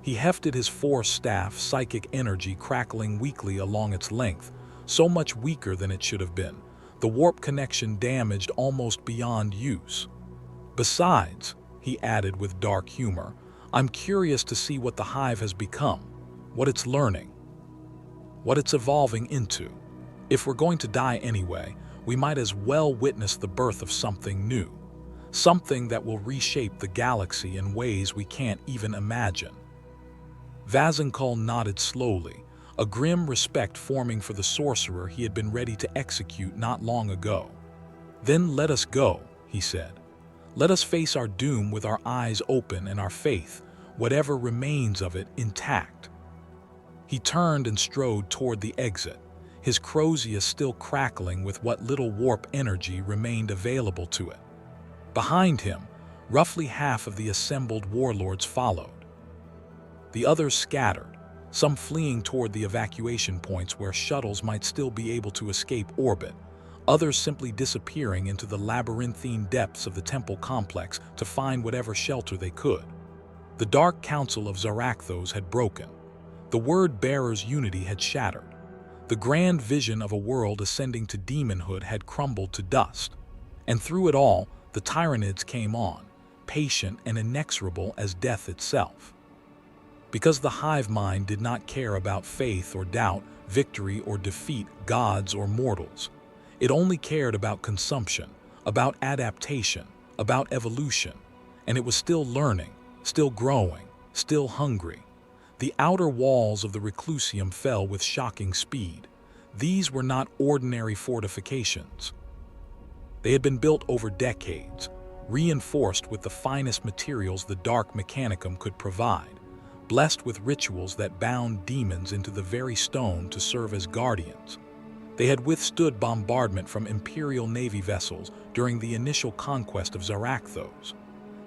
Speaker 1: He hefted his force staff, psychic energy crackling weakly along its length, so much weaker than it should have been, the warp connection damaged almost beyond use. "Besides," he added with dark humor, "I'm curious to see what the Hive has become, what it's learning, what it's evolving into. If we're going to die anyway, we might as well witness the birth of something new, something that will reshape the galaxy in ways we can't even imagine." Vazenkoll nodded slowly, a grim respect forming for the sorcerer he had been ready to execute not long ago. "Then let us go," he said. "Let us face our doom with our eyes open and our faith, whatever remains of it, intact." He turned and strode toward the exit, his Crozius still crackling with what little warp energy remained available to it. Behind him, roughly half of the assembled warlords followed. The others scattered, some fleeing toward the evacuation points where shuttles might still be able to escape orbit, others simply disappearing into the labyrinthine depths of the temple complex to find whatever shelter they could. The Dark Council of ZARAKTHOS had broken. The Word-Bearer's unity had shattered. The grand vision of a world ascending to demonhood had crumbled to dust. And through it all, the Tyranids came on, patient and inexorable as death itself. Because the hive mind did not care about faith or doubt, victory or defeat, gods or mortals. It only cared about consumption, about adaptation, about evolution. And it was still learning, still growing, still hungry. The outer walls of the Reclusium fell with shocking speed. These were not ordinary fortifications. They had been built over decades, reinforced with the finest materials the Dark Mechanicum could provide, blessed with rituals that bound demons into the very stone to serve as guardians. They had withstood bombardment from Imperial Navy vessels during the initial conquest of ZARAKTHOS.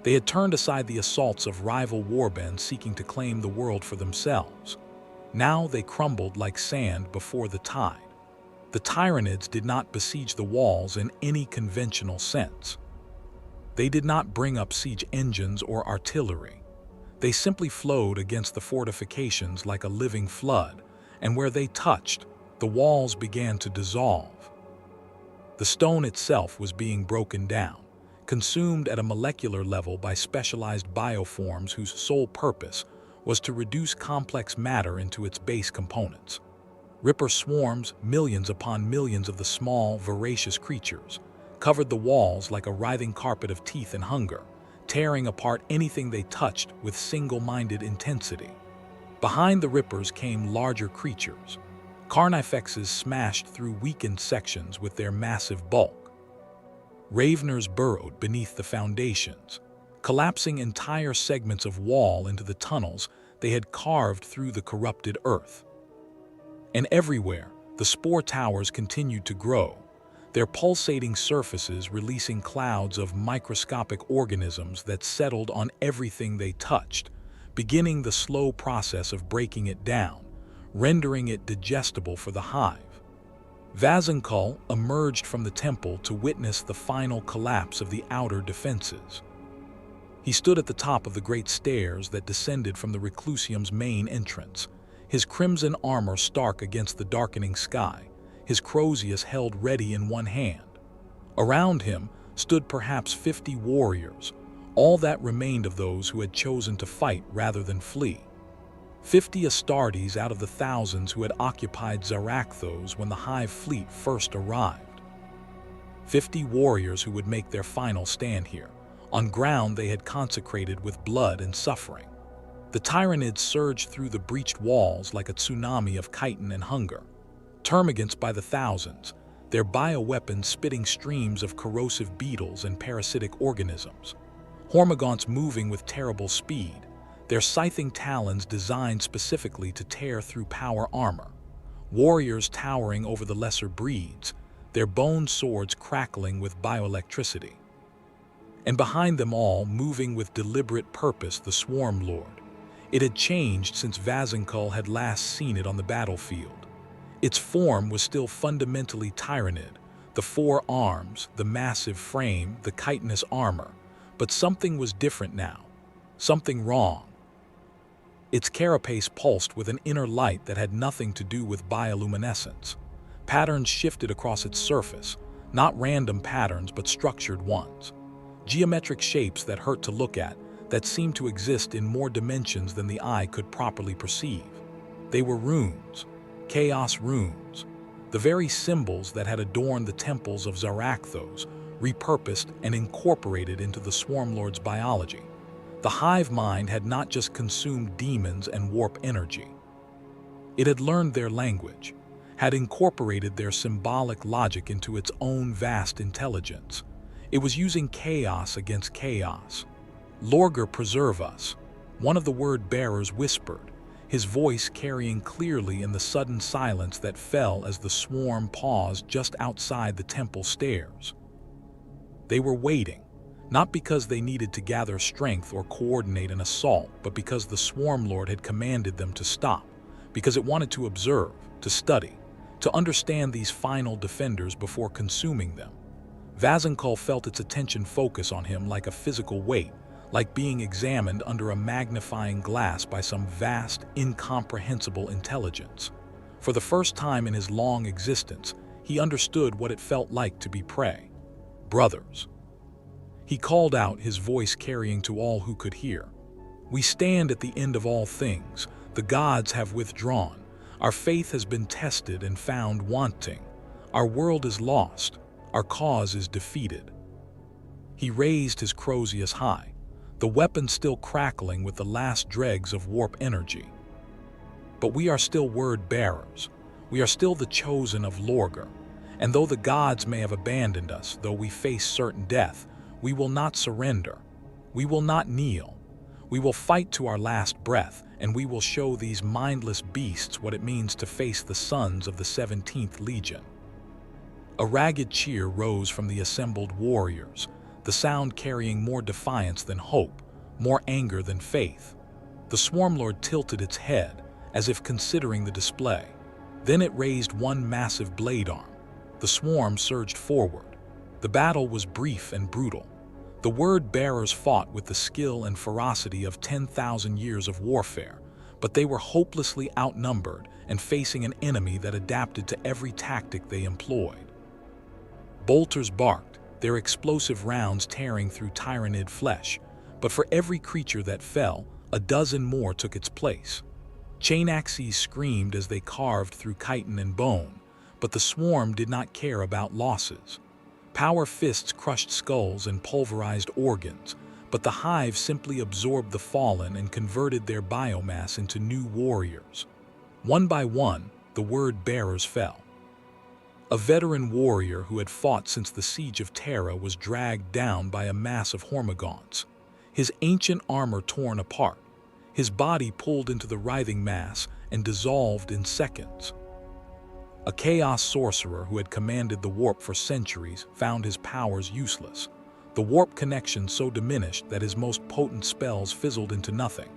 Speaker 1: They had turned aside the assaults of rival warbands seeking to claim the world for themselves. Now they crumbled like sand before the tide. The Tyranids did not besiege the walls in any conventional sense. They did not bring up siege engines or artillery. They simply flowed against the fortifications like a living flood, and where they touched, the walls began to dissolve. The stone itself was being broken down, consumed at a molecular level by specialized bioforms whose sole purpose was to reduce complex matter into its base components. Ripper swarms, millions upon millions of the small, voracious creatures, covered the walls like a writhing carpet of teeth and hunger, tearing apart anything they touched with single-minded intensity. Behind the Rippers came larger creatures. Carnifexes smashed through weakened sections with their massive bulk. Raveners burrowed beneath the foundations, collapsing entire segments of wall into the tunnels they had carved through the corrupted earth. And everywhere, the spore towers continued to grow, their pulsating surfaces releasing clouds of microscopic organisms that settled on everything they touched, beginning the slow process of breaking it down, rendering it digestible for the hive. Vazankul emerged from the temple to witness the final collapse of the outer defenses. He stood at the top of the great stairs that descended from the Reclusium's main entrance, his crimson armor stark against the darkening sky, his Crozius held ready in one hand. Around him stood perhaps 50 warriors, all that remained of those who had chosen to fight rather than flee. 50 Astartes out of the thousands who had occupied ZARAKTHOS when the Hive fleet first arrived. 50 warriors who would make their final stand here, on ground they had consecrated with blood and suffering. The Tyranids surged through the breached walls like a tsunami of chitin and hunger. Termagants by the thousands, their bioweapons spitting streams of corrosive beetles and parasitic organisms. Hormagaunts moving with terrible speed, their scything talons designed specifically to tear through power armor. Warriors towering over the lesser breeds, their bone swords crackling with bioelectricity. And behind them all, moving with deliberate purpose, the Swarm Lord. It had changed since Vazankul had last seen it on the battlefield. Its form was still fundamentally Tyranid, the 4 arms, the massive frame, the chitinous armor, but something was different now, something wrong. Its carapace pulsed with an inner light that had nothing to do with bioluminescence. Patterns shifted across its surface, not random patterns but structured ones. Geometric shapes that hurt to look at, that seemed to exist in more dimensions than the eye could properly perceive. They were runes, chaos runes, the very symbols that had adorned the temples of ZARAKTHOS, repurposed and incorporated into the Swarmlord's biology. The hive mind had not just consumed demons and warp energy. It had learned their language, had incorporated their symbolic logic into its own vast intelligence. It was using chaos against chaos. "Lorgar, preserve us," one of the word-bearers whispered, his voice carrying clearly in the sudden silence that fell as the swarm paused just outside the temple stairs. They were waiting, not because they needed to gather strength or coordinate an assault, but because the Swarm Lord had commanded them to stop, because it wanted to observe, to study, to understand these final defenders before consuming them. Vazenkull felt its attention focus on him like a physical weight, like being examined under a magnifying glass by some vast, incomprehensible intelligence. For the first time in his long existence, he understood what it felt like to be prey. "Brothers," he called out, his voice carrying to all who could hear. "We stand at the end of all things. The gods have withdrawn. Our faith has been tested and found wanting. Our world is lost. Our cause is defeated." He raised his Crozius high, the weapon still crackling with the last dregs of warp energy. "But we are still word-bearers. We are still the chosen of Lorgar. And though the gods may have abandoned us, though we face certain death, we will not surrender. We will not kneel. We will fight to our last breath, and we will show these mindless beasts what it means to face the sons of the 17th Legion." A ragged cheer rose from the assembled warriors, the sound carrying more defiance than hope, more anger than faith. The Swarmlord tilted its head, as if considering the display. Then it raised one massive blade arm. The swarm surged forward. The battle was brief and brutal. The word-bearers fought with the skill and ferocity of 10,000 years of warfare, but they were hopelessly outnumbered and facing an enemy that adapted to every tactic they employed. Bolters barked, their explosive rounds tearing through Tyranid flesh, but for every creature that fell, a dozen more took its place. Chain axes screamed as they carved through chitin and bone, but the swarm did not care about losses. Power fists crushed skulls and pulverized organs, but the Hive simply absorbed the fallen and converted their biomass into new warriors. One by one, the word-bearers fell. A veteran warrior who had fought since the siege of Terra was dragged down by a mass of Hormagaunts, his ancient armor torn apart, his body pulled into the writhing mass and dissolved in seconds. A chaos sorcerer who had commanded the warp for centuries found his powers useless, the warp connection so diminished that his most potent spells fizzled into nothing,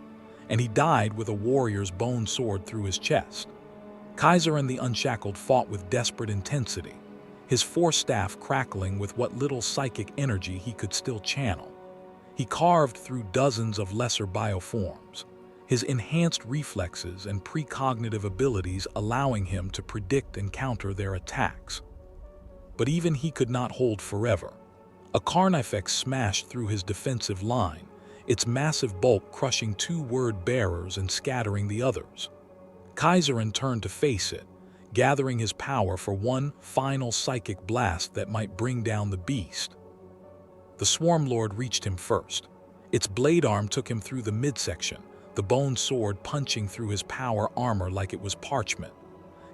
Speaker 1: and he died with a warrior's bone sword through his chest. Kaiser and the Unshackled fought with desperate intensity, his forestaff crackling with what little psychic energy he could still channel. He carved through dozens of lesser bioforms, his enhanced reflexes and precognitive abilities allowing him to predict and counter their attacks. But even he could not hold forever. A Carnifex smashed through his defensive line, its massive bulk crushing two word-bearers and scattering the others. Kaiserin turned to face it, gathering his power for one final psychic blast that might bring down the beast. The Swarmlord reached him first. Its blade arm took him through the midsection, the bone sword punching through his power armor like it was parchment.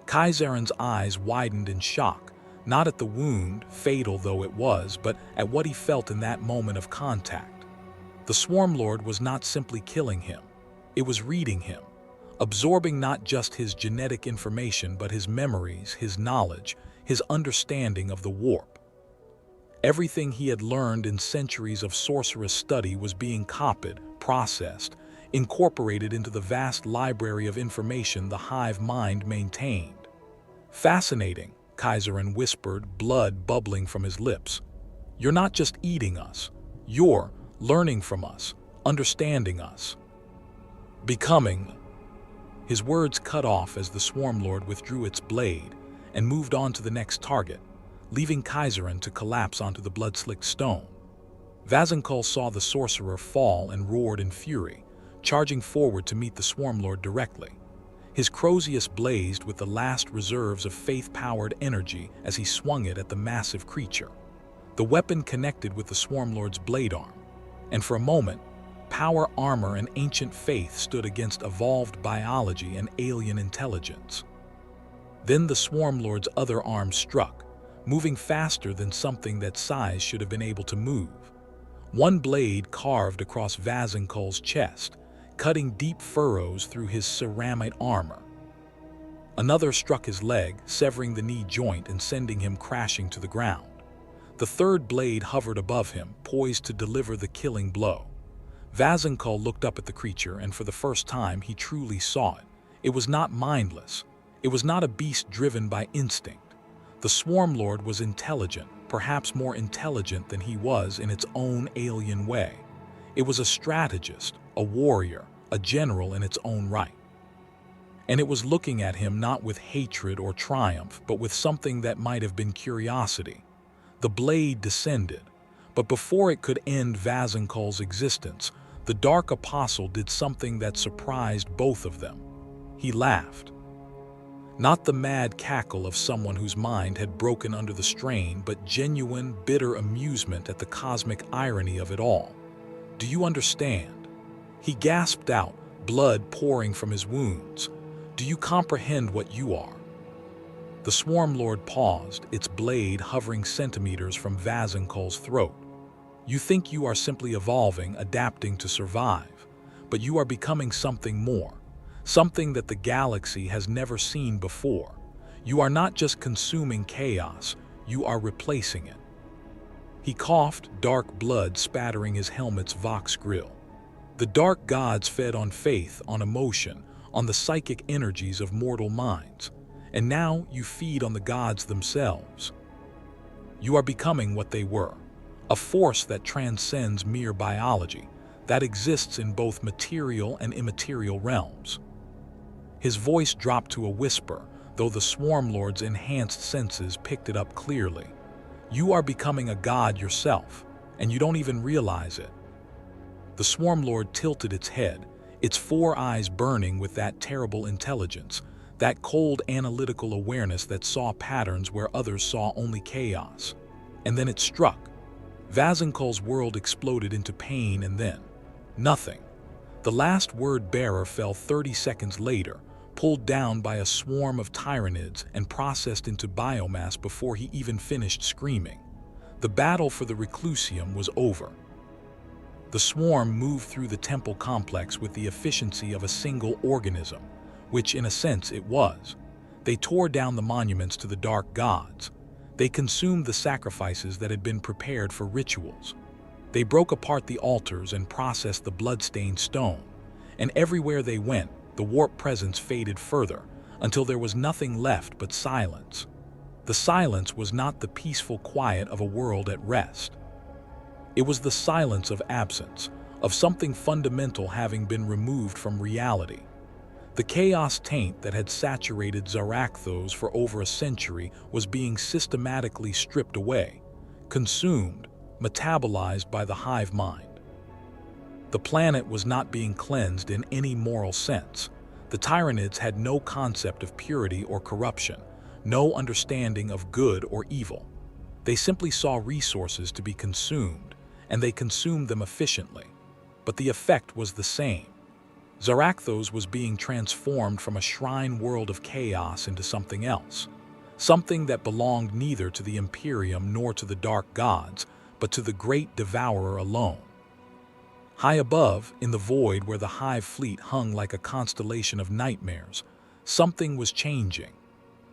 Speaker 1: Kaiserin's eyes widened in shock, not at the wound, fatal though it was, but at what he felt in that moment of contact. The Swarmlord was not simply killing him, it was reading him, absorbing not just his genetic information but his memories, his knowledge, his understanding of the warp. Everything he had learned in centuries of sorcerous study was being copied, processed, incorporated into the vast library of information the Hive mind maintained. "Fascinating," Kaiserin whispered, blood bubbling from his lips. "You're not just eating us. You're learning from us, understanding us. Becoming..." His words cut off as the Swarmlord withdrew its blade and moved on to the next target, leaving Kaiserin to collapse onto the blood-slicked stone. Vazenkull saw the sorcerer fall and roared in fury, charging forward to meet the Swarmlord directly. His Crozius blazed with the last reserves of faith-powered energy as he swung it at the massive creature. The weapon connected with the Swarmlord's blade arm, and for a moment, power armor and ancient faith stood against evolved biology and alien intelligence. Then the Swarmlord's other arm struck, moving faster than something that size should have been able to move. One blade carved across Vazankol's chest, cutting deep furrows through his ceramite armor. Another struck his leg, severing the knee joint and sending him crashing to the ground. The third blade hovered above him, poised to deliver the killing blow. Vazankol looked up at the creature, and for the first time he truly saw it. It was not mindless. It was not a beast driven by instinct. The Swarm Lord was intelligent, perhaps more intelligent than he was in its own alien way. It was a strategist, a warrior, a general in its own right. And it was looking at him not with hatred or triumph, but with something that might have been curiosity. The blade descended, but before it could end Vazankol's existence, the Dark Apostle did something that surprised both of them. He laughed. Not the mad cackle of someone whose mind had broken under the strain, but genuine, bitter amusement at the cosmic irony of it all. "Do you understand?" He gasped out, blood pouring from his wounds. "Do you comprehend what you are?" The Swarm Lord paused, its blade hovering centimeters from Vazankol's throat. "You think you are simply evolving, adapting to survive, but you are becoming something more, something that the galaxy has never seen before. You are not just consuming chaos, you are replacing it." He coughed, dark blood spattering his helmet's vox grill. The dark gods fed on faith, on emotion, on the psychic energies of mortal minds. And now you feed on the gods themselves. You are becoming what they were, a force that transcends mere biology, that exists in both material and immaterial realms. His voice dropped to a whisper, though the Swarm Lord's enhanced senses picked it up clearly. You are becoming a god yourself, and you don't even realize it. The Swarm Lord tilted its head, its four eyes burning with that terrible intelligence, that cold analytical awareness that saw patterns where others saw only chaos. And then it struck. Vazankol's world exploded into pain, and then nothing. The last word bearer fell 30 seconds later, pulled down by a swarm of Tyranids and processed into biomass before he even finished screaming. The battle for the Reclusium was over. The swarm moved through the temple complex with the efficiency of a single organism, which in a sense it was. They tore down the monuments to the dark gods. They consumed the sacrifices that had been prepared for rituals. They broke apart the altars and processed the blood-stained stone. And everywhere they went, the warp presence faded further, until there was nothing left but silence. The silence was not the peaceful quiet of a world at rest. It was the silence of absence, of something fundamental having been removed from reality. The chaos taint that had saturated ZARAKTHOS for over a century was being systematically stripped away, consumed, metabolized by the Hive mind. The planet was not being cleansed in any moral sense. The Tyranids had no concept of purity or corruption, no understanding of good or evil. They simply saw resources to be consumed, and they consumed them efficiently. But the effect was the same. ZARAKTHOS was being transformed from a shrine world of chaos into something else, something that belonged neither to the Imperium nor to the Dark Gods, but to the Great Devourer alone. High above, in the void where the Hive fleet hung like a constellation of nightmares, something was changing.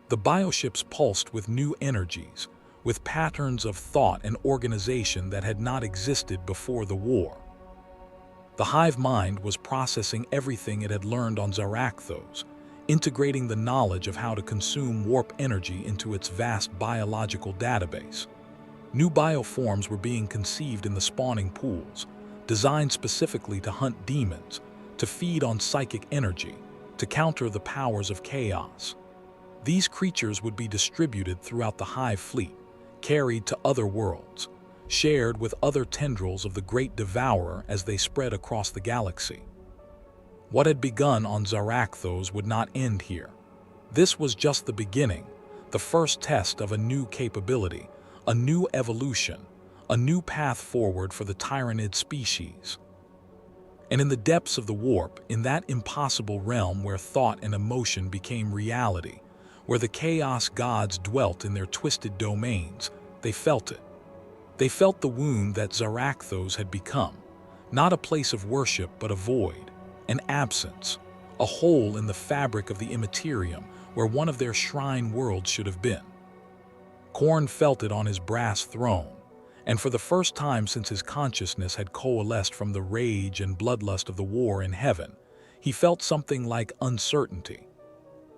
Speaker 1: The bioships pulsed with new energies, with patterns of thought and organization that had not existed before the war. The Hive mind was processing everything it had learned on ZARAKTHOS, integrating the knowledge of how to consume warp energy into its vast biological database. New bioforms were being conceived in the spawning pools, designed specifically to hunt demons, to feed on psychic energy, to counter the powers of chaos. These creatures would be distributed throughout the Hive fleet, carried to other worlds, shared with other tendrils of the Great Devourer as they spread across the galaxy. What had begun on ZARAKTHOS would not end here. This was just the beginning, the first test of a new capability, a new evolution, a new path forward for the Tyranid species. And in the depths of the warp, in that impossible realm where thought and emotion became reality, where the chaos gods dwelt in their twisted domains, they felt it. They felt the wound that ZARAKTHOS had become, not a place of worship but a void, an absence, a hole in the fabric of the Immaterium where one of their shrine worlds should have been. Khorne felt it on his brass throne, and for the first time since his consciousness had coalesced from the rage and bloodlust of the war in heaven, he felt something like uncertainty.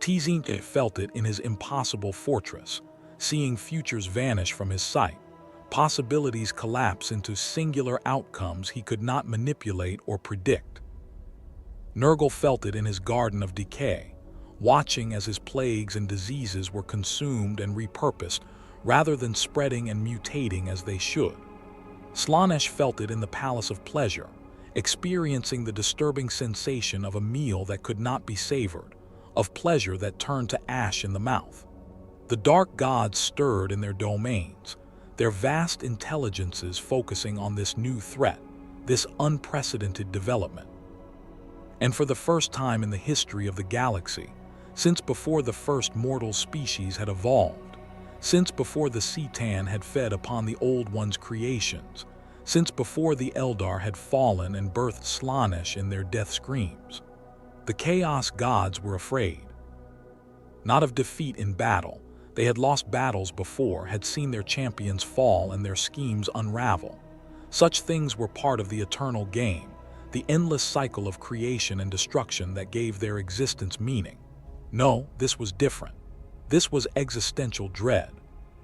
Speaker 1: Tz'Kor felt it in his impossible fortress, seeing futures vanish from his sight, possibilities collapse into singular outcomes he could not manipulate or predict. Nurgle felt it in his garden of decay, watching as his plagues and diseases were consumed and repurposed rather than spreading and mutating as they should. Slaanesh felt it in the Palace of Pleasure, experiencing the disturbing sensation of a meal that could not be savored, of pleasure that turned to ash in the mouth. The dark gods stirred in their domains, their vast intelligences focusing on this new threat, this unprecedented development. And for the first time in the history of the galaxy, since before the first mortal species had evolved, since before the C'tan had fed upon the Old One's creations, since before the Eldar had fallen and birthed Slaanesh in their death screams, the Chaos gods were afraid. Not of defeat in battle. They had lost battles before, had seen their champions fall and their schemes unravel. Such things were part of the eternal game, the endless cycle of creation and destruction that gave their existence meaning. No, this was different. This was existential dread.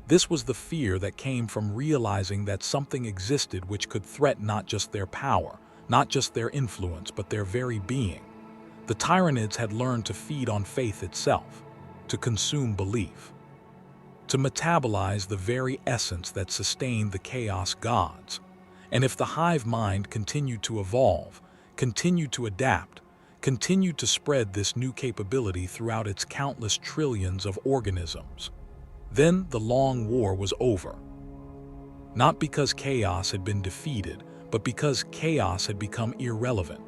Speaker 1: This was the fear that came from realizing that something existed which could threaten not just their power, not just their influence, but their very being. The Tyranids had learned to feed on faith itself, to consume belief, to metabolize the very essence that sustained the Chaos gods. And if the Hive mind continued to evolve, continued to adapt, continued to spread this new capability throughout its countless trillions of organisms, then the long war was over. Not because chaos had been defeated, but because chaos had become irrelevant.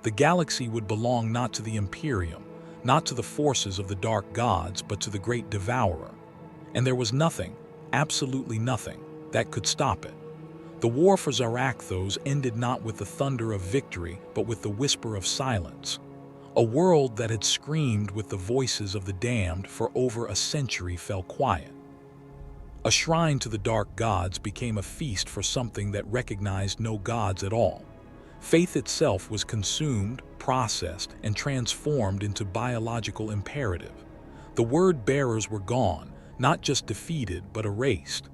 Speaker 1: The galaxy would belong not to the Imperium, not to the forces of the dark gods, but to the great devourer. And there was nothing, absolutely nothing, that could stop it. The war for ZARAKTHOS ended not with the thunder of victory, but with the whisper of silence. A world that had screamed with the voices of the damned for over a century fell quiet. A shrine to the dark gods became a feast for something that recognized no gods at all. Faith itself was consumed, processed, and transformed into biological imperative. The word-bearers were gone, not just defeated, but erased.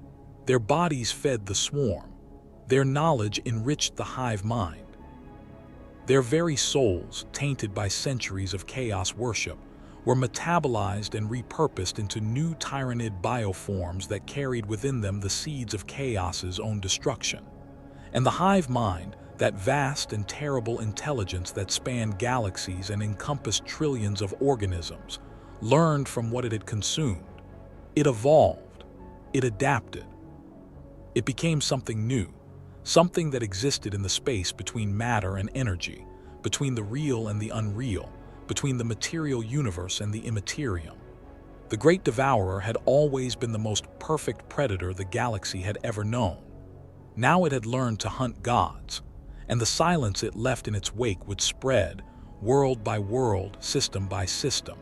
Speaker 1: Their bodies fed the swarm. Their knowledge enriched the Hive mind. Their very souls, tainted by centuries of chaos worship, were metabolized and repurposed into new Tyranid bioforms that carried within them the seeds of chaos's own destruction. And the Hive mind, that vast and terrible intelligence that spanned galaxies and encompassed trillions of organisms, learned from what it had consumed. It evolved. It adapted. It became something new, something that existed in the space between matter and energy, between the real and the unreal, between the material universe and the immaterium. The Great Devourer had always been the most perfect predator the galaxy had ever known. Now it had learned to hunt gods, and the silence it left in its wake would spread, world by world, system by system,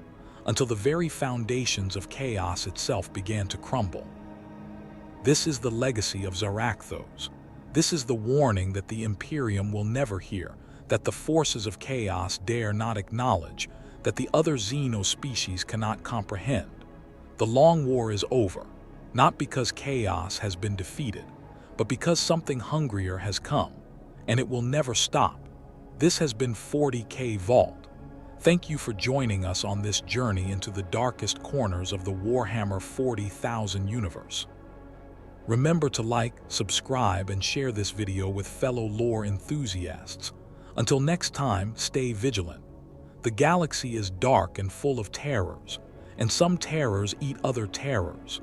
Speaker 1: until the very foundations of chaos itself began to crumble. This is the legacy of ZARAKTHOS. This is the warning that the Imperium will never hear, that the forces of chaos dare not acknowledge, that the other Xenos species cannot comprehend. The long war is over, not because chaos has been defeated, but because something hungrier has come, and it will never stop. This has been 40K Vault. Thank you for joining us on this journey into the darkest corners of the Warhammer 40,000 universe. Remember to like, subscribe, and share this video with fellow lore enthusiasts. Until next time, stay vigilant. The galaxy is dark and full of terrors, and some terrors eat other terrors.